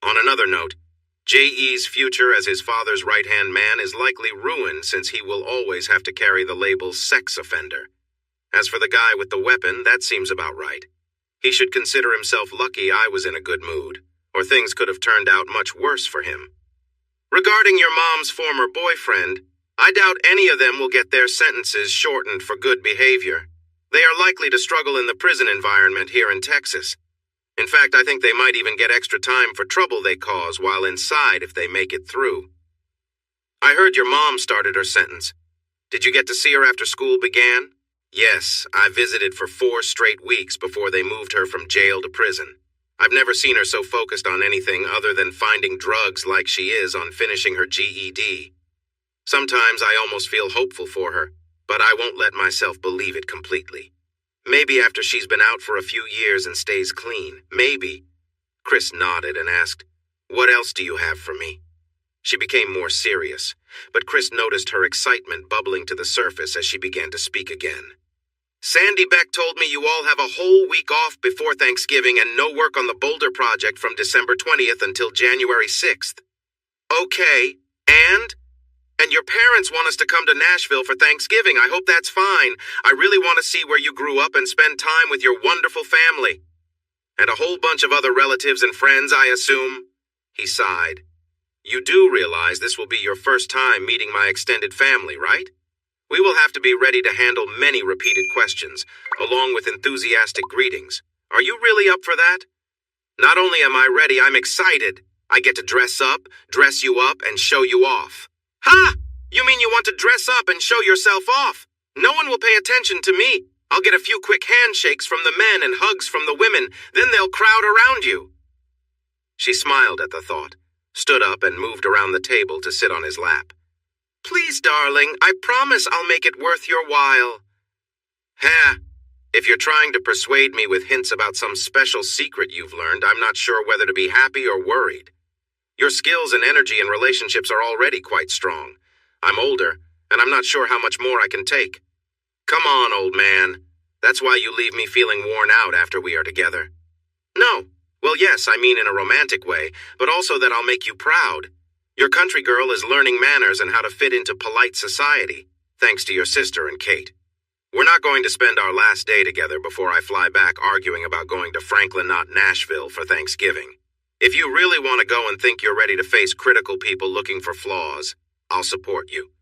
On another note, J.E.'s future as his father's right-hand man is likely ruined since he will always have to carry the label sex offender. As for the guy with the weapon, that seems about right. He should consider himself lucky I was in a good mood, or things could have turned out much worse for him. Regarding your mom's former boyfriend, I doubt any of them will get their sentences shortened for good behavior. They are likely to struggle in the prison environment here in Texas. In fact, I think they might even get extra time for trouble they cause while inside if they make it through. I heard your mom started her sentence. Did you get to see her after school began? Yes, I visited for 4 straight weeks before they moved her from jail to prison. I've never seen her so focused on anything other than finding drugs like she is on finishing her GED. Sometimes I almost feel hopeful for her, but I won't let myself believe it completely. Maybe after she's been out for a few years and stays clean, maybe. Chris nodded and asked, "What else do you have for me?" She became more serious, but Chris noticed her excitement bubbling to the surface as she began to speak again. "Sandy Beck told me you all have a whole week off before Thanksgiving and no work on the Boulder project from December 20th until January 6th. Okay, and your parents want us to come to Nashville for Thanksgiving. I hope that's fine. I really want to see where you grew up and spend time with your wonderful family." And a whole bunch of other relatives and friends, I assume? He sighed. You do realize this will be your first time meeting my extended family, right? We will have to be ready to handle many repeated questions, along with enthusiastic greetings. Are you really up for that? Not only am I ready, I'm excited. I get to dress up, dress you up, and show you off. Ha! You mean you want to dress up and show yourself off? No one will pay attention to me. I'll get a few quick handshakes from the men and hugs from the women, then they'll crowd around you. She smiled at the thought, stood up and moved around the table to sit on his lap. Please, darling, I promise I'll make it worth your while. If you're trying to persuade me with hints about some special secret you've learned, I'm not sure whether to be happy or worried. Your skills and energy in relationships are already quite strong. I'm older, and I'm not sure how much more I can take. Come on, old man. That's why you leave me feeling worn out after we are together. No. Well, yes, I mean in a romantic way, but also that I'll make you proud. Your country girl is learning manners and how to fit into polite society, thanks to your sister and Kate. We're not going to spend our last day together before I fly back arguing about going to Franklin, not Nashville, for Thanksgiving. If you really want to go and think you're ready to face critical people looking for flaws, I'll support you.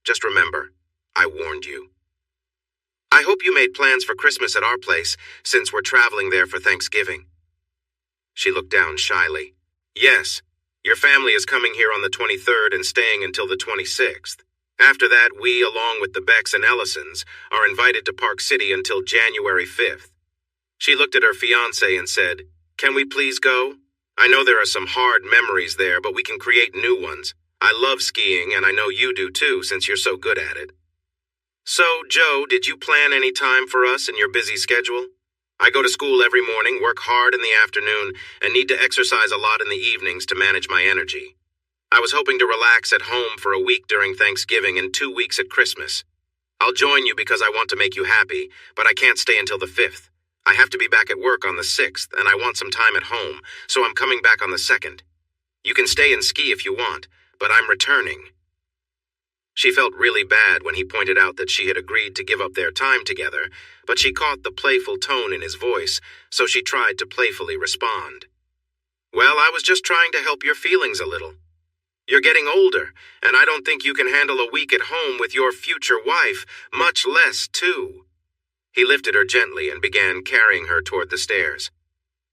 Just remember, I warned you. I hope you made plans for Christmas at our place, since we're traveling there for Thanksgiving. She looked down shyly. Yes, your family is coming here on the 23rd and staying until the 26th. After that, we, along with the Becks and Ellisons, are invited to Park City until January 5th. She looked at her fiancé and said, Can we please go? I know there are some hard memories there, but we can create new ones. I love skiing, and I know you do too, since you're so good at it. So, Joe, did you plan any time for us in your busy schedule? I go to school every morning, work hard in the afternoon, and need to exercise a lot in the evenings to manage my energy. I was hoping to relax at home for a week during Thanksgiving and 2 weeks at Christmas. I'll join you because I want to make you happy, but I can't stay until the 5th. I have to be back at work on the 6th, and I want some time at home, so I'm coming back on the 2nd. You can stay and ski if you want, but I'm returning. She felt really bad when he pointed out that she had agreed to give up their time together, but she caught the playful tone in his voice, so she tried to playfully respond. Well, I was just trying to help your feelings a little. You're getting older, and I don't think you can handle a week at home with your future wife, much less two. He lifted her gently and began carrying her toward the stairs.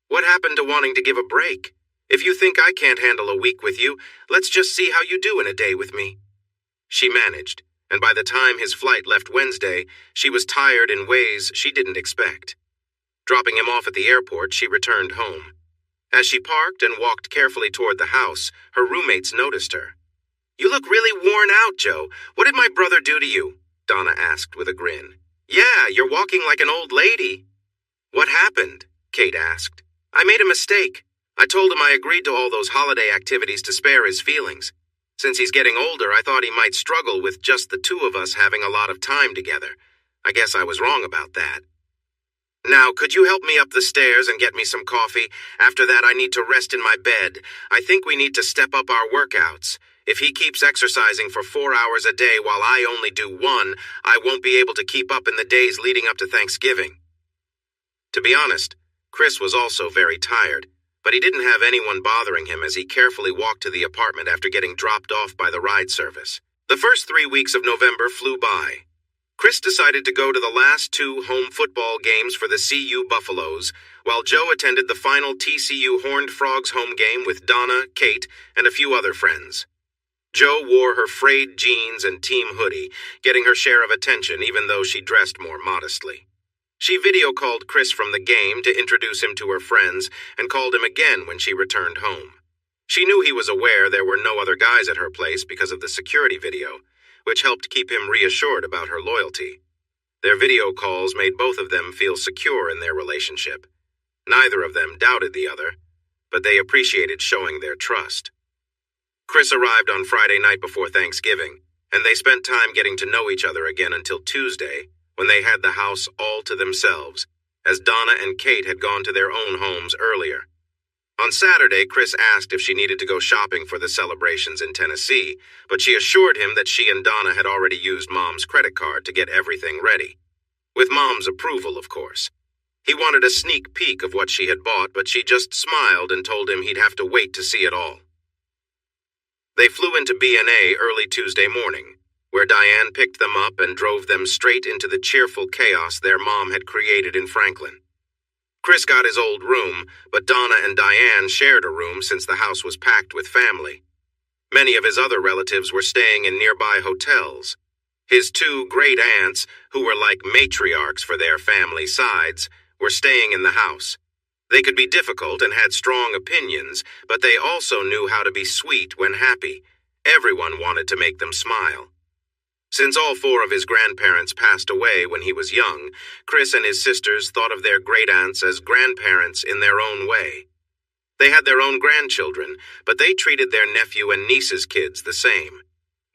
What happened to wanting to give a break? If you think I can't handle a week with you, let's just see how you do in a day with me. She managed, and by the time his flight left Wednesday, she was tired in ways she didn't expect. Dropping him off at the airport, she returned home. As she parked and walked carefully toward the house, her roommates noticed her. You look really worn out, Joe. What did my brother do to you? Donna asked with a grin. Yeah, you're walking like an old lady. What happened? Kate asked. I made a mistake. I told him I agreed to all those holiday activities to spare his feelings. Since he's getting older, I thought he might struggle with just the two of us having a lot of time together. I guess I was wrong about that. Now, could you help me up the stairs and get me some coffee? After that, I need to rest in my bed. I think we need to step up our workouts. If he keeps exercising for 4 hours a day while I only do 1, I won't be able to keep up in the days leading up to Thanksgiving. To be honest, Chris was also very tired, but he didn't have anyone bothering him as he carefully walked to the apartment after getting dropped off by the ride service. The first 3 weeks of November flew by. Chris decided to go to the last 2 home football games for the CU Buffaloes, while Joe attended the final TCU Horned Frogs home game with Donna, Kate, and a few other friends. Joe wore her frayed jeans and team hoodie, getting her share of attention even though she dressed more modestly. She video-called Chris from the game to introduce him to her friends and called him again when she returned home. She knew he was aware there were no other guys at her place because of the security video, which helped keep him reassured about her loyalty. Their video calls made both of them feel secure in their relationship. Neither of them doubted the other, but they appreciated showing their trust. Chris arrived on Friday night before Thanksgiving, and they spent time getting to know each other again until Tuesday, when they had the house all to themselves, as Donna and Kate had gone to their own homes earlier. On Saturday, Chris asked if she needed to go shopping for the celebrations in Tennessee, but she assured him that she and Donna had already used Mom's credit card to get everything ready. With Mom's approval, of course. He wanted a sneak peek of what she had bought, but she just smiled and told him he'd have to wait to see it all. They flew into B&A early Tuesday morning, where Diane picked them up and drove them straight into the cheerful chaos their mom had created in Franklin. Chris got his old room, but Donna and Diane shared a room since the house was packed with family. Many of his other relatives were staying in nearby hotels. His two great aunts, who were like matriarchs for their family sides, were staying in the house. They could be difficult and had strong opinions, but they also knew how to be sweet when happy. Everyone wanted to make them smile. Since all four of his grandparents passed away when he was young, Chris and his sisters thought of their great-aunts as grandparents in their own way. They had their own grandchildren, but they treated their nephew and niece's kids the same.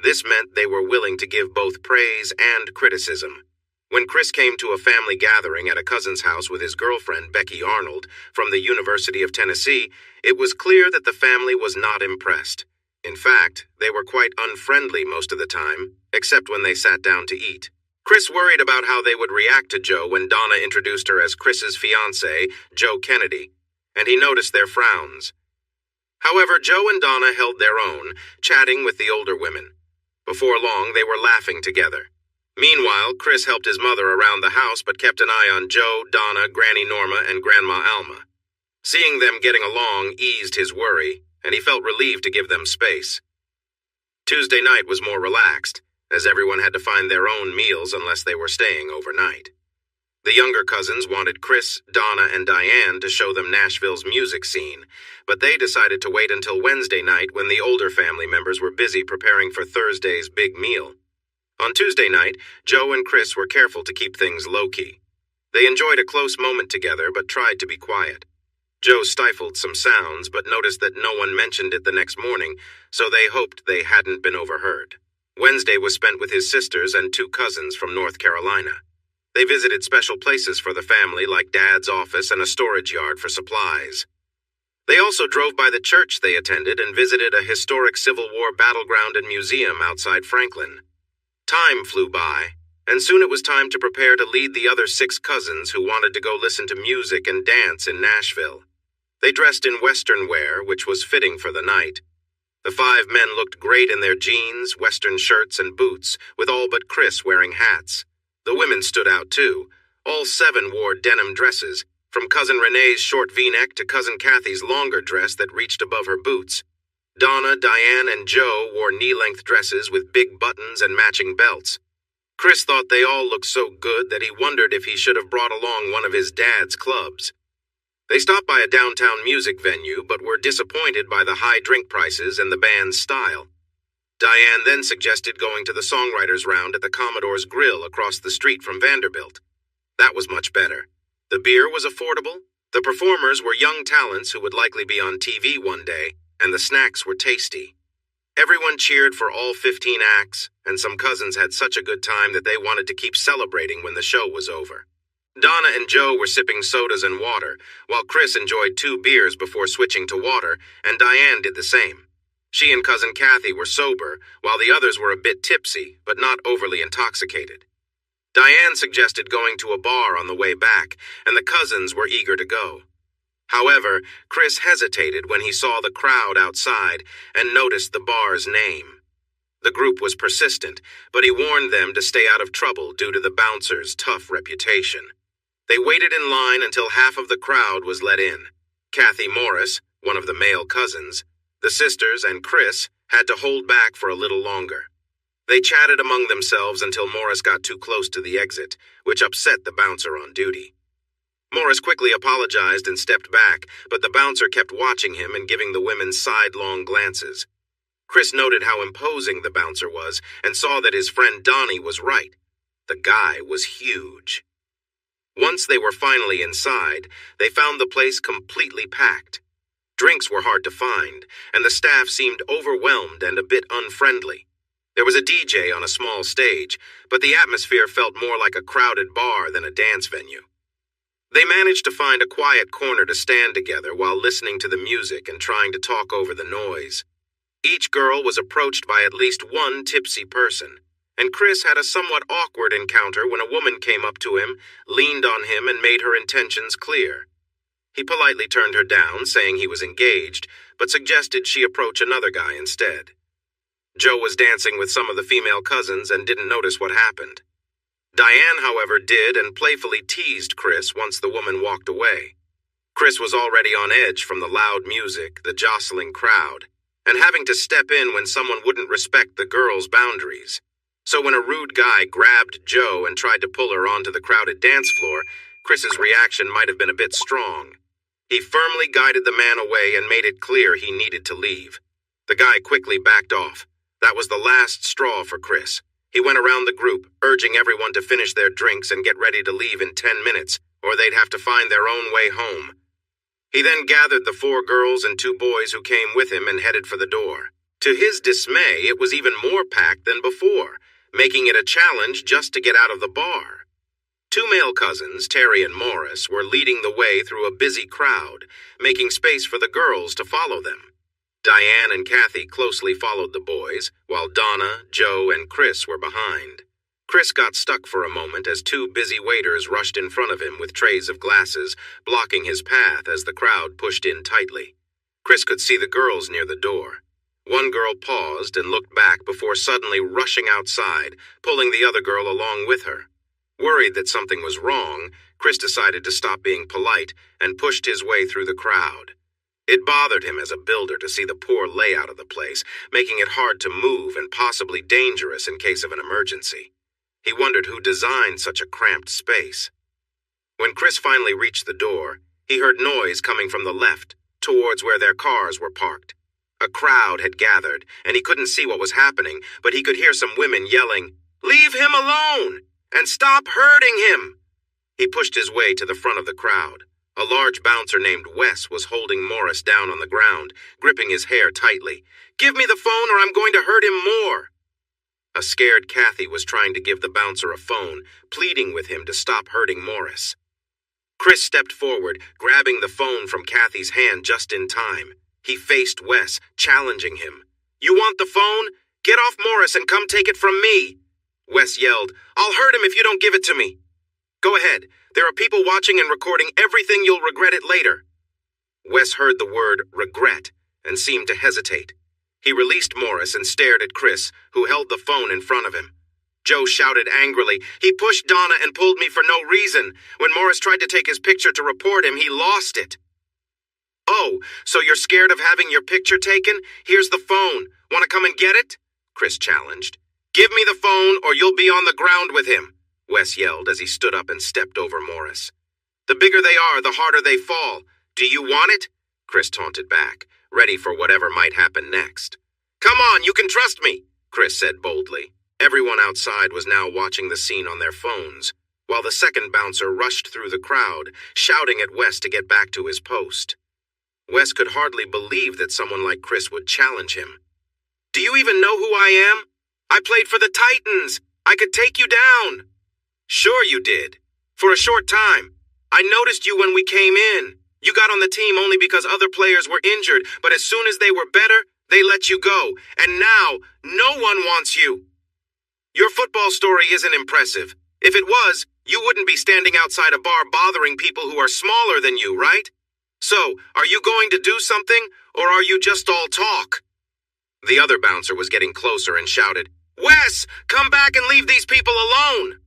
This meant they were willing to give both praise and criticism. When Chris came to a family gathering at a cousin's house with his girlfriend, Becky Arnold, from the University of Tennessee, it was clear that the family was not impressed. In fact, they were quite unfriendly most of the time, except when they sat down to eat. Chris worried about how they would react to Joe when Donna introduced her as Chris's fiancé, Joe Kennedy, and he noticed their frowns. However, Joe and Donna held their own, chatting with the older women. Before long, they were laughing together. Meanwhile, Chris helped his mother around the house but kept an eye on Joe, Donna, Granny Norma, and Grandma Alma. Seeing them getting along eased his worry, and he felt relieved to give them space. Tuesday night was more relaxed, as everyone had to find their own meals unless they were staying overnight. The younger cousins wanted Chris, Donna, and Diane to show them Nashville's music scene, but they decided to wait until Wednesday night when the older family members were busy preparing for Thursday's big meal. On Tuesday night, Joe and Chris were careful to keep things low-key. They enjoyed a close moment together but tried to be quiet. Joe stifled some sounds but noticed that no one mentioned it the next morning, so they hoped they hadn't been overheard. Wednesday was spent with his sisters and two cousins from North Carolina. They visited special places for the family like Dad's office and a storage yard for supplies. They also drove by the church they attended and visited a historic Civil War battleground and museum outside Franklin. Time flew by, and soon it was time to prepare to lead the other 6 cousins who wanted to go listen to music and dance in Nashville. They dressed in Western wear, which was fitting for the night. The 5 men looked great in their jeans, Western shirts, and boots, with all but Chris wearing hats. The women stood out too. All 7 wore denim dresses, from Cousin Renee's short V-neck to Cousin Kathy's longer dress that reached above her boots. Donna, Diane, and Joe wore knee-length dresses with big buttons and matching belts. Chris thought they all looked so good that he wondered if he should have brought along one of his dad's clubs. They stopped by a downtown music venue but were disappointed by the high drink prices and the band's style. Diane then suggested going to the songwriters' round at the Commodore's Grill across the street from Vanderbilt. That was much better. The beer was affordable, the performers were young talents who would likely be on TV one day, and the snacks were tasty. Everyone cheered for all 15 acts, and some cousins had such a good time that they wanted to keep celebrating when the show was over. Donna and Joe were sipping sodas and water, while Chris enjoyed 2 beers before switching to water, and Diane did the same. She and Cousin Kathy were sober, while the others were a bit tipsy, but not overly intoxicated. Diane suggested going to a bar on the way back, and the cousins were eager to go. However, Chris hesitated when he saw the crowd outside and noticed the bar's name. The group was persistent, but he warned them to stay out of trouble due to the bouncer's tough reputation. They waited in line until half of the crowd was let in. Kathy Morris, one of the male cousins, the sisters, and Chris had to hold back for a little longer. They chatted among themselves until Morris got too close to the exit, which upset the bouncer on duty. Morris quickly apologized and stepped back, but the bouncer kept watching him and giving the women sidelong glances. Chris noted how imposing the bouncer was and saw that his friend Donnie was right. The guy was huge. Once they were finally inside, they found the place completely packed. Drinks were hard to find, and the staff seemed overwhelmed and a bit unfriendly. There was a DJ on a small stage, but the atmosphere felt more like a crowded bar than a dance venue. They managed to find a quiet corner to stand together while listening to the music and trying to talk over the noise. Each girl was approached by at least one tipsy person, and Chris had a somewhat awkward encounter when a woman came up to him, leaned on him, and made her intentions clear. He politely turned her down, saying he was engaged, but suggested she approach another guy instead. Joe was dancing with some of the female cousins and didn't notice what happened. Diane, however, did and playfully teased Chris once the woman walked away. Chris was already on edge from the loud music, the jostling crowd, and having to step in when someone wouldn't respect the girls' boundaries. So when a rude guy grabbed Joe and tried to pull her onto the crowded dance floor, Chris's reaction might have been a bit strong. He firmly guided the man away and made it clear he needed to leave. The guy quickly backed off. That was the last straw for Chris. He went around the group, urging everyone to finish their drinks and get ready to leave in 10 minutes, or they'd have to find their own way home. He then gathered the 4 girls and 2 boys who came with him and headed for the door. To his dismay, it was even more packed than before, making it a challenge just to get out of the bar. 2 male cousins, Terry and Morris, were leading the way through a busy crowd, making space for the girls to follow them. Diane and Kathy closely followed the boys, while Donna, Joe, and Chris were behind. Chris got stuck for a moment as 2 busy waiters rushed in front of him with trays of glasses, blocking his path as the crowd pushed in tightly. Chris could see the girls near the door. One girl paused and looked back before suddenly rushing outside, pulling the other girl along with her. Worried that something was wrong, Chris decided to stop being polite and pushed his way through the crowd. It bothered him as a builder to see the poor layout of the place, making it hard to move and possibly dangerous in case of an emergency. He wondered who designed such a cramped space. When Chris finally reached the door, he heard noise coming from the left, towards where their cars were parked. A crowd had gathered, and he couldn't see what was happening, but he could hear some women yelling, "Leave him alone! And stop hurting him!" He pushed his way to the front of the crowd. A large bouncer named Wes was holding Morris down on the ground, gripping his hair tightly. "Give me the phone or I'm going to hurt him more!" A scared Kathy was trying to give the bouncer a phone, pleading with him to stop hurting Morris. Chris stepped forward, grabbing the phone from Kathy's hand just in time. He faced Wes, challenging him. "You want the phone? Get off Morris and come take it from me!" Wes yelled, "I'll hurt him if you don't give it to me." "Go ahead. There are people watching and recording everything. You'll regret it later." Wes heard the word regret and seemed to hesitate. He released Morris and stared at Chris, who held the phone in front of him. Joe shouted angrily, "He pushed Donna and pulled me for no reason. When Morris tried to take his picture to report him, he lost it." "Oh, so you're scared of having your picture taken? Here's the phone. Want to come and get it?" Chris challenged. "Give me the phone or you'll be on the ground with him," Wes yelled as he stood up and stepped over Morris. "The bigger they are, the harder they fall. Do you want it?" Chris taunted back, ready for whatever might happen next. "Come on, you can trust me," Chris said boldly. Everyone outside was now watching the scene on their phones, while the second bouncer rushed through the crowd, shouting at Wes to get back to his post. Wes could hardly believe that someone like Chris would challenge him. "Do you even know who I am? I played for the Titans. I could take you down." "Sure you did. For a short time. I noticed you when we came in. You got on the team only because other players were injured, but as soon as they were better, they let you go. And now, no one wants you. Your football story isn't impressive. If it was, you wouldn't be standing outside a bar bothering people who are smaller than you, right? So, are you going to do something, or are you just all talk?" The other bouncer was getting closer and shouted, "Wes, come back and leave these people alone!"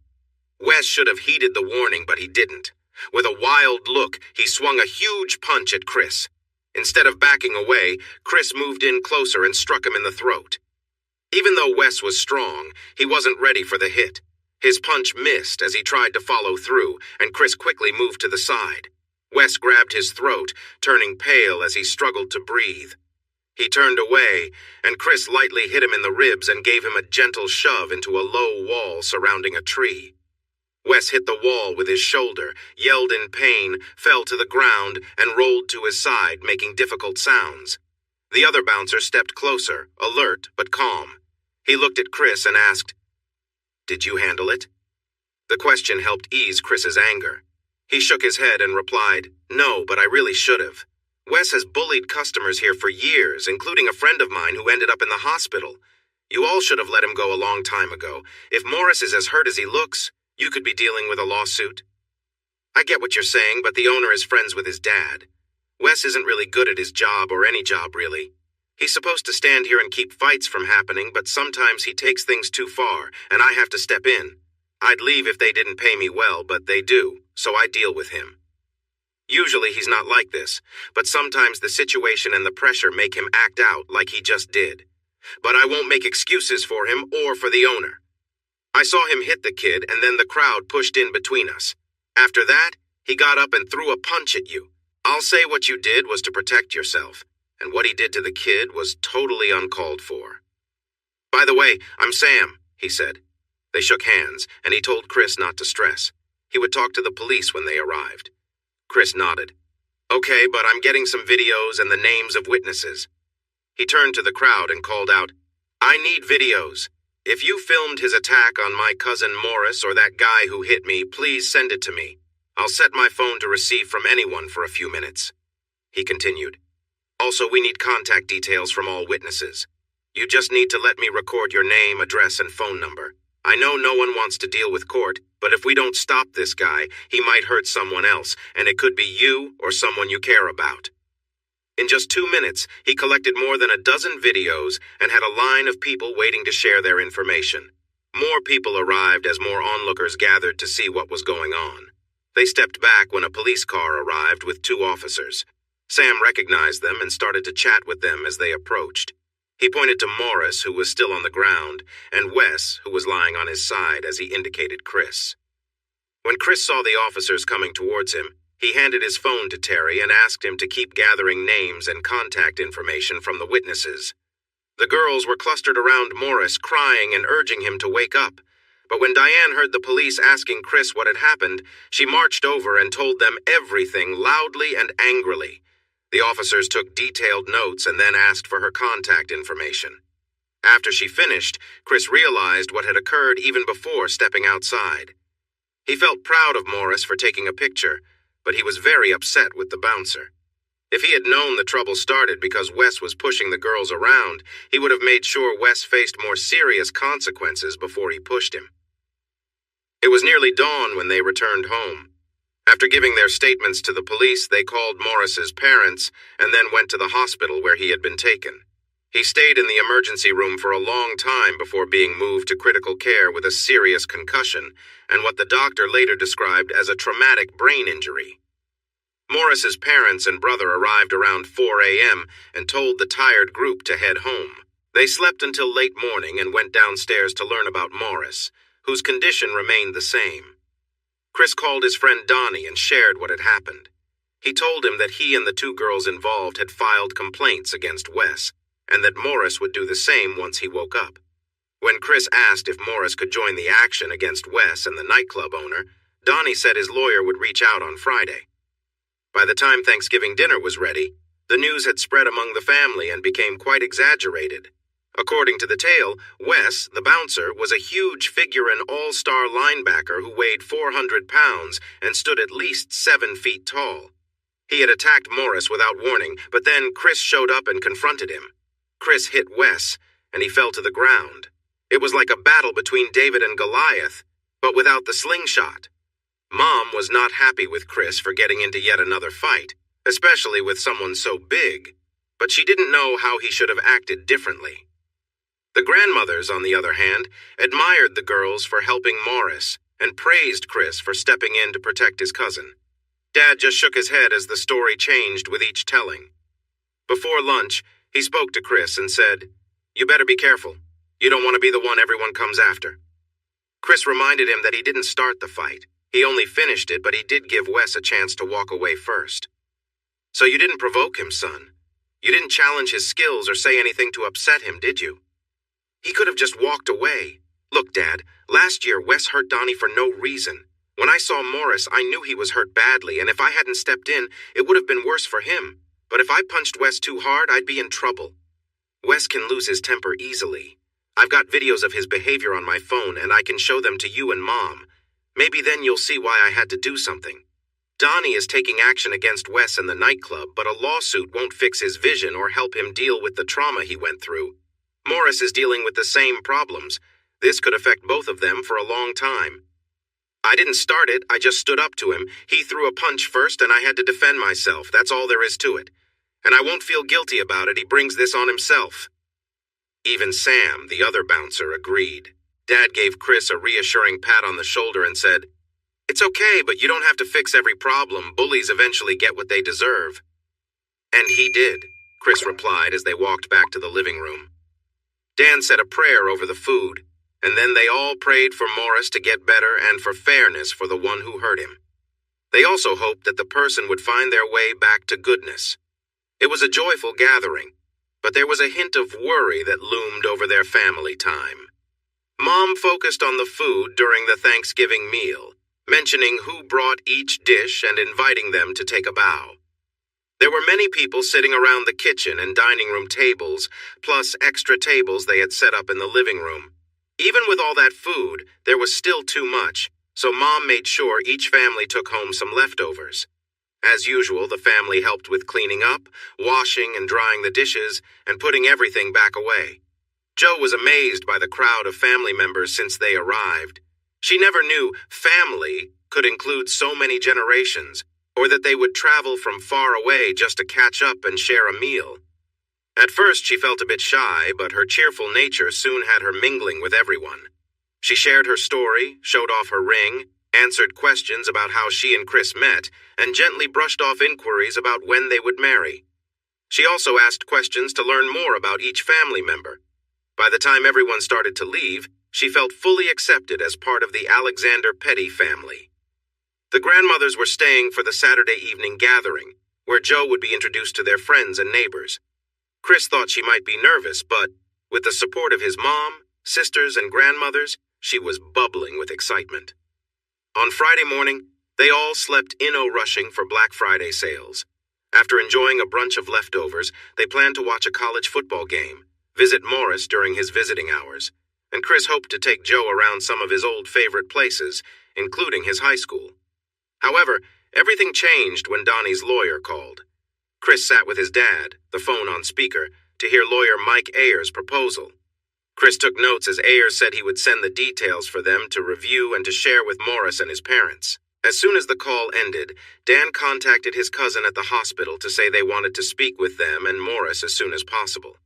Wes should have heeded the warning, but he didn't. With a wild look, he swung a huge punch at Chris. Instead of backing away, Chris moved in closer and struck him in the throat. Even though Wes was strong, he wasn't ready for the hit. His punch missed as he tried to follow through, and Chris quickly moved to the side. Wes grabbed his throat, turning pale as he struggled to breathe. He turned away, and Chris lightly hit him in the ribs and gave him a gentle shove into a low wall surrounding a tree. Wes hit the wall with his shoulder, yelled in pain, fell to the ground, and rolled to his side, making difficult sounds. The other bouncer stepped closer, alert but calm. He looked at Chris and asked, "Did you handle it?" The question helped ease Chris's anger. He shook his head and replied, "No, but I really should have. Wes has bullied customers here for years, including a friend of mine who ended up in the hospital. You all should have let him go a long time ago. If Morris is as hurt as he looks, you could be dealing with a lawsuit. I get what you're saying, but the owner is friends with his dad. Wes isn't really good at his job or any job, really. He's supposed to stand here and keep fights from happening, but sometimes he takes things too far, and I have to step in. I'd leave if they didn't pay me well, but they do, so I deal with him. Usually he's not like this, but sometimes the situation and the pressure make him act out like he just did. But I won't make excuses for him or for the owner. I saw him hit the kid, and then the crowd pushed in between us. After that, he got up and threw a punch at you. I'll say what you did was to protect yourself, and what he did to the kid was totally uncalled for. By the way, I'm Sam, he said. They shook hands, and he told Chris not to stress. He would talk to the police when they arrived. Chris nodded. Okay, but I'm getting some videos and the names of witnesses. He turned to the crowd and called out, I need videos. If you filmed his attack on my cousin Morris or that guy who hit me, please send it to me. I'll set my phone to receive from anyone for a few minutes. He continued. Also, we need contact details from all witnesses. You just need to let me record your name, address, and phone number. I know no one wants to deal with court, but if we don't stop this guy, he might hurt someone else, and it could be you or someone you care about. In just 2 minutes, he collected more than a dozen videos and had a line of people waiting to share their information. More people arrived as more onlookers gathered to see what was going on. They stepped back when a police car arrived with 2 officers. Sam recognized them and started to chat with them as they approached. He pointed to Morris, who was still on the ground, and Wes, who was lying on his side as he indicated Chris. When Chris saw the officers coming towards him, he handed his phone to Terry and asked him to keep gathering names and contact information from the witnesses. The girls were clustered around Morris, crying and urging him to wake up. But when Diane heard the police asking Chris what had happened, she marched over and told them everything loudly and angrily. The officers took detailed notes and then asked for her contact information. After she finished, Chris realized what had occurred even before stepping outside. He felt proud of Morris for taking a picture, but he was very upset with the bouncer. If he had known the trouble started because Wes was pushing the girls around, he would have made sure Wes faced more serious consequences before he pushed him. It was nearly dawn when they returned home. After giving their statements to the police, they called Morris's parents and then went to the hospital where he had been taken. He stayed in the emergency room for a long time before being moved to critical care with a serious concussion and what the doctor later described as a traumatic brain injury. Morris's parents and brother arrived around 4 a.m. and told the tired group to head home. They slept until late morning and went downstairs to learn about Morris, whose condition remained the same. Chris called his friend Donnie and shared what had happened. He told him that he and the 2 girls involved had filed complaints against Wes, and that Morris would do the same once he woke up. When Chris asked if Morris could join the action against Wes and the nightclub owner, Donnie said his lawyer would reach out on Friday. By the time Thanksgiving dinner was ready, the news had spread among the family and became quite exaggerated. According to the tale, Wes, the bouncer, was a huge figure and all-star linebacker who weighed 400 pounds and stood at least 7 feet tall. He had attacked Morris without warning, but then Chris showed up and confronted him. Chris hit Wes, and he fell to the ground. It was like a battle between David and Goliath, but without the slingshot. Mom was not happy with Chris for getting into yet another fight, especially with someone so big, but she didn't know how he should have acted differently. The grandmothers, on the other hand, admired the girls for helping Morris and praised Chris for stepping in to protect his cousin. Dad just shook his head as the story changed with each telling. Before lunch, he spoke to Chris and said, "You better be careful. You don't want to be the one everyone comes after." Chris reminded him that he didn't start the fight. He only finished it, but he did give Wes a chance to walk away first. "So you didn't provoke him, son. You didn't challenge his skills or say anything to upset him, did you? He could have just walked away. Look, Dad, last year Wes hurt Donnie for no reason. When I saw Morris, I knew he was hurt badly, and if I hadn't stepped in, it would have been worse for him. But if I punched Wes too hard, I'd be in trouble. Wes can lose his temper easily. I've got videos of his behavior on my phone, and I can show them to you and Mom. Maybe then you'll see why I had to do something. Donnie is taking action against Wes in the nightclub, but a lawsuit won't fix his vision or help him deal with the trauma he went through. Morris is dealing with the same problems. This could affect both of them for a long time. I didn't start it, I just stood up to him. He threw a punch first and I had to defend myself. That's all there is to it. And I won't feel guilty about it. He brings this on himself. Even Sam, the other bouncer, agreed. Dad gave Chris a reassuring pat on the shoulder and said, "It's okay, but you don't have to fix every problem. Bullies eventually get what they deserve." And he did, Chris replied as they walked back to the living room. Dan said a prayer over the food, and then they all prayed for Morris to get better and for fairness for the one who hurt him. They also hoped that the person would find their way back to goodness. It was a joyful gathering, but there was a hint of worry that loomed over their family time. Mom focused on the food during the Thanksgiving meal, mentioning who brought each dish and inviting them to take a bow. There were many people sitting around the kitchen and dining room tables, plus extra tables they had set up in the living room. Even with all that food, there was still too much, so Mom made sure each family took home some leftovers. As usual, the family helped with cleaning up, washing and drying the dishes, and putting everything back away. Joe was amazed by the crowd of family members since they arrived. She never knew family could include so many generations, or that they would travel from far away just to catch up and share a meal. At first, she felt a bit shy, but her cheerful nature soon had her mingling with everyone. She shared her story, showed off her ring, answered questions about how she and Chris met, and gently brushed off inquiries about when they would marry. She also asked questions to learn more about each family member. By the time everyone started to leave, she felt fully accepted as part of the Alexander Petty family. The grandmothers were staying for the Saturday evening gathering, where Joe would be introduced to their friends and neighbors. Chris thought she might be nervous, but with the support of his mom, sisters, and grandmothers, she was bubbling with excitement. On Friday morning, they all slept rushing for Black Friday sales. After enjoying a brunch of leftovers, they planned to watch a college football game, visit Morris during his visiting hours, and Chris hoped to take Joe around some of his old favorite places, including his high school. However, everything changed when Donnie's lawyer called. Chris sat with his dad, the phone on speaker, to hear lawyer Mike Ayers' proposal. Chris took notes as Ayers said he would send the details for them to review and to share with Morris and his parents. As soon as the call ended, Dan contacted his cousin at the hospital to say they wanted to speak with them and Morris as soon as possible.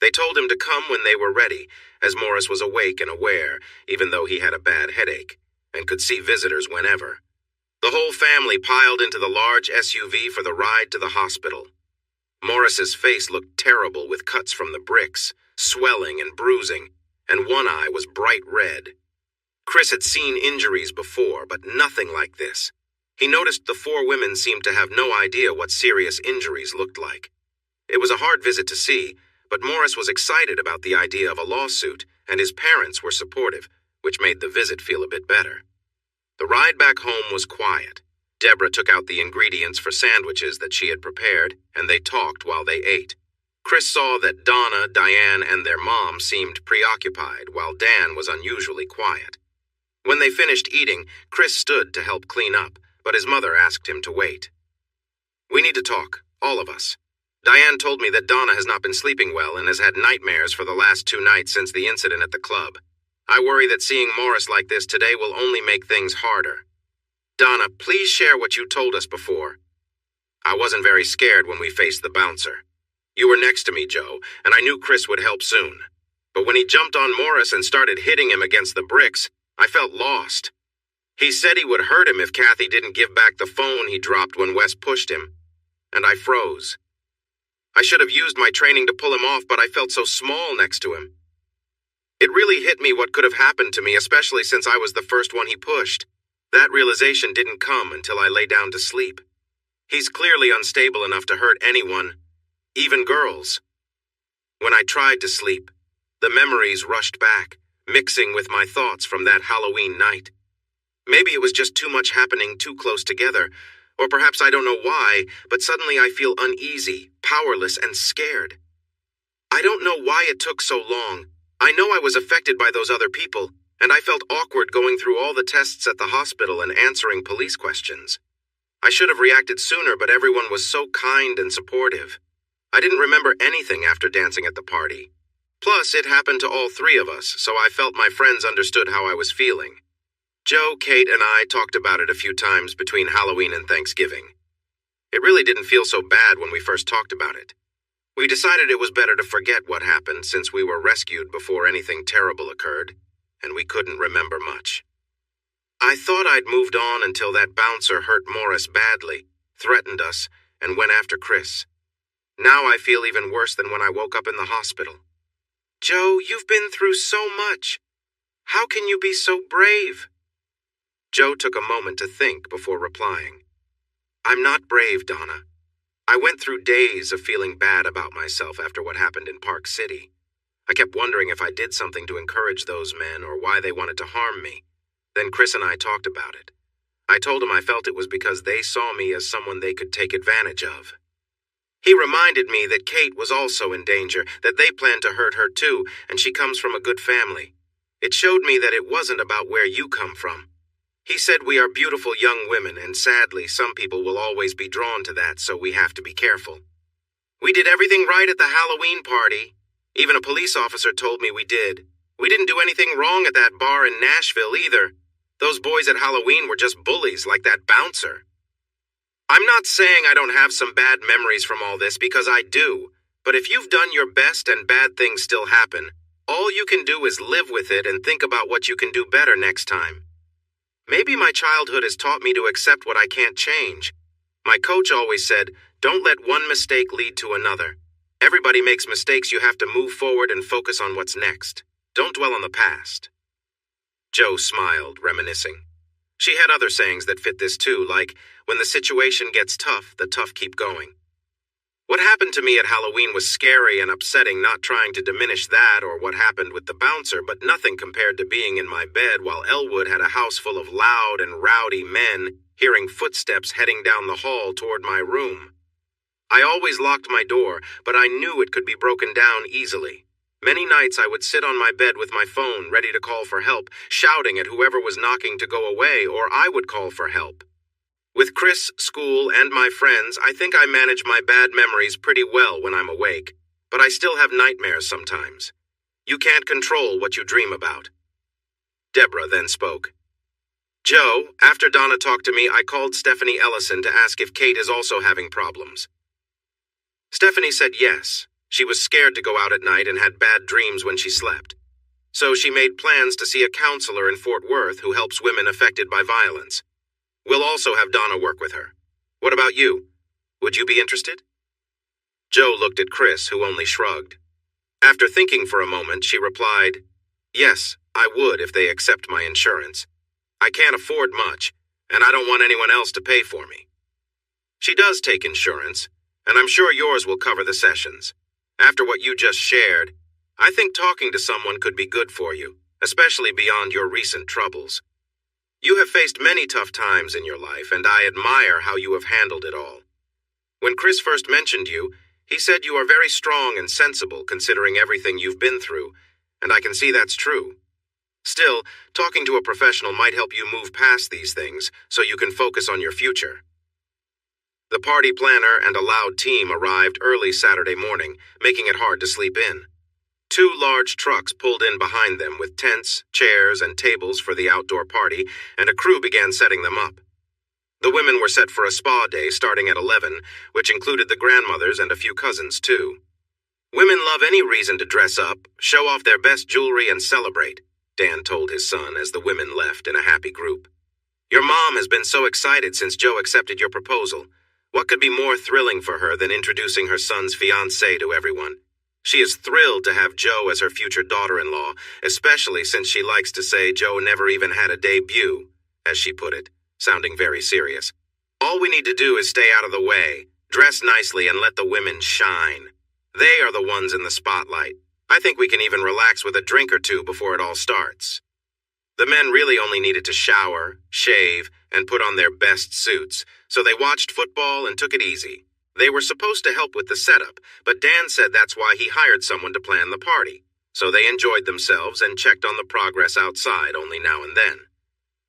They told him to come when they were ready, as Morris was awake and aware, even though he had a bad headache, and could see visitors whenever. The whole family piled into the large SUV for the ride to the hospital. Morris's face looked terrible with cuts from the bricks, swelling and bruising, and one eye was bright red. Chris had seen injuries before, but nothing like this. He noticed the four women seemed to have no idea what serious injuries looked like. It was a hard visit to see, but Morris was excited about the idea of a lawsuit, and his parents were supportive, which made the visit feel a bit better. The ride back home was quiet. Deborah took out the ingredients for sandwiches that she had prepared, and they talked while they ate. Chris saw that Donna, Diane, and their mom seemed preoccupied, while Dan was unusually quiet. When they finished eating, Chris stood to help clean up, but his mother asked him to wait. "We need to talk, all of us. Diane told me that Donna has not been sleeping well and has had nightmares for the last 2 nights since the incident at the club. I worry that seeing Morris like this today will only make things harder. Donna, please share what you told us before." "I wasn't very scared when we faced the bouncer. You were next to me, Joe, and I knew Chris would help soon. But when he jumped on Morris and started hitting him against the bricks, I felt lost. He said he would hurt him if Kathy didn't give back the phone he dropped when Wes pushed him. And I froze. I should have used my training to pull him off, but I felt so small next to him. It really hit me what could have happened to me, especially since I was the first one he pushed. That realization didn't come until I lay down to sleep. He's clearly unstable enough to hurt anyone, even girls. When I tried to sleep, the memories rushed back, mixing with my thoughts from that Halloween night. Maybe it was just too much happening too close together, or perhaps I don't know why, but suddenly I feel uneasy, powerless, and scared. I don't know why it took so long. I know I was affected by those other people, and I felt awkward going through all the tests at the hospital and answering police questions. I should have reacted sooner, but everyone was so kind and supportive. I didn't remember anything after dancing at the party. Plus, it happened to all three of us, so I felt my friends understood how I was feeling. Joe, Kate, and I talked about it a few times between Halloween and Thanksgiving. It really didn't feel so bad when we first talked about it. We decided it was better to forget what happened since we were rescued before anything terrible occurred, and we couldn't remember much. I thought I'd moved on until that bouncer hurt Morris badly, threatened us, and went after Chris. Now I feel even worse than when I woke up in the hospital. Joe, you've been through so much. How can you be so brave? Joe took a moment to think before replying. I'm not brave, Donna. I went through days of feeling bad about myself after what happened in Park City. I kept wondering if I did something to encourage those men or why they wanted to harm me. Then Chris and I talked about it. I told him I felt it was because they saw me as someone they could take advantage of. He reminded me that Kate was also in danger, that they planned to hurt her too, and she comes from a good family. It showed me that it wasn't about where you come from. He said we are beautiful young women, and sadly, some people will always be drawn to that, so we have to be careful. We did everything right at the Halloween party. Even a police officer told me we did. We didn't do anything wrong at that bar in Nashville either. Those boys at Halloween were just bullies like that bouncer. I'm not saying I don't have some bad memories from all this, because I do. But if you've done your best and bad things still happen, all you can do is live with it and think about what you can do better next time. Maybe my childhood has taught me to accept what I can't change. My coach always said, don't let one mistake lead to another. Everybody makes mistakes. You have to move forward and focus on what's next. Don't dwell on the past. Joe smiled, reminiscing. She had other sayings that fit this too, like, when the situation gets tough, the tough keep going. What happened to me at Halloween was scary and upsetting, not trying to diminish that or what happened with the bouncer, but nothing compared to being in my bed while Elwood had a house full of loud and rowdy men, hearing footsteps heading down the hall toward my room. I always locked my door, but I knew it could be broken down easily. Many nights I would sit on my bed with my phone ready to call for help, shouting at whoever was knocking to go away, or I would call for help. With Chris, school, and my friends, I think I manage my bad memories pretty well when I'm awake, but I still have nightmares sometimes. You can't control what you dream about. Deborah then spoke. Joe, after Donna talked to me, I called Stephanie Ellison to ask if Kate is also having problems. Stephanie said yes. She was scared to go out at night and had bad dreams when she slept. So she made plans to see a counselor in Fort Worth who helps women affected by violence. We'll also have Donna work with her. What about you? Would you be interested? Joe looked at Chris, who only shrugged. After thinking for a moment, she replied, Yes, I would if they accept my insurance. I can't afford much, and I don't want anyone else to pay for me. She does take insurance, and I'm sure yours will cover the sessions. After what you just shared, I think talking to someone could be good for you, especially beyond your recent troubles. You have faced many tough times in your life, and I admire how you have handled it all. When Chris first mentioned you, he said you are very strong and sensible considering everything you've been through, and I can see that's true. Still, talking to a professional might help you move past these things so you can focus on your future. The party planner and a loud team arrived early Saturday morning, making it hard to sleep in. 2 large trucks pulled in behind them with tents, chairs, and tables for the outdoor party, and a crew began setting them up. The women were set for a spa day starting at 11, which included the grandmothers and a few cousins, too. Women love any reason to dress up, show off their best jewelry, and celebrate, Dan told his son as the women left in a happy group. Your mom has been so excited since Joe accepted your proposal. What could be more thrilling for her than introducing her son's fiancé to everyone? She is thrilled to have Joe as her future daughter-in-law, especially since she likes to say Joe never even had a debut, as she put it, sounding very serious. All we need to do is stay out of the way, dress nicely, and let the women shine. They are the ones in the spotlight. I think we can even relax with a drink or two before it all starts. The men really only needed to shower, shave, and put on their best suits, so they watched football and took it easy. They were supposed to help with the setup, but Dan said that's why he hired someone to plan the party, so they enjoyed themselves and checked on the progress outside only now and then.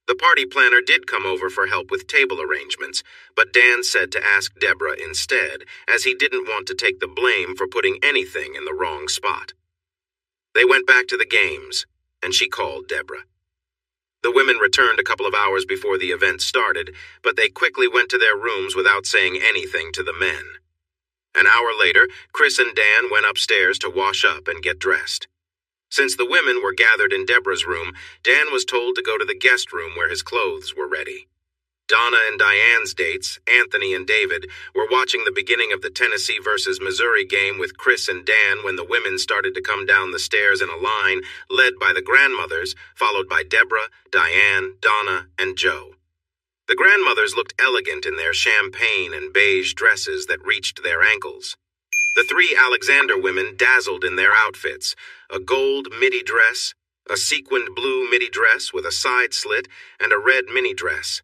The party planner did come over for help with table arrangements, but Dan said to ask Deborah instead, as he didn't want to take the blame for putting anything in the wrong spot. They went back to the games, and she called Deborah. The women returned a couple of hours before the event started, but they quickly went to their rooms without saying anything to the men. An hour later, Chris and Dan went upstairs to wash up and get dressed. Since the women were gathered in Deborah's room, Dan was told to go to the guest room where his clothes were ready. Donna and Diane's dates, Anthony and David, were watching the beginning of the Tennessee versus Missouri game with Chris and Dan when the women started to come down the stairs in a line, led by the grandmothers, followed by Deborah, Diane, Donna, and Joe. The grandmothers looked elegant in their champagne and beige dresses that reached their ankles. The three Alexander women dazzled in their outfits, a gold midi dress, a sequined blue midi dress with a side slit, and a red mini dress.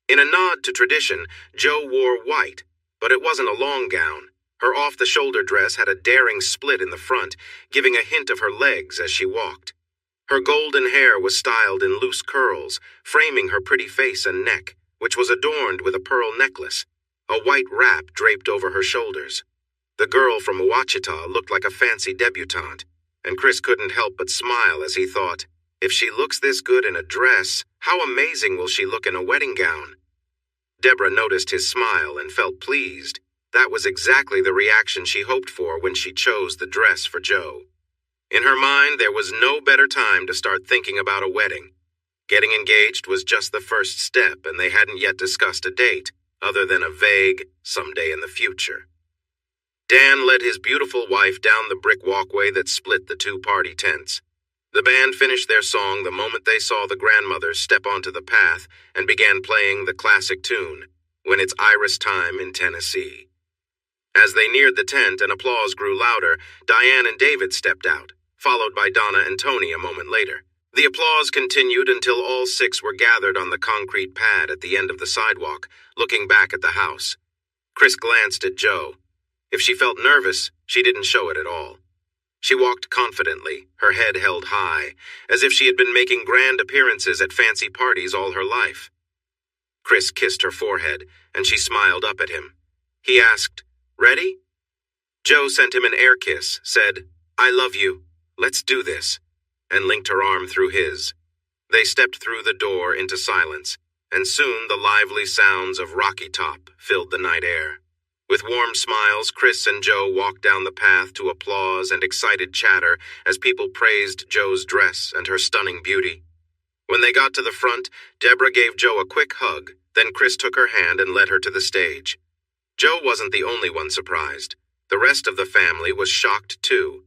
In a nod to tradition, Joe wore white, but it wasn't a long gown. Her off-the-shoulder dress had a daring split in the front, giving a hint of her legs as she walked. Her golden hair was styled in loose curls, framing her pretty face and neck, which was adorned with a pearl necklace. A white wrap draped over her shoulders. The girl from Ouachita looked like a fancy debutante, and Chris couldn't help but smile as he thought, if she looks this good in a dress, how amazing will she look in a wedding gown? Deborah noticed his smile and felt pleased. That was exactly the reaction she hoped for when she chose the dress for Joe. In her mind, there was no better time to start thinking about a wedding. Getting engaged was just the first step, and they hadn't yet discussed a date, other than a vague someday in the future. Dan led his beautiful wife down the brick walkway that split the two party tents. The band finished their song the moment they saw the grandmothers step onto the path and began playing the classic tune, When It's Iris Time in Tennessee. As they neared the tent and applause grew louder, Diane and David stepped out, followed by Donna and Tony a moment later. The applause continued until all six were gathered on the concrete pad at the end of the sidewalk, looking back at the house. Chris glanced at Joe. If she felt nervous, she didn't show it at all. She walked confidently, her head held high, as if she had been making grand appearances at fancy parties all her life. Chris kissed her forehead, and she smiled up at him. He asked, "Ready?" Joe sent him an air kiss, said, "I love you. Let's do this," and linked her arm through his. They stepped through the door into silence, and soon the lively sounds of Rocky Top filled the night air. With warm smiles, Chris and Joe walked down the path to applause and excited chatter as people praised Joe's dress and her stunning beauty. When they got to the front, Deborah gave Joe a quick hug, then Chris took her hand and led her to the stage. Joe wasn't the only one surprised. The rest of the family was shocked too.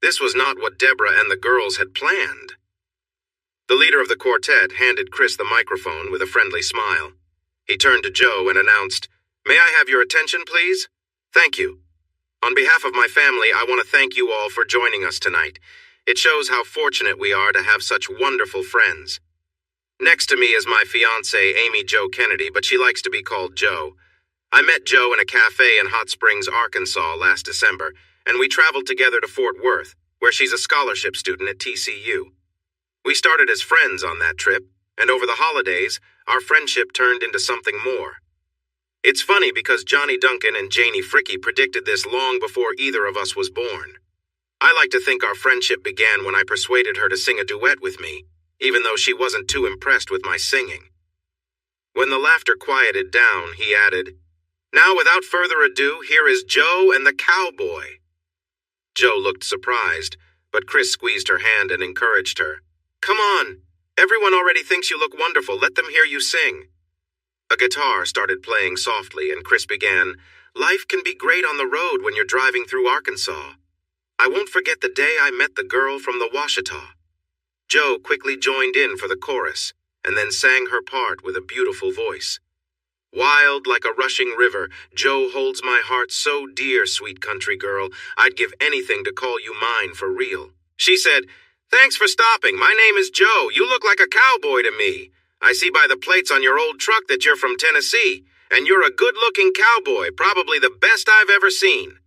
This was not what Deborah and the girls had planned. The leader of the quartet handed Chris the microphone with a friendly smile. He turned to Joe and announced, "May I have your attention, please? Thank you. On behalf of my family, I want to thank you all for joining us tonight. It shows how fortunate we are to have such wonderful friends. Next to me is my fiancée, Amy Jo Kennedy, but she likes to be called Joe. I met Joe in a cafe in Hot Springs, Arkansas last December, and we traveled together to Fort Worth, where she's a scholarship student at TCU. We started as friends on that trip, and over the holidays, our friendship turned into something more. It's funny because Johnny Duncan and Janie Fricke predicted this long before either of us was born. I like to think our friendship began when I persuaded her to sing a duet with me, even though she wasn't too impressed with my singing." When the laughter quieted down, he added, "Now, without further ado, here is Joe and the Cowboy." Joe looked surprised, but Chris squeezed her hand and encouraged her. "Come on. Everyone already thinks you look wonderful. Let them hear you sing." A guitar started playing softly, and Chris began, "Life can be great on the road when you're driving through Arkansas. I won't forget the day I met the girl from the Ouachita." Joe quickly joined in for the chorus, and then sang her part with a beautiful voice. "Wild like a rushing river, Joe holds my heart so dear, sweet country girl, I'd give anything to call you mine for real." She said, "Thanks for stopping. My name is Joe. You look like a cowboy to me. I see by the plates on your old truck that you're from Tennessee, and you're a good-looking cowboy, probably the best I've ever seen."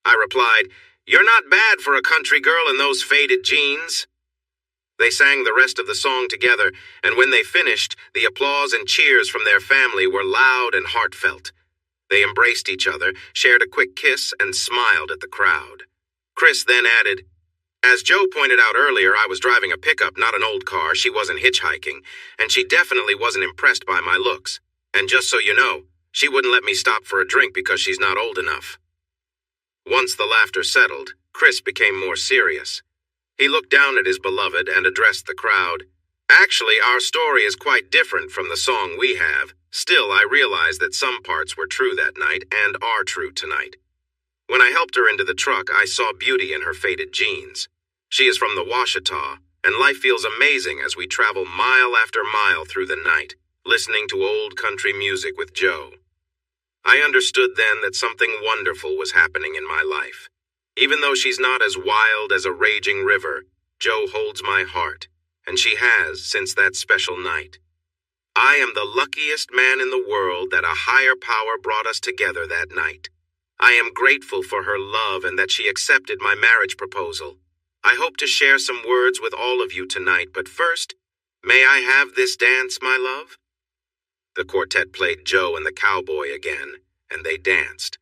I replied, "You're not bad for a country girl in those faded jeans." They sang the rest of the song together, and when they finished, the applause and cheers from their family were loud and heartfelt. They embraced each other, shared a quick kiss, and smiled at the crowd. Chris then added, As Joe pointed out earlier, I was driving a pickup, not an old car. She wasn't hitchhiking, and she definitely wasn't impressed by my looks. And just so you know, she wouldn't let me stop for a drink because she's not old enough. Once the laughter settled, Chris became more serious. He looked down at his beloved and addressed the crowd. Actually, our story is quite different from the song we have. Still, I realized that some parts were true that night and are true tonight. When I helped her into the truck, I saw beauty in her faded jeans. She is from the Washita, and life feels amazing as we travel mile after mile through the night, listening to old country music with Joe. I understood then that something wonderful was happening in my life. Even though she's not as wild as a raging river, Joe holds my heart, and she has since that special night. I am the luckiest man in the world that a higher power brought us together that night. I am grateful for her love and that she accepted my marriage proposal. I hope to share some words with all of you tonight, but first, may I have this dance, my love? The quartet played Joe and the Cowboy again, and they danced.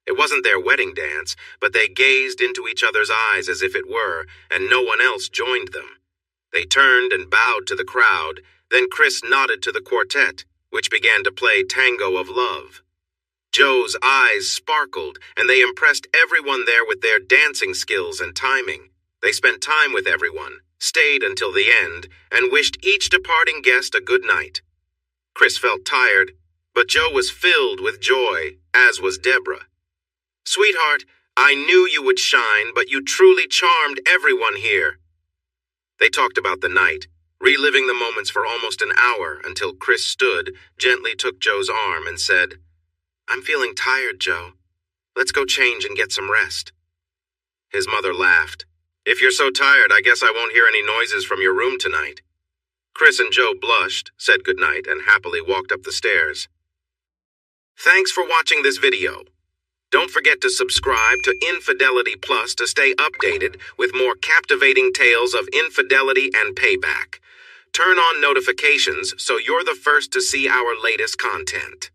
It wasn't their wedding dance, but they gazed into each other's eyes as if it were, and no one else joined them. They turned and bowed to the crowd, then Chris nodded to the quartet, which began to play Tango of Love. Joe's eyes sparkled, and they impressed everyone there with their dancing skills and timing. They spent time with everyone, stayed until the end, and wished each departing guest a good night. Chris felt tired, but Joe was filled with joy, as was Deborah. Sweetheart, I knew you would shine, but you truly charmed everyone here. They talked about the night, reliving the moments for almost an hour until Chris stood, gently took Joe's arm, and said, I'm feeling tired, Joe. Let's go change and get some rest. His mother laughed. If you're so tired, I guess I won't hear any noises from your room tonight. Chris and Joe blushed, said goodnight, and happily walked up the stairs. Thanks for watching this video. Don't forget to subscribe to Infidelity Plus to stay updated with more captivating tales of infidelity and payback. Turn on notifications so you're the first to see our latest content.